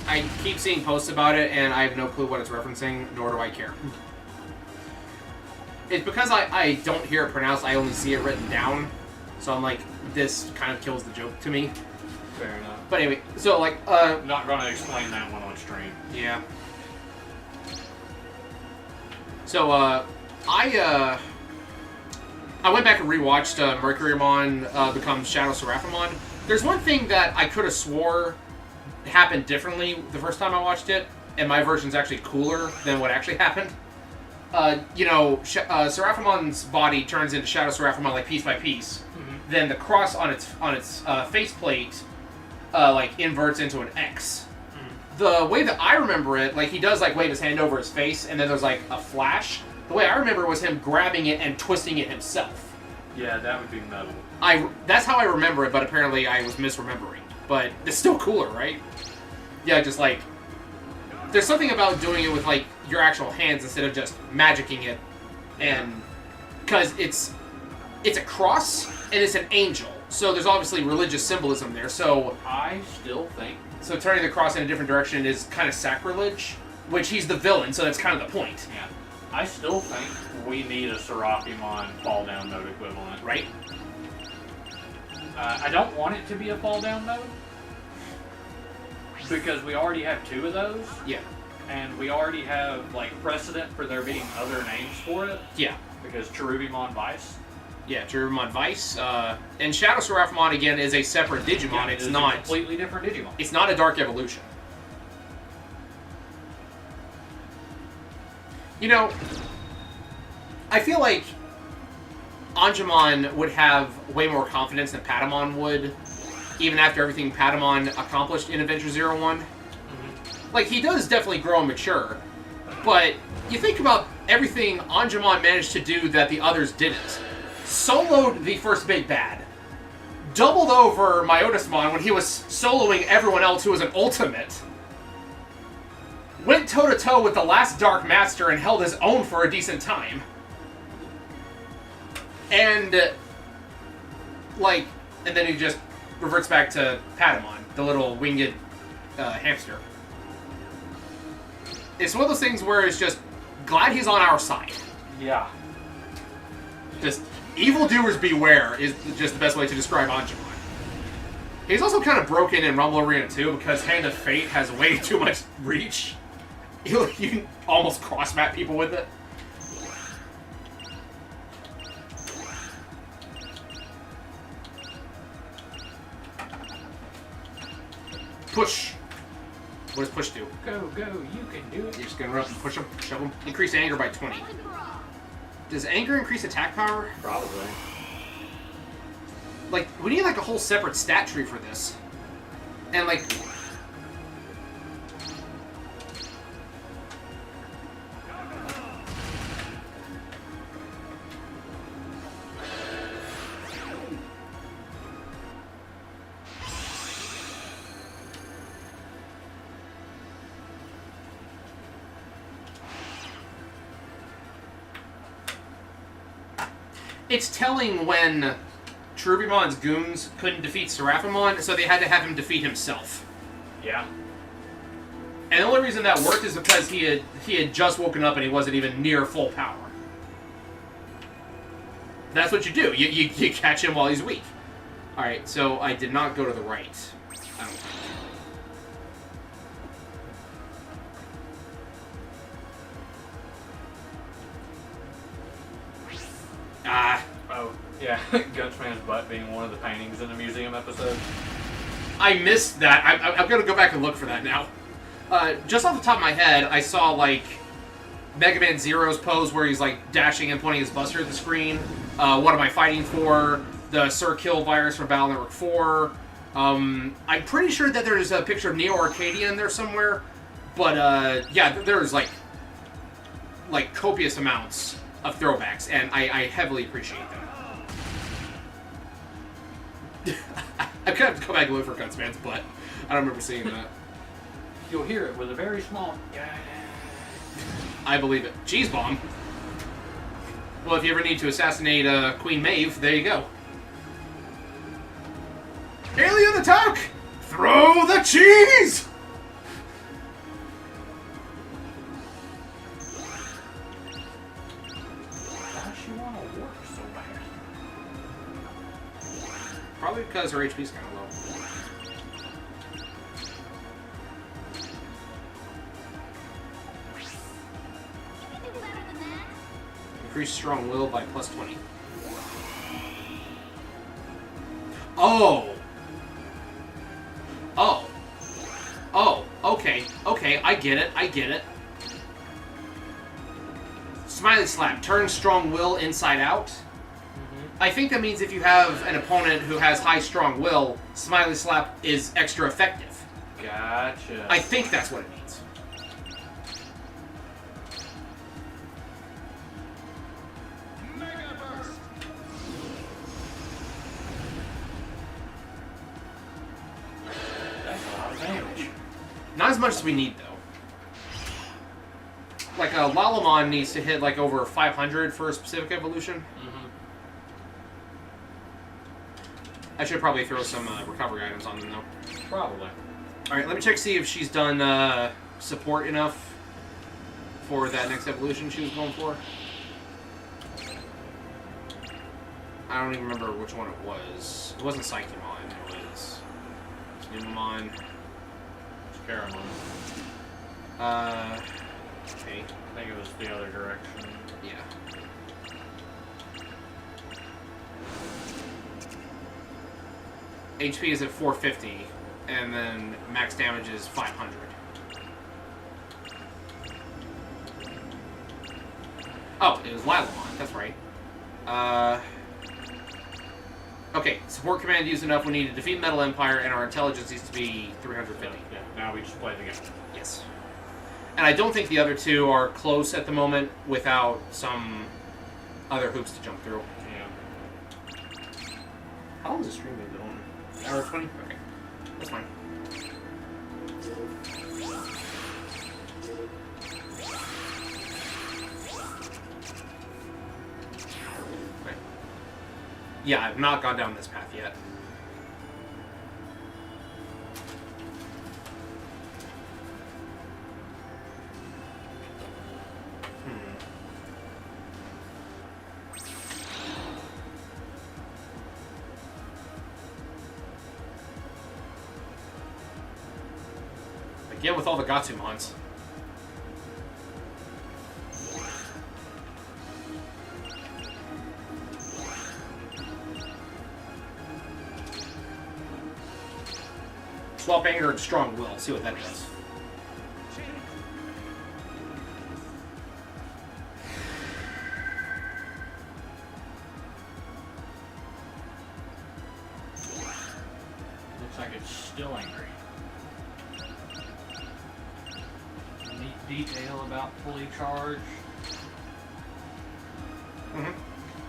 [SPEAKER 2] I keep seeing posts about it, and I have no clue what it's referencing, nor do I care. it's because I don't hear it pronounced, I only see it written down. So I'm like, this kind of kills the joke to me.
[SPEAKER 1] Fair enough.
[SPEAKER 2] But anyway, so like,
[SPEAKER 1] I'm not gonna explain that one on stream.
[SPEAKER 2] yeah. So, I went back and rewatched Mercurymon become Shadow Seraphimon. There's one thing that I could have swore happened differently the first time I watched it, and my version's actually cooler than what actually happened. Seraphimon's body turns into Shadow Seraphimon like piece by piece. Mm-hmm. Then the cross on its faceplate like inverts into an X. The way that I remember it, like he does like wave his hand over his face, and then there's like a flash. The way I remember was him grabbing it and twisting it himself.
[SPEAKER 1] Yeah, that would be metal.
[SPEAKER 2] That's how I remember it, but apparently I was misremembering. But it's still cooler, right? Yeah, just like there's something about doing it with like your actual hands instead of just magicking it, and because it's a cross and it's an angel, so there's obviously religious symbolism there. So
[SPEAKER 1] I still think.
[SPEAKER 2] So turning the cross in a different direction is kind of sacrilege, which he's the villain, so that's kind of the point.
[SPEAKER 1] Yeah. I still think we need a Seraphimon fall down mode equivalent.
[SPEAKER 2] Right?
[SPEAKER 1] I don't want it to be a fall down mode because we already have 2 of those.
[SPEAKER 2] Yeah.
[SPEAKER 1] And we already have like precedent for there being other names for it.
[SPEAKER 2] Yeah.
[SPEAKER 1] Because Cherubimon Vice.
[SPEAKER 2] Yeah, Cherubimon Vice. And Shadow Seraphimon, again, is a separate Digimon.
[SPEAKER 1] Yeah,
[SPEAKER 2] it's
[SPEAKER 1] a
[SPEAKER 2] not...
[SPEAKER 1] completely different Digimon.
[SPEAKER 2] It's not a Dark Evolution. You know, I feel like Angemon would have way more confidence than Patamon would, even after everything Patamon accomplished in Adventure 01. Mm-hmm. Like, he does definitely grow and mature, but you think about everything Angemon managed to do that the others didn't. Soloed the first big bad. Doubled over Myotismon when he was soloing everyone else who was an ultimate. Went toe-to-toe with the last Dark Master and held his own for a decent time. And, and then he just reverts back to Patamon, the little winged hamster. It's one of those things where it's just, glad he's on our side.
[SPEAKER 1] Yeah.
[SPEAKER 2] Just, evildoers beware is just the best way to describe Angemon. He's also kind of broken in Rumble Arena 2 because Hand of Fate has way too much reach. You can almost cross-map people with it. Push. What does push do?
[SPEAKER 1] Go, you can do it.
[SPEAKER 2] You're just gonna run up and push them, shove them. Increase anger by 20. Does anger increase attack power?
[SPEAKER 1] Probably.
[SPEAKER 2] Like, we need like a whole separate stat tree for this. And like... It's telling when Cherubimon's goons couldn't defeat Seraphimon, so they had to have him defeat himself.
[SPEAKER 1] Yeah.
[SPEAKER 2] And the only reason that worked is because he had just woken up and he wasn't even near full power. That's what you do. You catch him while he's weak. Alright, so I did not go to the right. I don't think. Ah.
[SPEAKER 1] Oh, yeah. Gunchman's butt being one of the paintings in the museum episode.
[SPEAKER 2] I missed that. I'm going to go back and look for that now. Just off the top of my head, I saw, like, Mega Man Zero's pose where he's, like, dashing and pointing his buster at the screen. What am I fighting for? The Sir Kill virus from Battle Network 4. I'm pretty sure that there's a picture of Neo Arcadia in there somewhere. But, yeah, there's, like copious amounts of throwbacks, and I heavily appreciate them. I'm gonna have to go back and look for Gunsman's butt. I don't remember seeing that.
[SPEAKER 1] You'll hear it with a very small...
[SPEAKER 2] I believe it. Cheese bomb. Well, if you ever need to assassinate Queen Maeve, there you go. Alien attack! Throw the cheese! Probably because her HP's kind of low.
[SPEAKER 4] You can do better than that.
[SPEAKER 2] Increase strong will by plus 20. Oh! Oh. Oh, okay. Okay, I get it. I get it. Smiley Slap. Turn strong will inside out. I think that means if you have an opponent who has high strong will, Smiley Slap is extra effective.
[SPEAKER 1] Gotcha.
[SPEAKER 2] I think that's what it means.
[SPEAKER 3] Mega Burst!
[SPEAKER 1] That's a lot of damage.
[SPEAKER 2] Not as much as we need, though. Like, Lalamon needs to hit, like, over 500 for a specific evolution.
[SPEAKER 1] Mm-hmm.
[SPEAKER 2] I should probably throw some recovery items on them, though.
[SPEAKER 1] Probably.
[SPEAKER 2] Alright, let me check see if she's done support enough for that next evolution she was going for. I don't even remember which one it was. It wasn't Psychemon, it was Numemon.
[SPEAKER 1] It's Caramon.
[SPEAKER 2] Okay.
[SPEAKER 1] I think it was the other direction.
[SPEAKER 2] Yeah. HP is at 450, and then max damage is 500. Oh, it was Lilamon, that's right. Okay, support command used enough. We need to defeat Metal Empire, and our intelligence needs to be 350.
[SPEAKER 1] Yeah, now we just play the game.
[SPEAKER 2] Yes. And I don't think the other two are close at the moment without some other hoops to jump through.
[SPEAKER 1] Yeah.
[SPEAKER 2] How long is the stream been going? Hour 20? Okay. That's fine. Okay. Yeah, I've not gone down this path yet. Again with all the Gatsumons. Swap anger and strong will. See what that does.
[SPEAKER 1] Looks like it's still angry. Neat detail about fully charged.
[SPEAKER 2] Mm-hmm.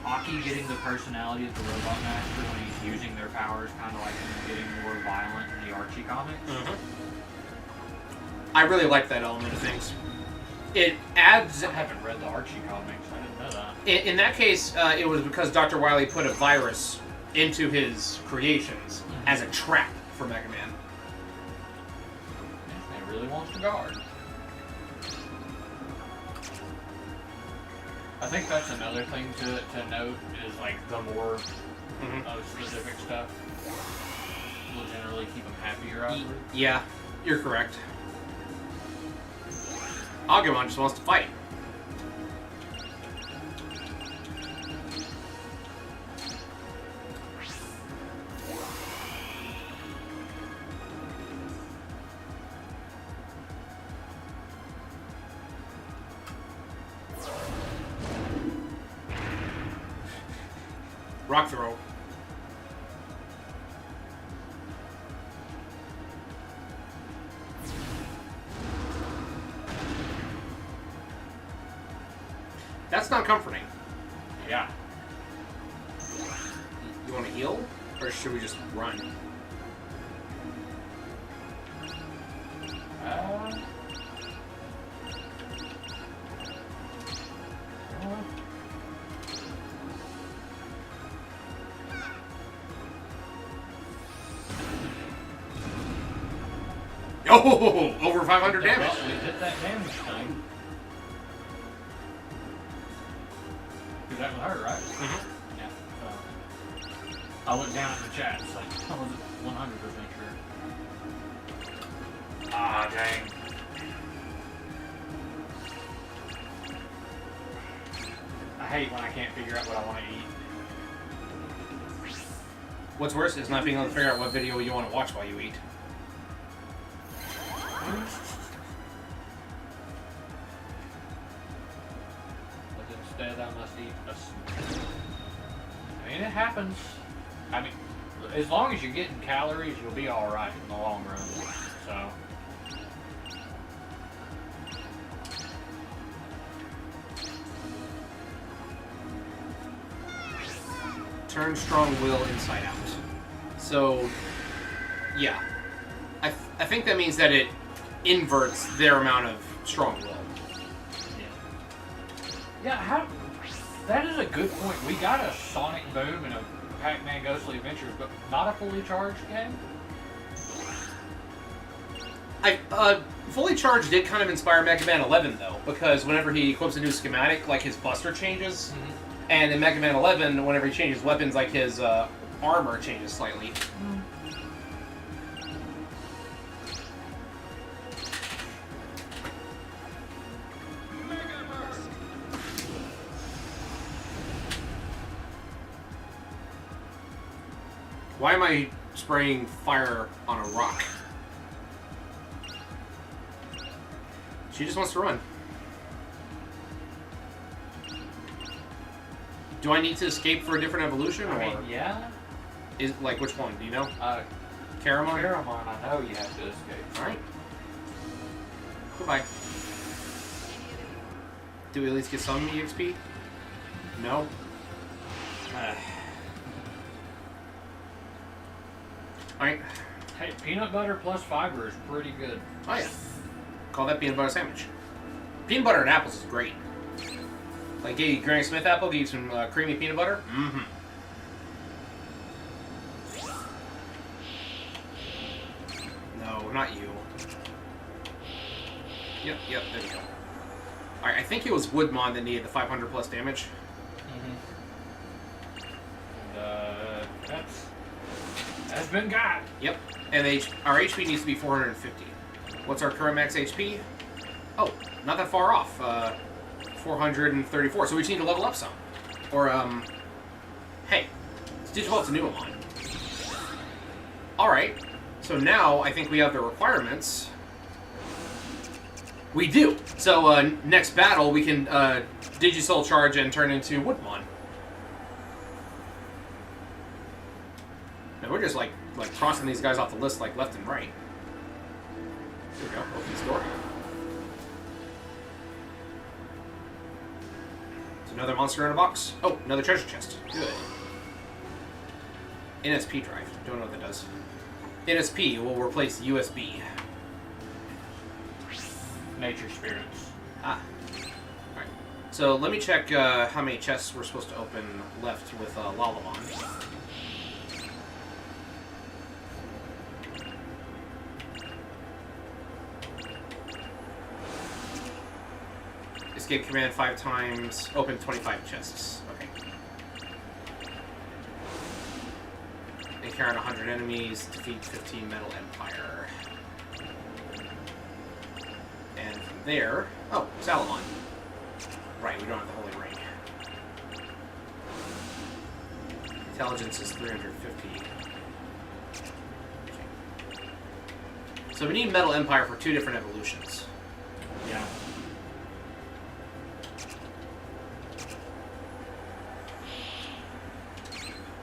[SPEAKER 1] Aki getting the personality of the Robot Master when he's using their powers, kind of like him getting more violent in the Archie comics.
[SPEAKER 2] Mm-hmm. I really like that element of things. It adds...
[SPEAKER 1] I haven't read the Archie comics, I didn't know that.
[SPEAKER 2] In that case, it was because Dr. Wily put a virus into his creations as a trap for Mega Man.
[SPEAKER 1] He really wants to guard. I think that's another thing to note is like the more of specific stuff will generally keep them happier afterwards.
[SPEAKER 2] Yeah, you're correct. Agumon just wants to fight. Rock throw. That's not comforting.
[SPEAKER 1] Yeah.
[SPEAKER 2] You want to heal? Or should we just run? Oh, over 500 damage.
[SPEAKER 1] Well, we hit that damage thing. Because that was her, right?
[SPEAKER 2] Mm-hmm.
[SPEAKER 1] Yeah. I looked down at the chat. It's like I wasn't 100% sure. Ah, dang. I hate when I can't figure out what I want to eat.
[SPEAKER 2] What's worse is not being able to figure out what video you want to watch while you eat.
[SPEAKER 1] But instead, I must eat a snack. I mean, it happens. I mean, as long as you're getting calories, you'll be all right in the long run. So.
[SPEAKER 2] Turn strong will inside out. So, yeah. I think that means that it inverts their amount of strong will.
[SPEAKER 1] Yeah, how... That is a good point. We got a Sonic Boom and a Pac-Man Ghostly Adventures, but not a fully charged game?
[SPEAKER 2] Fully charged did kind of inspire Mega Man 11, though, because whenever he equips a new schematic, like his Buster changes, and in Mega Man 11, whenever he changes weapons, like his armor changes slightly. Why am I spraying fire on a rock? She just wants to run. Do I need to escape for a different evolution?
[SPEAKER 1] I
[SPEAKER 2] or
[SPEAKER 1] mean, yeah.
[SPEAKER 2] Is like which one? Do you know?
[SPEAKER 1] Caramon?
[SPEAKER 2] Caramon?
[SPEAKER 1] Caramon, I know you have to escape.
[SPEAKER 2] Alright. Goodbye. Do we at least get some EXP? No? Alright.
[SPEAKER 1] Hey, peanut butter plus fiber is pretty good.
[SPEAKER 2] Oh yeah. Call that peanut butter sandwich. Peanut butter and apples is great. Like a Granny Smith apple, give you some creamy peanut butter. Mm-hmm. No, not you. Yep, there we go. Alright, I think it was Woodmon that needed the 500 plus damage.
[SPEAKER 1] That's been got.
[SPEAKER 2] Yep. And our HP needs to be 450. What's our current max HP? Oh, not that far off. 434. So we just need to level up some. Or, hey, let's Digivolve to Numemon. Alright. So now I think we have the requirements. We do. So, next battle, we can, Digisoul charge and turn into Woodmon. And we're just, like crossing these guys off the list, like, left and right. There we go. Open this door. It's another monster in a box. Oh, another treasure chest. Good. NSP drive. Don't know what that does. NSP will replace USB.
[SPEAKER 1] Nature spirits.
[SPEAKER 2] Ah. Alright. So let me check how many chests we're supposed to open left with Lalamon. Escape command 5 times. Open 25 chests. Okay. Encounter 100 enemies. Defeat 15 Metal Empire. And from there... Oh, Salamon. Right, we don't have the Holy Ring. Intelligence is 350. Okay. So we need Metal Empire for 2 different evolutions.
[SPEAKER 1] Yeah.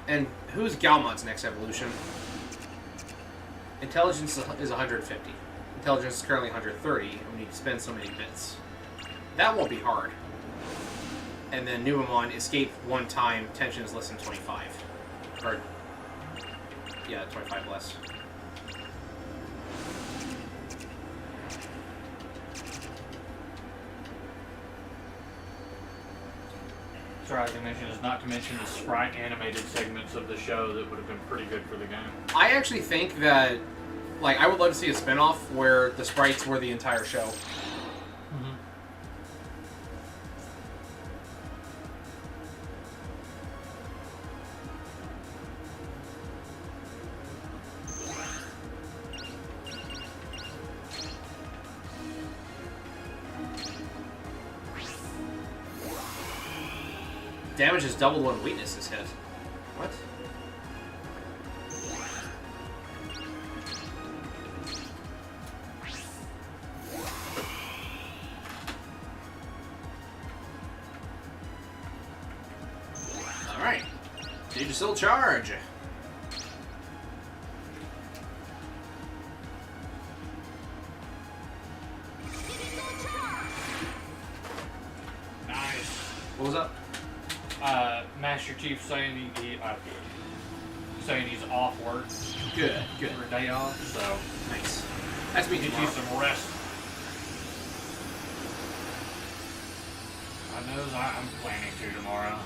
[SPEAKER 2] And who's Galmon's next evolution? Intelligence is 150. Intelligence is currently 130, and we need to spend so many bits. That won't be hard. And then Numemon, escape 1 time, tension is less than 25. Or, yeah, 25 less.
[SPEAKER 1] Sorry, I mention is not to mention the sprite animated segments of the show that would have been pretty good for the game.
[SPEAKER 2] I actually think that, like, I would love to see a spin-off where the sprites were the entire show.
[SPEAKER 1] Mm-hmm.
[SPEAKER 2] Damage is doubled when weakness is hit. What? Alright. Digital charge.
[SPEAKER 1] Nice.
[SPEAKER 2] What was up?
[SPEAKER 1] Master Chief saying saying he's off work
[SPEAKER 2] Good, good.
[SPEAKER 1] for a day off, so
[SPEAKER 2] Nice. That's me
[SPEAKER 1] get you
[SPEAKER 2] tomorrow.
[SPEAKER 1] some rest. I knows I'm planning to tomorrow.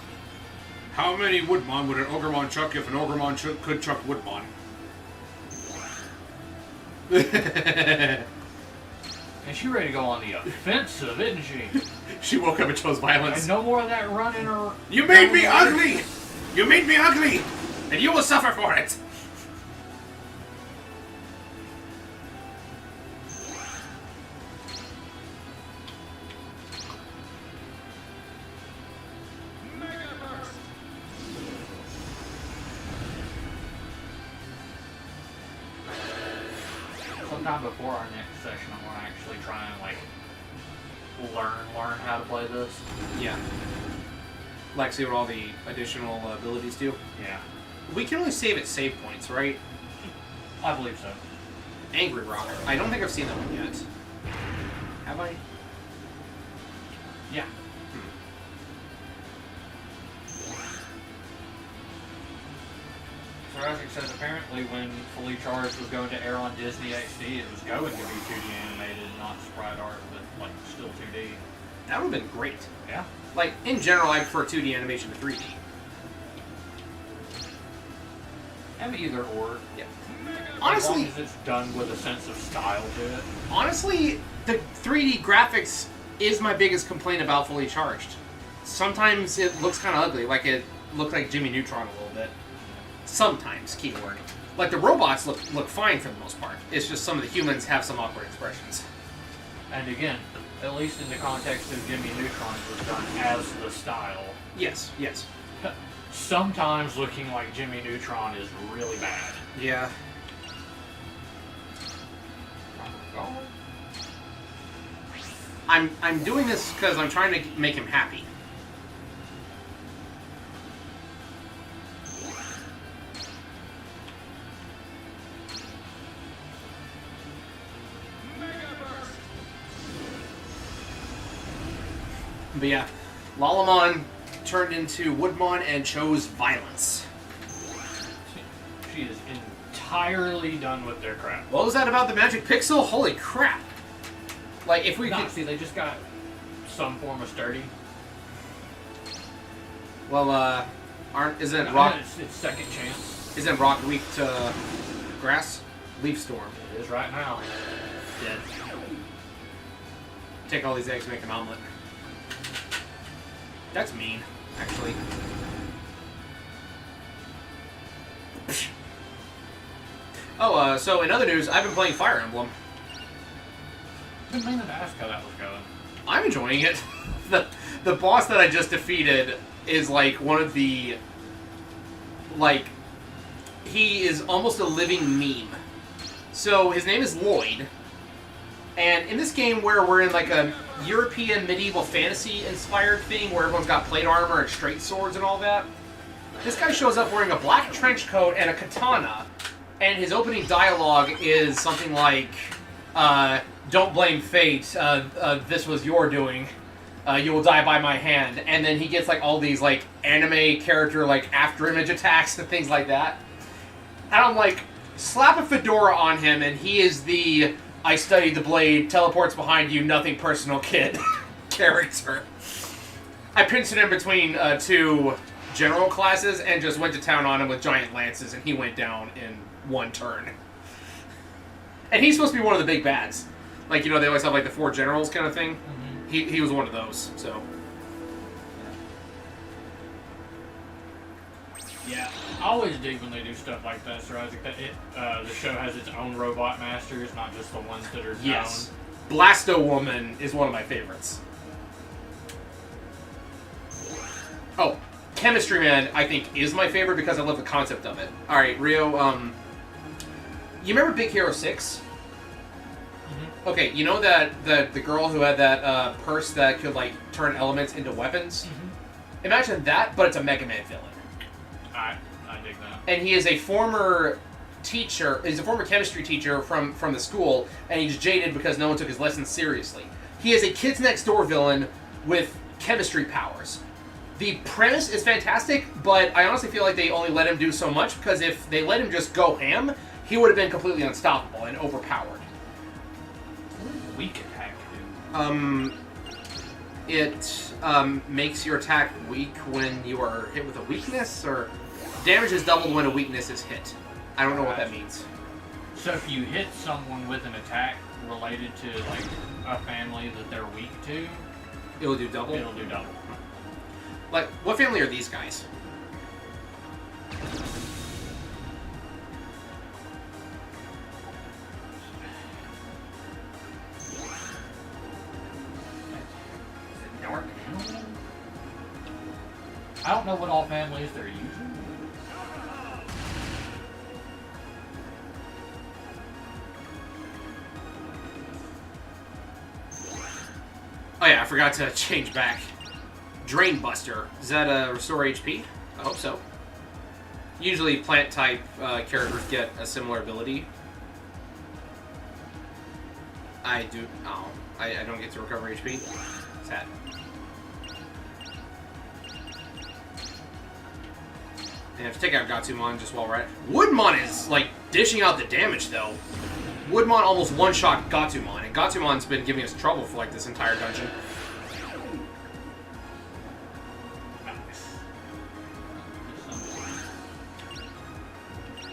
[SPEAKER 2] How many Woodmon would an Ogremon chuck if an Ogremon could chuck Woodmon?
[SPEAKER 1] And she ready to go on the offensive, isn't she?
[SPEAKER 2] She woke up and chose violence.
[SPEAKER 1] And no more of that running or...
[SPEAKER 2] You made me ugly! You made me ugly! And you will suffer for it!
[SPEAKER 1] Sometime before our next session, I want to actually try and, like, learn how to play this.
[SPEAKER 2] Yeah. Like, see what all the additional abilities do?
[SPEAKER 1] Yeah.
[SPEAKER 2] We can only save at save points, right?
[SPEAKER 1] I believe so.
[SPEAKER 2] Angry Rock. I don't think I've seen that one yet. Have I?
[SPEAKER 1] Yeah. So Isaac says apparently when Fully Charged was going to air on Disney XD, it was going to be 2D animated, not sprite art, but like still 2D.
[SPEAKER 2] That would have been great.
[SPEAKER 1] Yeah.
[SPEAKER 2] Like, in general, I prefer 2D animation to 3D.
[SPEAKER 1] And either or.
[SPEAKER 2] Yeah.
[SPEAKER 1] As
[SPEAKER 2] Honestly,
[SPEAKER 1] long as it's done with a sense of style to it.
[SPEAKER 2] honestly, the 3D graphics is my biggest complaint about Fully Charged. Sometimes it looks kind of ugly, like it looked like Jimmy Neutron a little bit. Sometimes, keyword. Like, the robots look fine for the most part. It's just some of the humans have some awkward expressions.
[SPEAKER 1] And again, at least in the context of Jimmy Neutron, it was done as the style.
[SPEAKER 2] Yes, yes.
[SPEAKER 1] Sometimes looking like Jimmy Neutron is really bad.
[SPEAKER 2] Yeah. I'm doing this because I'm trying to make him happy. But yeah, Lalamon turned into Woodmon and chose violence.
[SPEAKER 1] She is entirely done with their crap.
[SPEAKER 2] What was that about the magic pixel? Holy crap! Like, if we
[SPEAKER 1] Nah,
[SPEAKER 2] could...
[SPEAKER 1] see, they just got some form of sturdy.
[SPEAKER 2] Well, isn't rock...
[SPEAKER 1] It's second chance.
[SPEAKER 2] Isn't rock weak to grass? Leaf storm.
[SPEAKER 1] It is right now.
[SPEAKER 2] Dead. Take all these eggs, make an omelet. That's mean, actually. Oh, so in other news, I've been playing Fire Emblem.
[SPEAKER 1] I've been meaning to ask how that was going.
[SPEAKER 2] I'm enjoying it. The boss that I just defeated is like one of the... Like, he is almost a living meme. So his name is Lloyd. And in this game where we're in like a European medieval fantasy inspired thing where everyone's got plate armor and straight swords and all that, this guy shows up wearing a black trench coat and a katana, and his opening dialogue is something like, don't blame fate, this was your doing, you will die by my hand, and then he gets like all these like anime character like after image attacks and things like that. And I'm like, slap a fedora on him and he is the I studied the blade, teleports behind you, nothing personal kid character. I pinched it in between two general classes and just went to town on him with giant lances, and he went down in one turn. And he's supposed to be one of the big bads. Like, you know, they always have like the four generals kind of thing.
[SPEAKER 1] Mm-hmm.
[SPEAKER 2] He was one of those, so.
[SPEAKER 1] Yeah, I always dig when they do stuff like that, Sir Isaac. That the show has its own robot masters, not just the ones that are
[SPEAKER 2] Yes. Blasto Woman is one of my favorites. Oh, Chemistry Man, I think, is my favorite because I love the concept of it. All right, Rio. You remember Big Hero 6?
[SPEAKER 1] Mm-hmm.
[SPEAKER 2] Okay, you know that the girl who had that purse that could like turn elements into weapons.
[SPEAKER 1] Mm-hmm.
[SPEAKER 2] Imagine that, but it's a Mega Man villain.
[SPEAKER 1] I dig that.
[SPEAKER 2] And he is a former teacher. He's a former chemistry teacher from the school, and he's jaded because no one took his lessons seriously. He is a Kids Next Door villain with chemistry powers. The premise is fantastic, but I honestly feel like they only let him do so much because if they let him just go ham, he would have been completely unstoppable and overpowered.
[SPEAKER 1] What does weak attack do?
[SPEAKER 2] It makes your attack weak when you are hit with a weakness, or damage is doubled when a weakness is hit. I don't know what that means.
[SPEAKER 1] So if you hit someone with an attack related to like a family that they're weak to,
[SPEAKER 2] It'll do double?
[SPEAKER 1] it'll do double.
[SPEAKER 2] Like, what family are these guys?
[SPEAKER 1] Dark animal? I don't know what all families they're using.
[SPEAKER 2] Oh yeah, I forgot to change back. Drain Buster. Is that a restore HP? I hope so. Usually plant type characters get a similar ability. I do. Oh, I don't get to recover HP. Sad. And have to take out Gatsumon just while we're at. Woodmon is like dishing out the damage though. Woodmon almost one-shot Gatsumon, and Gatsumon's been giving us trouble for like this entire dungeon.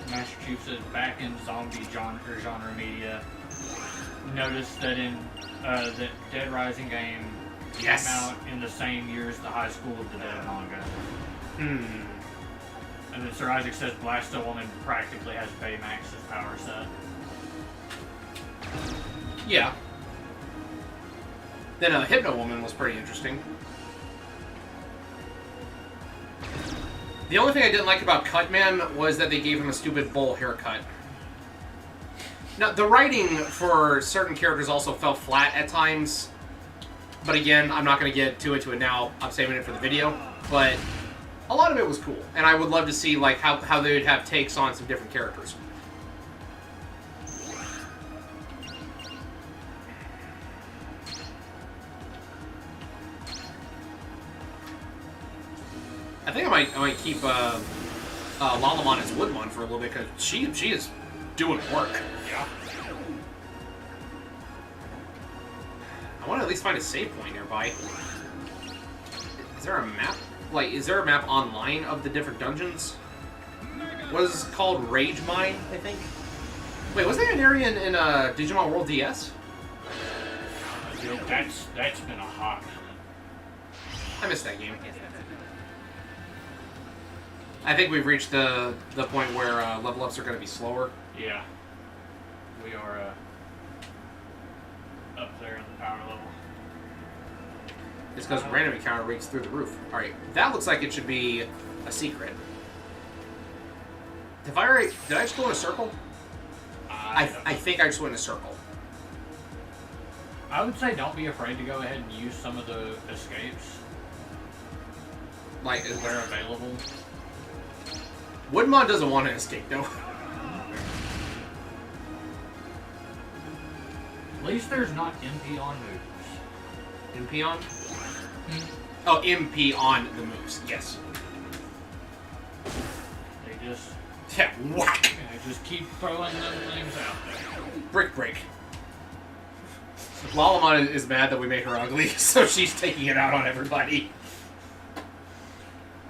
[SPEAKER 1] Massachusetts back in zombie genre media. Noticed that in the Dead Rising game
[SPEAKER 2] Yes.
[SPEAKER 1] came out in the same year as the High School of the Dead manga. And then Sir Isaac says Blasto Woman practically has Baymax's power set.
[SPEAKER 2] Yeah. Then Hypno Woman was pretty interesting. The only thing I didn't like about Cutman was that they gave him a stupid bowl haircut. Now, the writing for certain characters also fell flat at times. But again, I'm not going to get too into it now. I'm saving it for the video. But a lot of it was cool. And I would love to see like how they would have takes on some different characters. I think I might keep Lalamon as Woodmon for a little bit because she is doing work.
[SPEAKER 1] Yeah.
[SPEAKER 2] I want to at least find a save point nearby. Is there a map? Like, is there a map online of the different dungeons? What is this called? Rage Mine, I think? Wait, was there an area in Digimon World DS?
[SPEAKER 1] That's been a hot minute.
[SPEAKER 2] I missed that game. I think we've reached the point where level ups are going to be slower.
[SPEAKER 1] Yeah. We are up there in the power level.
[SPEAKER 2] It's because random encounter rates through the roof. Alright, that looks like it should be a secret. Did I just go in a circle? I think I just went in a circle.
[SPEAKER 1] I would say don't be afraid to go ahead and use some of the escapes
[SPEAKER 2] Like,
[SPEAKER 1] where available.
[SPEAKER 2] Woodmon doesn't want to escape, though.
[SPEAKER 1] At least there's not MP on moves.
[SPEAKER 2] MP on? Oh, MP on the moves, yes.
[SPEAKER 1] They just
[SPEAKER 2] Yeah, whack!
[SPEAKER 1] just keep throwing them things out there.
[SPEAKER 2] Brick break. Lalamon is mad that we made her ugly, so she's taking it out on everybody.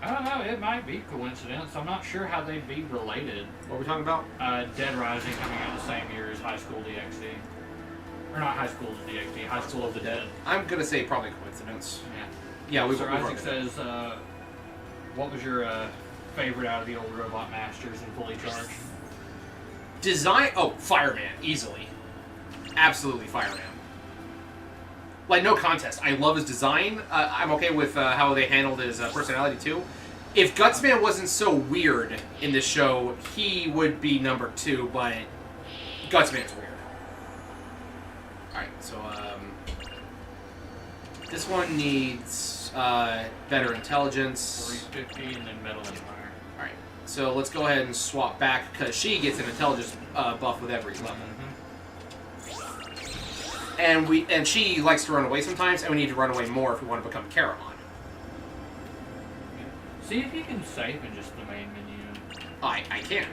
[SPEAKER 1] I don't know, it might be coincidence. I'm not sure how they'd be related.
[SPEAKER 2] What are we talking about?
[SPEAKER 1] Dead Rising coming out the same year as High School DxD. Or not High School DxD, High School of the Dead.
[SPEAKER 2] I'm gonna say probably coincidence.
[SPEAKER 1] Yeah.
[SPEAKER 2] Yeah, we've
[SPEAKER 1] Sir
[SPEAKER 2] heard
[SPEAKER 1] Isaac
[SPEAKER 2] it.
[SPEAKER 1] says, what was your favorite out of the old Robot Masters in Fully Charged?
[SPEAKER 2] Design. Oh, Fireman, easily. Absolutely Fireman. Like, no contest. I love his design. I'm okay with how they handled his personality, too. If Gutsman wasn't so weird in the show, he would be number 2, but Gutsman's weird. Alright, so, this one needs, better intelligence.
[SPEAKER 1] 350 and then Metal Empire.
[SPEAKER 2] Alright, so let's go ahead and swap back, because she gets an intelligence buff with every level. And she likes to run away sometimes, and we need to run away more if we want to become Caramon.
[SPEAKER 1] See if you can save in just the main menu.
[SPEAKER 2] I can.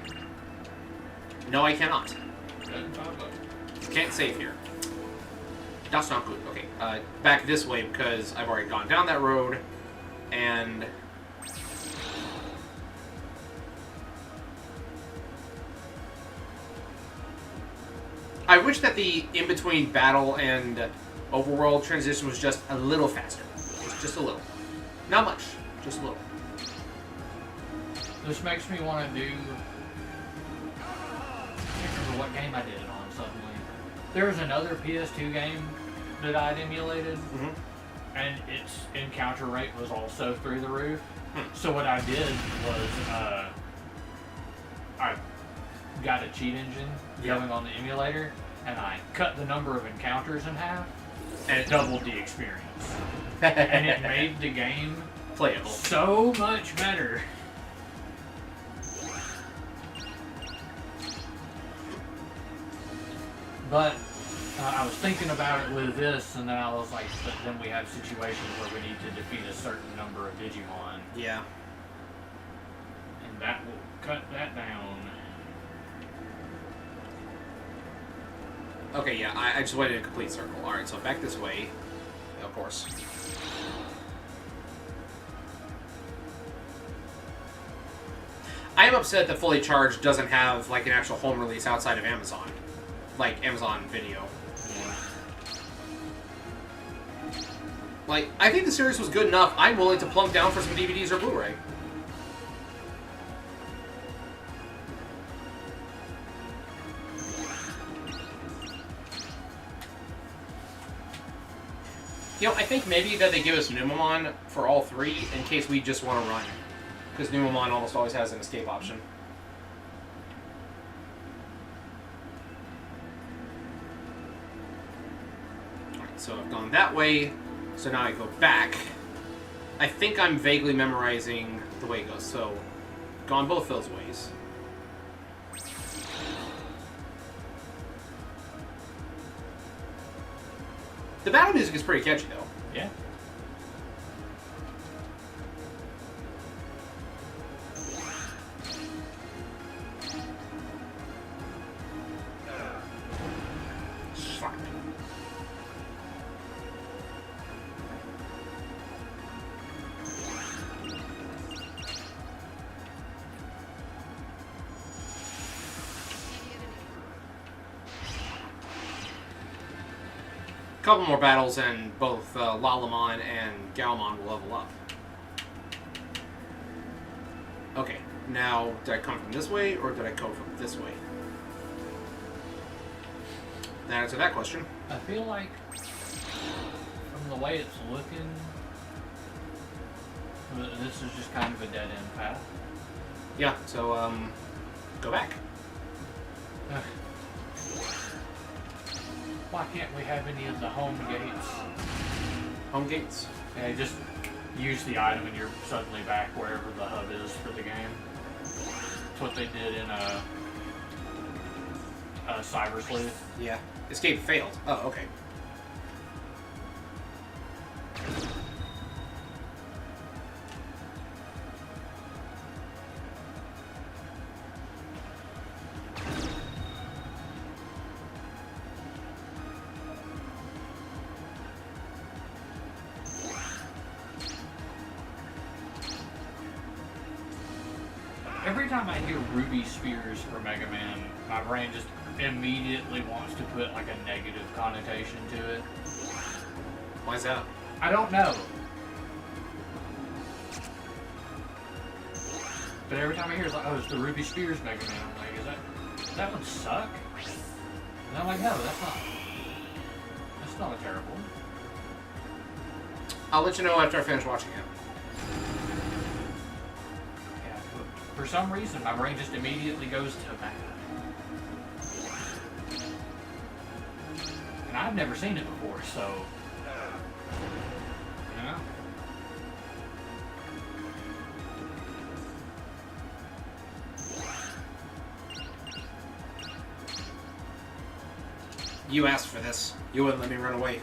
[SPEAKER 2] No, I cannot.
[SPEAKER 1] Doesn't pop up.
[SPEAKER 2] Can't save here. That's not good. Okay, back this way because I've already gone down that road, and I wish that the in-between battle and overworld transition was just a little faster. Just a little. Not much. Just a little.
[SPEAKER 1] This makes me want to do... I can't remember what game I did it on suddenly. There was another PS2 game that I'd emulated, and its encounter rate was also through the roof. So what I did was, I got a cheat engine going on the emulator, and I cut the number of encounters in half, and it doubled the experience. And it made the game
[SPEAKER 2] Playable.
[SPEAKER 1] so much better. But I was thinking about it with this, and then I was like, but then we have situations where we need to defeat a certain number of Digimon,
[SPEAKER 2] Yeah.
[SPEAKER 1] and that will cut that down.
[SPEAKER 2] Okay, yeah, I just went in a complete circle. Alright, so back this way. Of course. I am upset that Fully Charged doesn't have, like, an actual home release outside of Amazon. Like, Amazon Video. Like, I think the series was good enough. I'm willing to plunk down for some DVDs or Blu-ray. You know, I think maybe that they give us Numemon for all 3 in case we just want to run. Because Numemon almost always has an escape option. Alright, so I've gone that way. So now I go back. I think I'm vaguely memorizing the way it goes. So, gone both those ways. The battle music is pretty catchy, though.
[SPEAKER 1] Yeah.
[SPEAKER 2] Slap. Couple more battles and both Lalamon and Galmon will level up. Okay, now did I come from this way or did I go from this way? That answer that question.
[SPEAKER 1] I feel like, from the way it's looking, this is just kind of a dead-end path.
[SPEAKER 2] Yeah, so go back.
[SPEAKER 1] Why can't we have any of the home gates?
[SPEAKER 2] Home gates.
[SPEAKER 1] Yeah, just use the item and you're suddenly back wherever the hub is for the game. That's what they did in Cyber Sleuth.
[SPEAKER 2] Yeah. Escape failed. Oh, okay.
[SPEAKER 1] Every time I hear Ruby Spears for Mega Man, my brain just immediately wants to put like a negative connotation to it.
[SPEAKER 2] Why is that?
[SPEAKER 1] I don't know. But every time I hear it's like, oh, it's the Ruby Spears Mega Man. I'm like, does that one suck? And I'm like, no, that's not a terrible one.
[SPEAKER 2] I'll let you know after I finish watching it.
[SPEAKER 1] some reason, my brain just immediately goes to bad. And I've never seen it before, so... You know?
[SPEAKER 2] You asked for this. You wouldn't let me run away.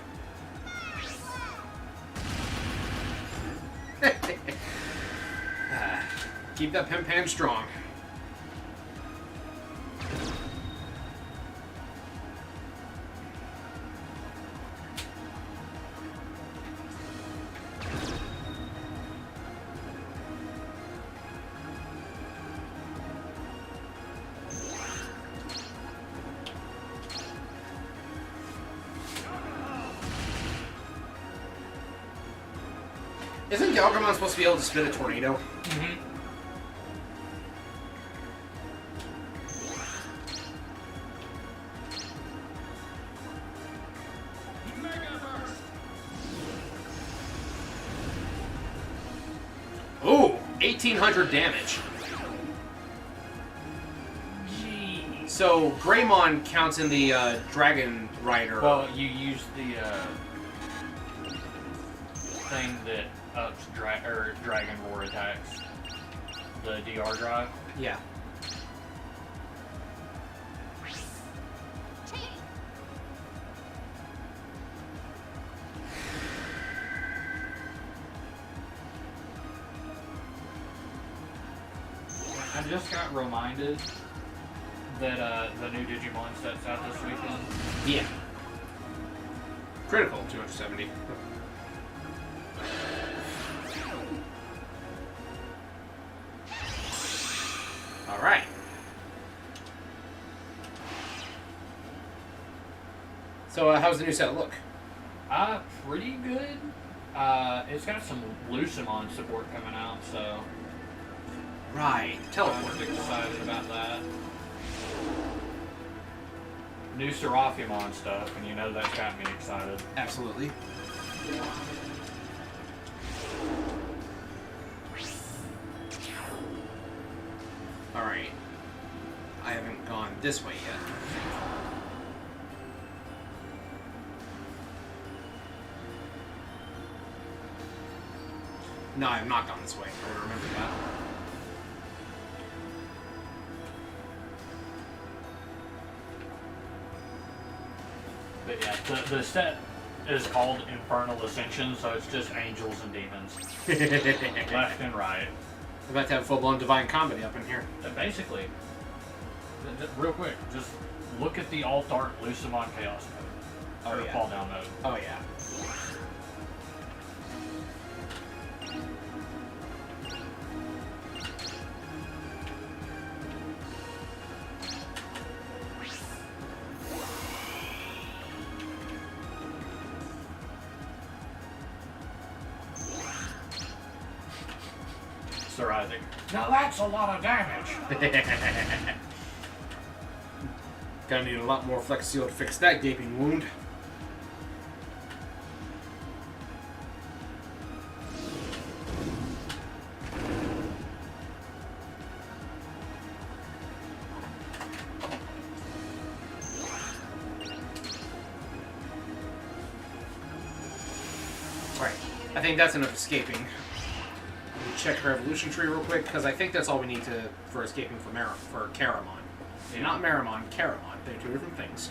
[SPEAKER 2] Keep that pimp hand strong. Isn't Galgramon supposed to be able to spit a tornado?
[SPEAKER 1] Mm-hmm.
[SPEAKER 2] Ooh, 1,800 damage.
[SPEAKER 1] Jeez.
[SPEAKER 2] So Greymon counts in the Dragon Rider.
[SPEAKER 1] Well, you use the thing that ups Dragon Roar attacks. The DR drive.
[SPEAKER 2] Yeah.
[SPEAKER 1] I just got reminded that the new Digimon set's out this weekend.
[SPEAKER 2] Yeah. Critical 270. All right. So, how's the new set look?
[SPEAKER 1] Pretty good. It's got some Lucemon support coming out, so
[SPEAKER 2] Right.
[SPEAKER 1] I'm
[SPEAKER 2] Teleport.
[SPEAKER 1] excited about that. New Seraphimon stuff, and you know that's got me excited.
[SPEAKER 2] Absolutely. All right. I haven't gone this way yet. No, I have not gone this way. I will remember that.
[SPEAKER 1] But yeah, the set is called Infernal Ascension, so it's just angels and demons, left and right.
[SPEAKER 2] We're about to have full-blown divine comedy up in here.
[SPEAKER 1] But basically, real quick, just look at the alt art Lucemon Chaos mode.
[SPEAKER 2] Oh,
[SPEAKER 1] Or
[SPEAKER 2] yeah.
[SPEAKER 1] fall down mode.
[SPEAKER 2] Oh, yeah.
[SPEAKER 1] Sir Isaac. Now that's a lot of damage.
[SPEAKER 2] Gonna need a lot more Flex Seal to fix that gaping wound. Right. I think that's enough escaping. Let me check her evolution tree real quick, because I think that's all we need for escaping for Caramon.
[SPEAKER 1] Yeah.
[SPEAKER 2] Not Marimon, Caramon. They're two different things.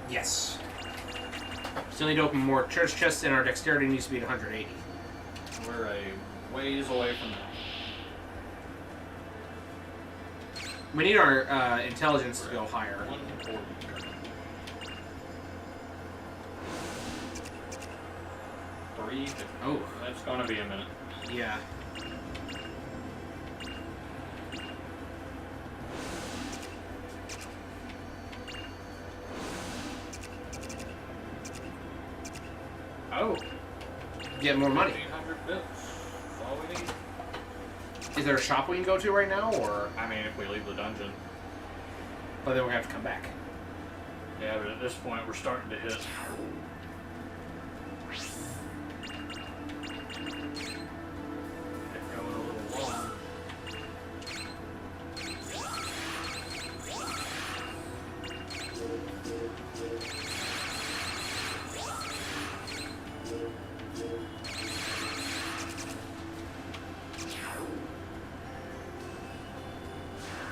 [SPEAKER 2] Yes. Still need to open more treasure chests, and our dexterity needs to be at 180.
[SPEAKER 1] We're a ways away from that.
[SPEAKER 2] We need our intelligence to go higher.
[SPEAKER 1] 140. Three.
[SPEAKER 2] Oh.
[SPEAKER 1] That's gonna be a minute.
[SPEAKER 2] Yeah.
[SPEAKER 1] Oh.
[SPEAKER 2] Get more money.
[SPEAKER 1] 1,800 bits. That's all we need.
[SPEAKER 2] Is there a shop we can go to right now, or
[SPEAKER 1] I mean, if we leave the dungeon.
[SPEAKER 2] but then we're gonna have to come back?
[SPEAKER 1] Yeah, but at this point, we're starting to hit. Get going a little long.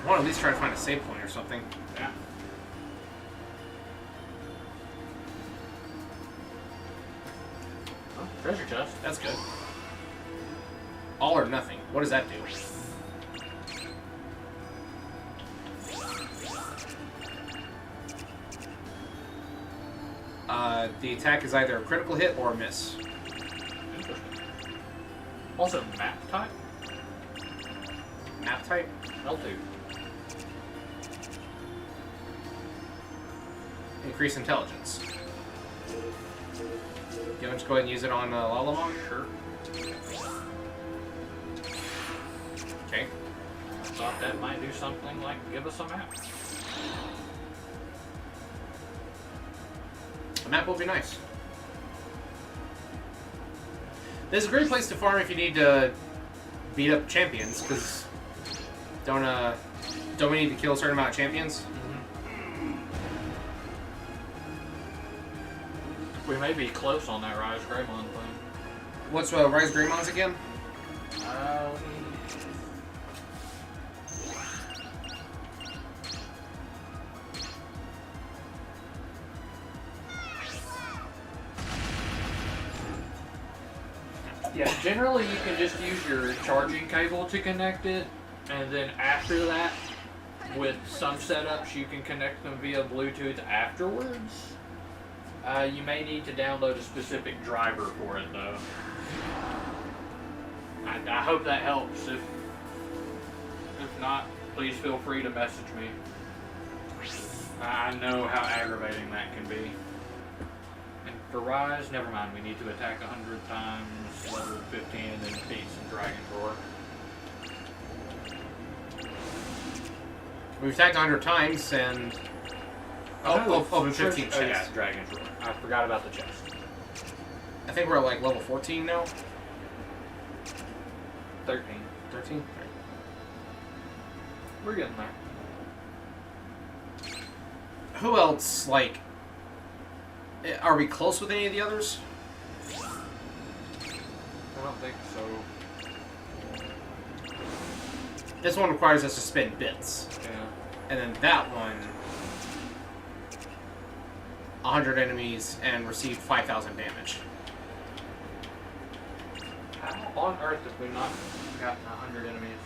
[SPEAKER 2] I want to at least try to find a save point or something.
[SPEAKER 1] Yeah. Oh, treasure chest.
[SPEAKER 2] That's good. All or nothing. What does that do? The attack is either a critical hit or a miss.
[SPEAKER 1] Interesting. Also, map type?
[SPEAKER 2] Map type?
[SPEAKER 1] L2.
[SPEAKER 2] Increase intelligence. You want to go ahead and use it on Lalamon?
[SPEAKER 1] Sure.
[SPEAKER 2] Okay.
[SPEAKER 1] I thought that might do something like give us a map.
[SPEAKER 2] A map will be nice. This is a great place to farm if you need to beat up champions, because don't we need to kill a certain amount of champions?
[SPEAKER 1] We may be close on that Rise Greymon thing.
[SPEAKER 2] What's Rise Greymons again?
[SPEAKER 1] Yeah, generally you can just use your charging cable to connect it, and then after that, with some setups, you can connect them via Bluetooth afterwards. You may need to download a specific driver for it, though. I hope that helps. If not, please feel free to message me. I know how aggravating that can be. And for Rise, never mind. We need to attack 100 times, level 15, and then defeat some Dragon Roar.
[SPEAKER 2] We've attacked 100 times and... Oh, 15 chests.
[SPEAKER 1] Oh yeah, Dragon's Roar. I forgot about the chest.
[SPEAKER 2] I think we're at like level 14 now.
[SPEAKER 1] 13.
[SPEAKER 2] 13?
[SPEAKER 1] We're getting there.
[SPEAKER 2] Who else, like... Are we close with any of the others?
[SPEAKER 1] I don't think so.
[SPEAKER 2] This one requires us to spend bits.
[SPEAKER 1] Yeah.
[SPEAKER 2] And then that one... 100 enemies and receive 5,000 damage.
[SPEAKER 1] How on earth have we not gotten 100 enemies?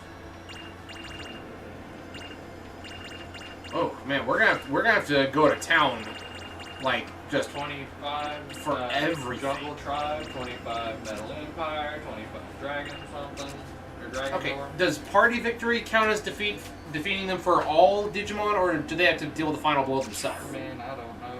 [SPEAKER 2] Oh man, we're gonna have to go to town, like just
[SPEAKER 1] 25
[SPEAKER 2] for everything.
[SPEAKER 1] Jungle Tribe, 25 Metal Empire, 25 Dragon something, or Dragon
[SPEAKER 2] Okay.
[SPEAKER 1] Roar.
[SPEAKER 2] Does party victory count as defeating them for all Digimon, or do they have to deal with the final blow themselves?
[SPEAKER 1] Man, I don't know.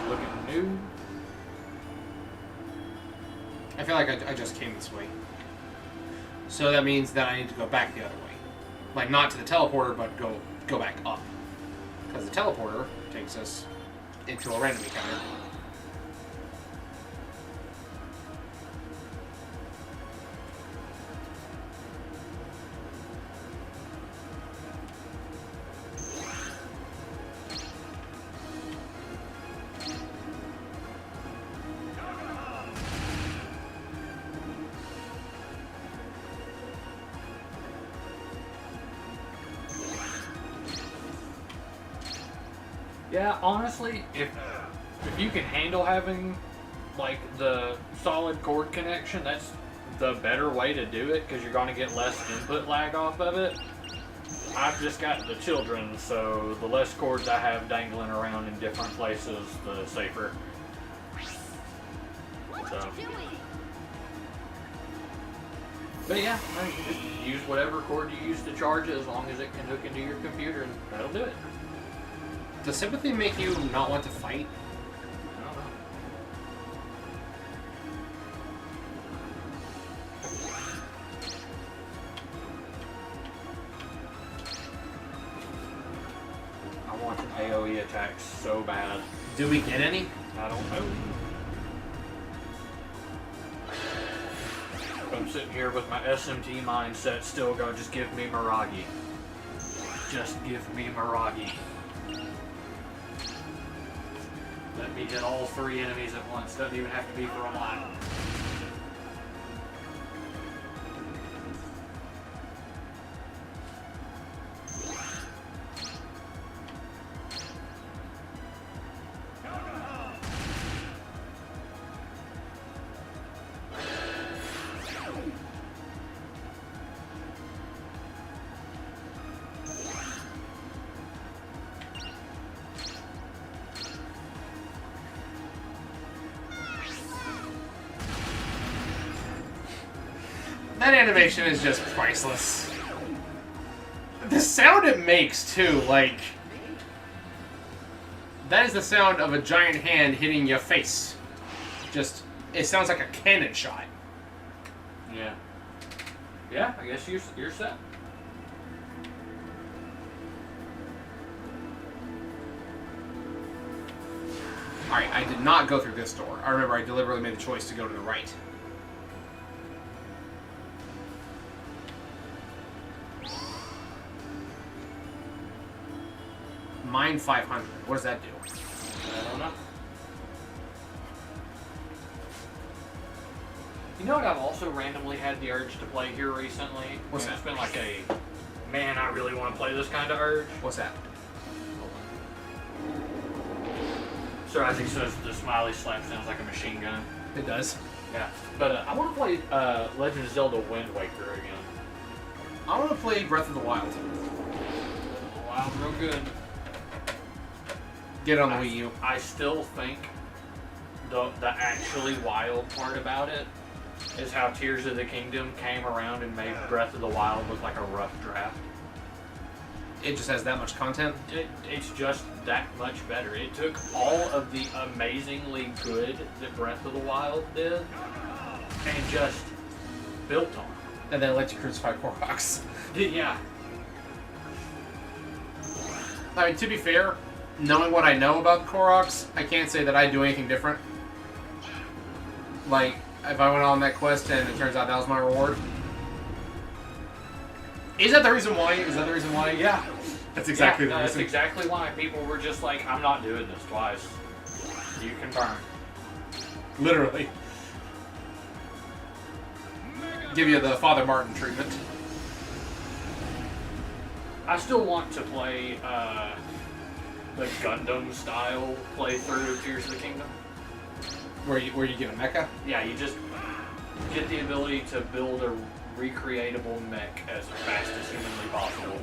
[SPEAKER 1] Looking new.
[SPEAKER 2] I feel like I just came this way. So that means that I need to go back the other way. Like, not to the teleporter, but go back up. Because the teleporter takes us into a random encounter.
[SPEAKER 1] Yeah, honestly, if you can handle having like the solid cord connection, that's the better way to do it because you're going to get less input lag off of it. I've just got the children, so the less cords I have dangling around in different places, the safer. So. But yeah, I mean, just use whatever cord you use to charge it as long as it can hook into your computer, and that'll do it.
[SPEAKER 2] Does sympathy make you not want to fight?
[SPEAKER 1] I don't know. I want an AoE attack so bad.
[SPEAKER 2] Do we get any?
[SPEAKER 1] I don't know. I'm sitting here with my SMT mindset still go, just give me Miragi. Just give me Miragi. Let me hit all 3 enemies at once. Doesn't even have to be for a while.
[SPEAKER 2] That animation is just priceless. The sound it makes, too, like... That is the sound of a giant hand hitting your face. Just, it sounds like a cannon shot.
[SPEAKER 1] Yeah. Yeah, I guess you're set.
[SPEAKER 2] Alright, I did not go through this door. I remember I deliberately made the choice to go to the right. Mine 500. What does that do?
[SPEAKER 1] I don't know. You know what I've also randomly had the urge to play here recently?
[SPEAKER 2] What's
[SPEAKER 1] And
[SPEAKER 2] that?
[SPEAKER 1] It's been like a, man, I really want to play this kind of urge.
[SPEAKER 2] What's that?
[SPEAKER 1] Sir Isaac says the smiley slap sounds like a machine gun.
[SPEAKER 2] It does.
[SPEAKER 1] Yeah. But I want to play Legend of Zelda Wind Waker again.
[SPEAKER 2] I want to play Breath of the Wild.
[SPEAKER 1] Wow, real good.
[SPEAKER 2] Get it on the Wii U.
[SPEAKER 1] I still think the actually wild part about it is how Tears of the Kingdom came around and made Breath of the Wild look like a rough draft.
[SPEAKER 2] It just has that much content.
[SPEAKER 1] It's just that much better. It took all of the amazingly good that Breath of the Wild did and just built on it.
[SPEAKER 2] And then let you crucify Korvox.
[SPEAKER 1] Yeah.
[SPEAKER 2] I mean, to be fair, knowing what I know about Koroks, I can't say that I do anything different. Like, if I went on that quest and it turns out that was my reward. Is that the reason why? Is that the reason why?
[SPEAKER 1] Yeah.
[SPEAKER 2] That's exactly the
[SPEAKER 1] That's
[SPEAKER 2] reason.
[SPEAKER 1] exactly why people were just like, I'm not doing this twice. You can burn.
[SPEAKER 2] Literally. Give you the Father Martin treatment.
[SPEAKER 1] I still want to play the Gundam style playthrough of Tears of the Kingdom.
[SPEAKER 2] Where you get a mecha?
[SPEAKER 1] Yeah, you just get the ability to build a recreatable mech as fast as humanly possible.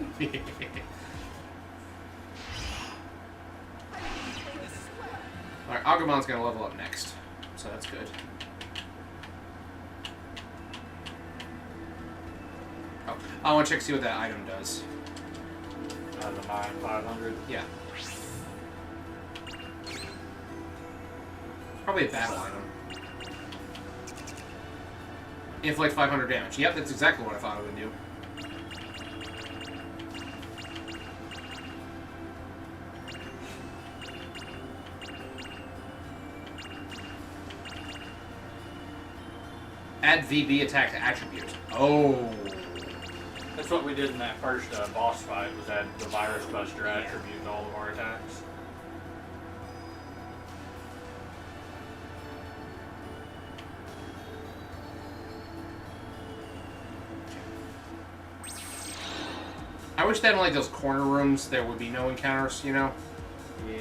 [SPEAKER 2] Alright, Agumon's gonna level up next. So that's good. Oh, I want to check to see what that item does.
[SPEAKER 1] The 9500.
[SPEAKER 2] Yeah. Probably a battle item. Inflict 500 damage. Yep, that's exactly what I thought it would do. Add VB attack to attribute. Oh.
[SPEAKER 1] That's what we did in that first boss fight, was add the Virus Buster attribute to all of our attacks.
[SPEAKER 2] I wish that in like those corner rooms there would be no encounters, you know?
[SPEAKER 1] Yeah.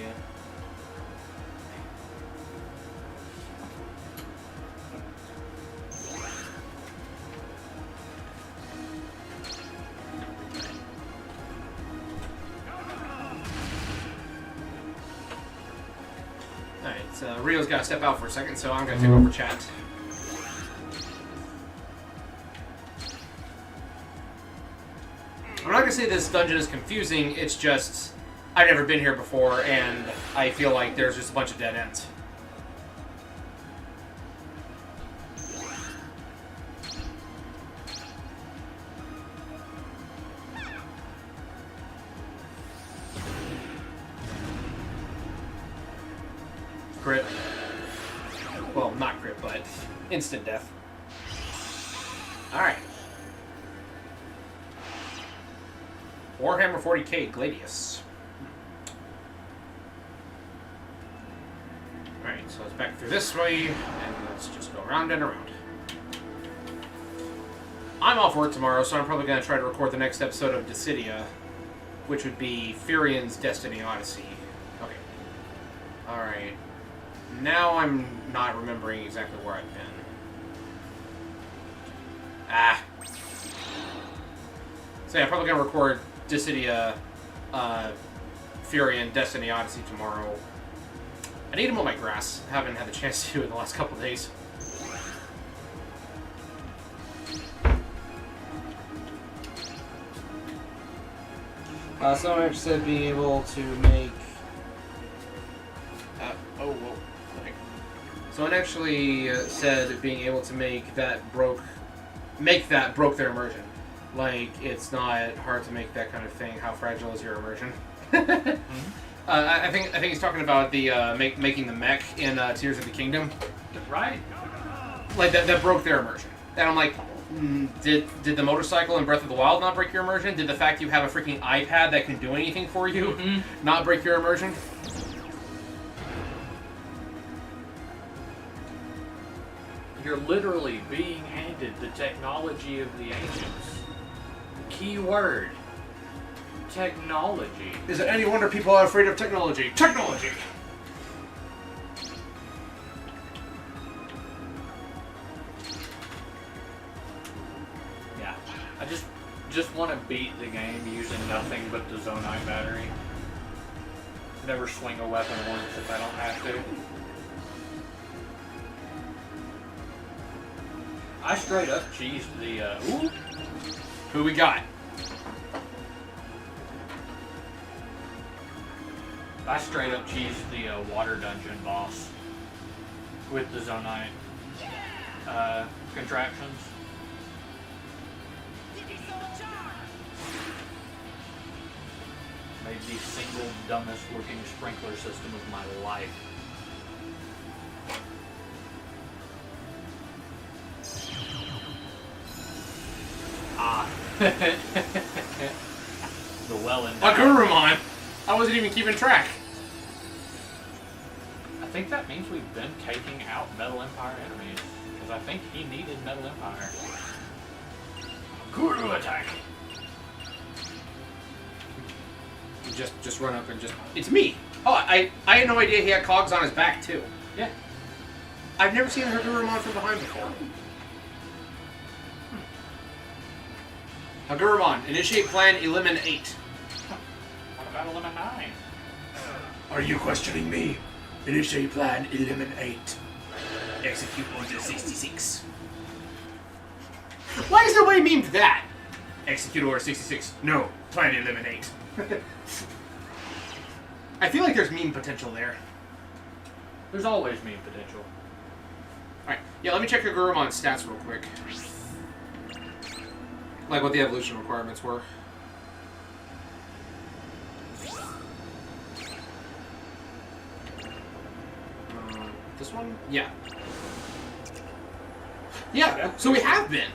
[SPEAKER 2] Alright, so Rio's got to step out for a second, so I'm going to take over chat. gonna say this dungeon is confusing. It's just I've never been here before, and I feel like there's just a bunch of dead ends. Crit. Well, not crit, but instant death. Alright. Warhammer 40k Gladius. Alright, so let's back through this way, and let's just go around and around. I'm off work tomorrow, so I'm probably going to try to record the next episode of Dissidia, which would be Furion's Destiny Odyssey. Okay. Alright. Now I'm not remembering exactly where I've been. Ah. So yeah, I'm probably going to record Dissidia, Furion, Destiny Odyssey tomorrow. I need to mow my grass. I haven't had the chance to do it in the last couple days. Someone said being able to make... Someone actually said being able to make that broke their immersion. Like, it's not hard to make that kind of thing. How fragile is your immersion? I think he's talking about the making the mech in Tears of the Kingdom.
[SPEAKER 1] Right.
[SPEAKER 2] Like that broke their immersion. And I'm like, did the motorcycle in Breath of the Wild not break your immersion? Did the fact you have a freaking iPad that can do anything for you not break your immersion?
[SPEAKER 1] You're literally being handed the technology of the ancients. Key word. Technology.
[SPEAKER 2] Is it any wonder people are afraid of technology? Technology!
[SPEAKER 1] Yeah. I just want to beat the game using nothing but the Zonite battery. Never swing a weapon once if I don't have to. I straight up cheesed the, ooh.
[SPEAKER 2] Who we got?
[SPEAKER 1] I straight up cheesed the water dungeon boss with the Zonite contraptions. Made the single dumbest looking sprinkler system of my life. Ah. The well endowed.
[SPEAKER 2] Agurumon! I wasn't even keeping track.
[SPEAKER 1] I think that means we've been taking out Metal Empire enemies. Because I think he needed Metal Empire. Guru attack!
[SPEAKER 2] Just run up and just... It's me! Oh, I had no idea he had cogs on his back, too.
[SPEAKER 1] Yeah.
[SPEAKER 2] I've never seen Agurumon from behind before. Agurumon, initiate plan, eliminate.
[SPEAKER 1] What about Element 9?
[SPEAKER 2] Are you questioning me? Initiate plan, eliminate. Execute Order 66. Why is nobody memed that? Execute Order 66. No, plan, eliminate. I feel like there's meme potential there.
[SPEAKER 1] There's always meme potential.
[SPEAKER 2] Alright, yeah, let me check Agurumon's stats real quick. Like what the evolution requirements were. This one? Yeah. Yeah, so we have been.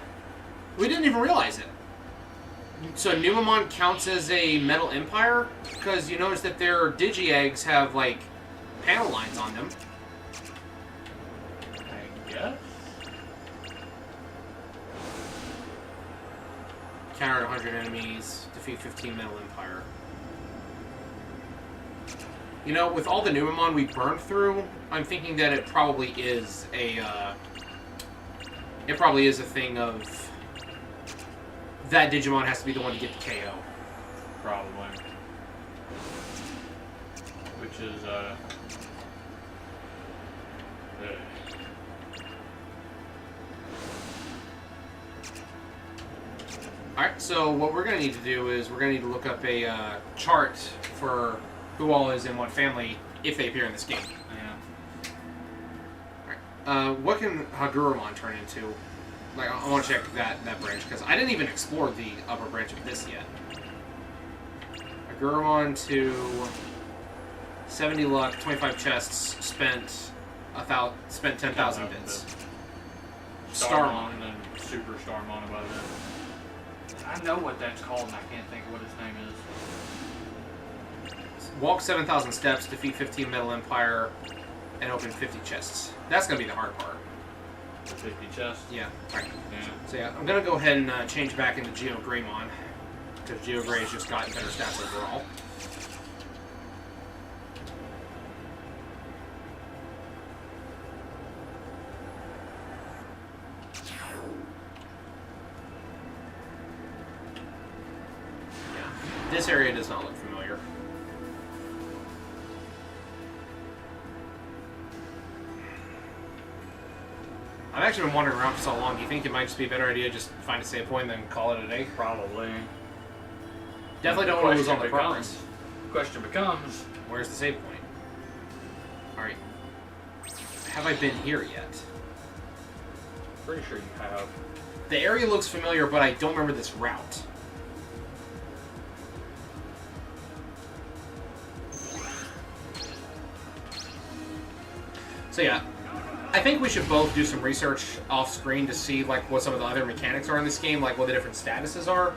[SPEAKER 2] We didn't even realize it. So Numemon counts as a Metal Empire? Because you notice that their Digi-Eggs have, like, panel lines on them.
[SPEAKER 1] I guess?
[SPEAKER 2] Counter 100 enemies, defeat 15 Metal Empire. You know, with all the Numemon we burned through, I'm thinking that it probably is a, thing of... That Digimon has to be the one to get the KO.
[SPEAKER 1] Probably. Which is,
[SPEAKER 2] Alright, so what we're going to need to do is we're going to need to look up a chart for who all is in what family if they appear in this game.
[SPEAKER 1] Yeah.
[SPEAKER 2] Alright, what can Hagurumon turn into? Like, I want to check that branch, because I didn't even explore the upper branch of this yet. Hagurumon to 70 luck, 25 chests, spent 10,000 bits.
[SPEAKER 1] Starmon and then Super Starmon above it. I know what that's called and I can't think of what his name is.
[SPEAKER 2] Walk 7,000 steps, defeat 15 Metal Empire, and open 50 chests. That's going to be the hard part.
[SPEAKER 1] 50 chests?
[SPEAKER 2] Yeah. Right.
[SPEAKER 1] Yeah.
[SPEAKER 2] So yeah, I'm going to go ahead and change back into Geo Greymon, because Geo Grey's just gotten better stats overall. This area does not look familiar. I've actually been wandering around for so long. Do you think it might just be a better idea to just find a save point and then call it a day?
[SPEAKER 1] Probably.
[SPEAKER 2] Definitely don't want to lose all the progress.
[SPEAKER 1] Question becomes,
[SPEAKER 2] Where's the save point? Alright. Have I been here yet?
[SPEAKER 1] pretty sure you have.
[SPEAKER 2] The area looks familiar, but I don't remember this route. So yeah, I think we should both do some research off screen to see like what some of the other mechanics are in this game, like what the different statuses are.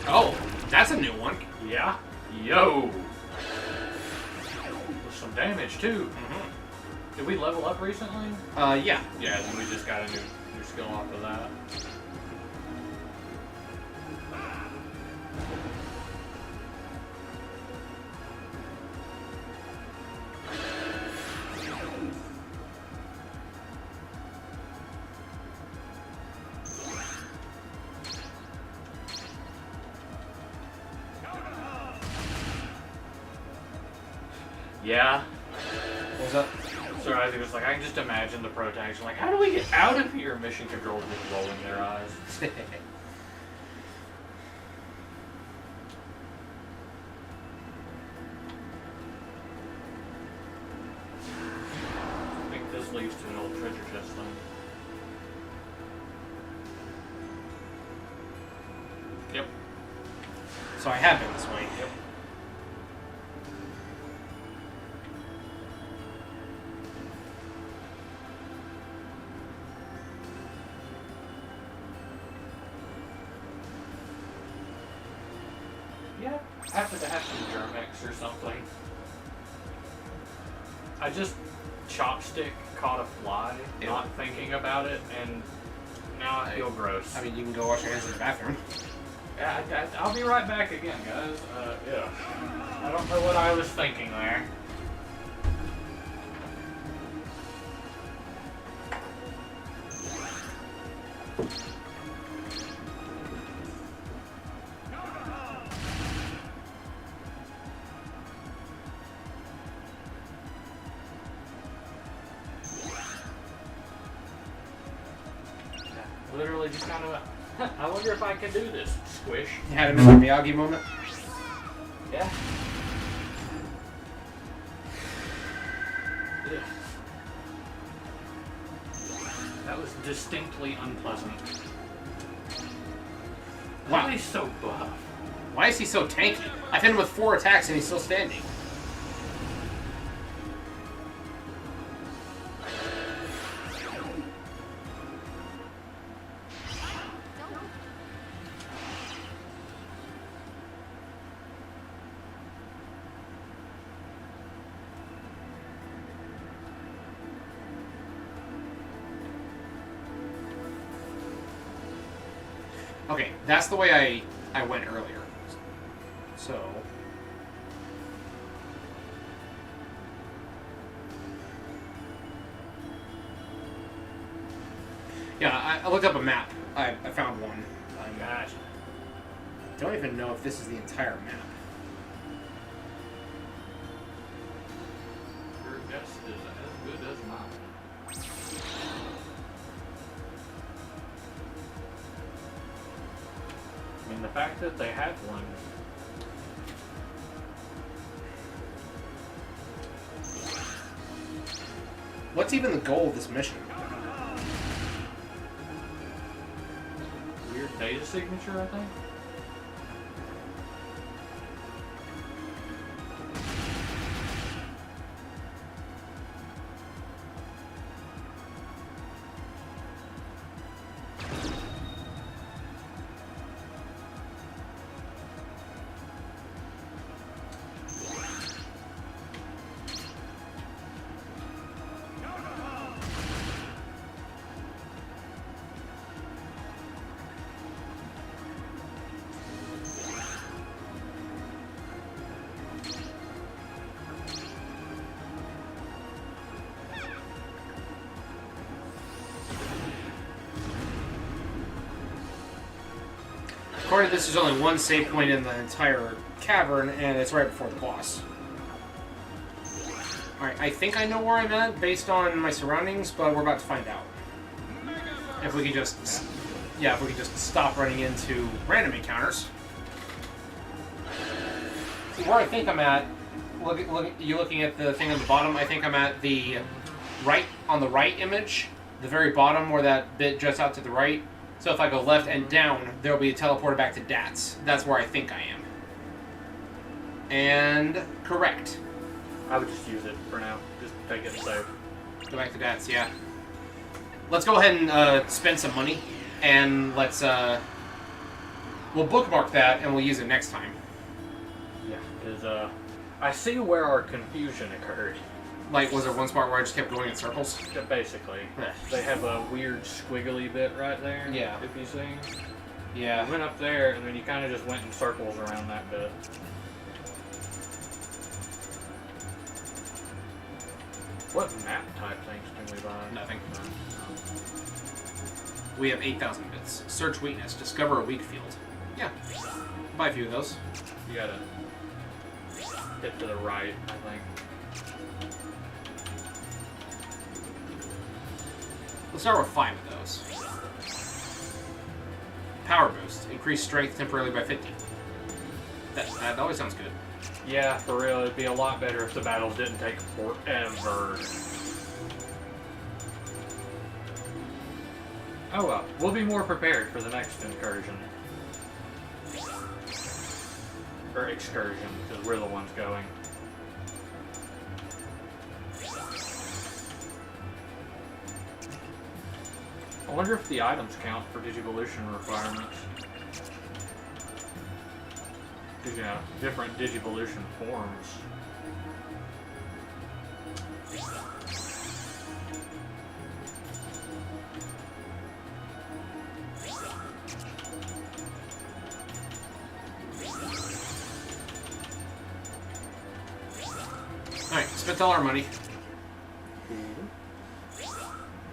[SPEAKER 2] Oh, that's a new one.
[SPEAKER 1] Yeah. Yo. With some damage too. Did we level up recently?
[SPEAKER 2] Yeah.
[SPEAKER 1] Yeah, then we just got a new skill off of that. Yeah.
[SPEAKER 2] What was that?
[SPEAKER 1] So Isaac was like, I can just imagine the protagonist like, how do we get out of here? Mission control just rolling their eyes. I think this leads to an old treasure chest then. Yep.
[SPEAKER 2] So I have been this way.
[SPEAKER 1] Yep. Yeah, happen to have some Germex or something. I just chopstick caught a fly,
[SPEAKER 2] Yeah.
[SPEAKER 1] not thinking about it, and now I feel gross.
[SPEAKER 2] I mean, you can go wash your hands in the bathroom.
[SPEAKER 1] Yeah, I'll be right back again, guys. Yeah. I don't know what I was thinking there. Literally just kind of, I wonder if I can do this. Squish.
[SPEAKER 2] You had a Mr. Miyagi moment?
[SPEAKER 1] Yeah. Yeah. That was distinctly unpleasant.
[SPEAKER 2] Wow.
[SPEAKER 1] Why is he so buff?
[SPEAKER 2] Why is he so tanky? I've hit him with 4 attacks and he's still standing. Okay, that's the way I went earlier. So... Yeah, I looked up a map. I found one.
[SPEAKER 1] Gosh.
[SPEAKER 2] I don't even know if this is the entire map.
[SPEAKER 1] Your guess is as good as mine. I mean, the fact that they have one.
[SPEAKER 2] What's even the goal of this mission?
[SPEAKER 1] Weird data signature, I think.
[SPEAKER 2] According to this, there's only one save point in the entire cavern, and it's right before the boss. Alright, I think I know where I'm at based on my surroundings, but we're about to find out. If we can just... Yeah, if we can just stop running into random encounters. See, where I think I'm at... you looking at the thing on the bottom? I think I'm at the right, on the right image. The very bottom where that bit juts out to the right. So if I go left and down, there'll be a teleporter back to DATS. That's where I think I am. And correct.
[SPEAKER 1] I would just use it for now. Just take it and save.
[SPEAKER 2] Go back to DATS, yeah. Let's go ahead and spend some money, and let's we'll bookmark that and we'll use it next time.
[SPEAKER 1] Yeah, because I see where our confusion occurred.
[SPEAKER 2] Like, was there one spot where I just kept going in circles?
[SPEAKER 1] Yeah, basically.
[SPEAKER 2] Yeah.
[SPEAKER 1] They have a weird squiggly bit right there.
[SPEAKER 2] Yeah.
[SPEAKER 1] If you see.
[SPEAKER 2] Yeah.
[SPEAKER 1] You went up there, and then you kind of just went in circles around that bit. What map type things can we buy?
[SPEAKER 2] Nothing. We have 8,000 bits. Search weakness. Discover a weak field. Yeah. Buy a few of those.
[SPEAKER 1] You gotta hit to the right, I think.
[SPEAKER 2] Let's start with 5 of those. Power boost. Increase strength temporarily by 50. That always sounds good.
[SPEAKER 1] Yeah, for real, it'd be a lot better if the battles didn't take forever. Oh well, we'll be more prepared for the next incursion. Or excursion, because we're the ones going. I wonder if the items count for Digivolution requirements. Because, you know, different Digivolution forms.
[SPEAKER 2] Alright, spent all our money.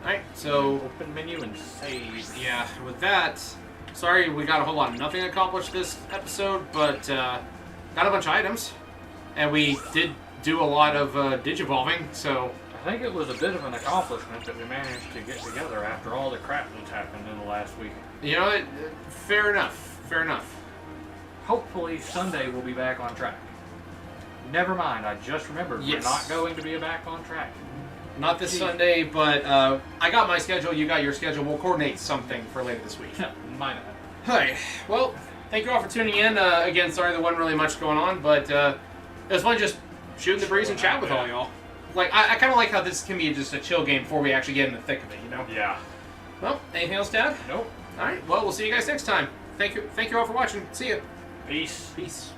[SPEAKER 2] Alright, so...
[SPEAKER 1] Open menu and save.
[SPEAKER 2] Yeah, with that, sorry we got a whole lot of nothing accomplished this episode, but got a bunch of items. And we did do a lot of digivolving, so...
[SPEAKER 1] I think it was a bit of an accomplishment that we managed to get together after all the crap that's happened in the last week.
[SPEAKER 2] You know what? Fair enough. Fair enough.
[SPEAKER 1] Hopefully Sunday we'll be back on track. Never mind, I just remembered
[SPEAKER 2] Yes.
[SPEAKER 1] we're not going to be back on track.
[SPEAKER 2] Not this Sunday, but I got my schedule, you got your schedule. We'll coordinate something for later this week.
[SPEAKER 1] Mine.
[SPEAKER 2] Alright, well, thank you all for tuning in. Again, sorry there wasn't really much going on, but it was fun just shooting the breeze and chat with all y'all. Like, I kind of like how this can be just a chill game before we actually get in the thick of it, you know?
[SPEAKER 1] Yeah.
[SPEAKER 2] Well, anything else, Dad?
[SPEAKER 1] Nope.
[SPEAKER 2] Alright, well, we'll see you guys next time. Thank you all for watching. See ya.
[SPEAKER 1] Peace.
[SPEAKER 2] Peace.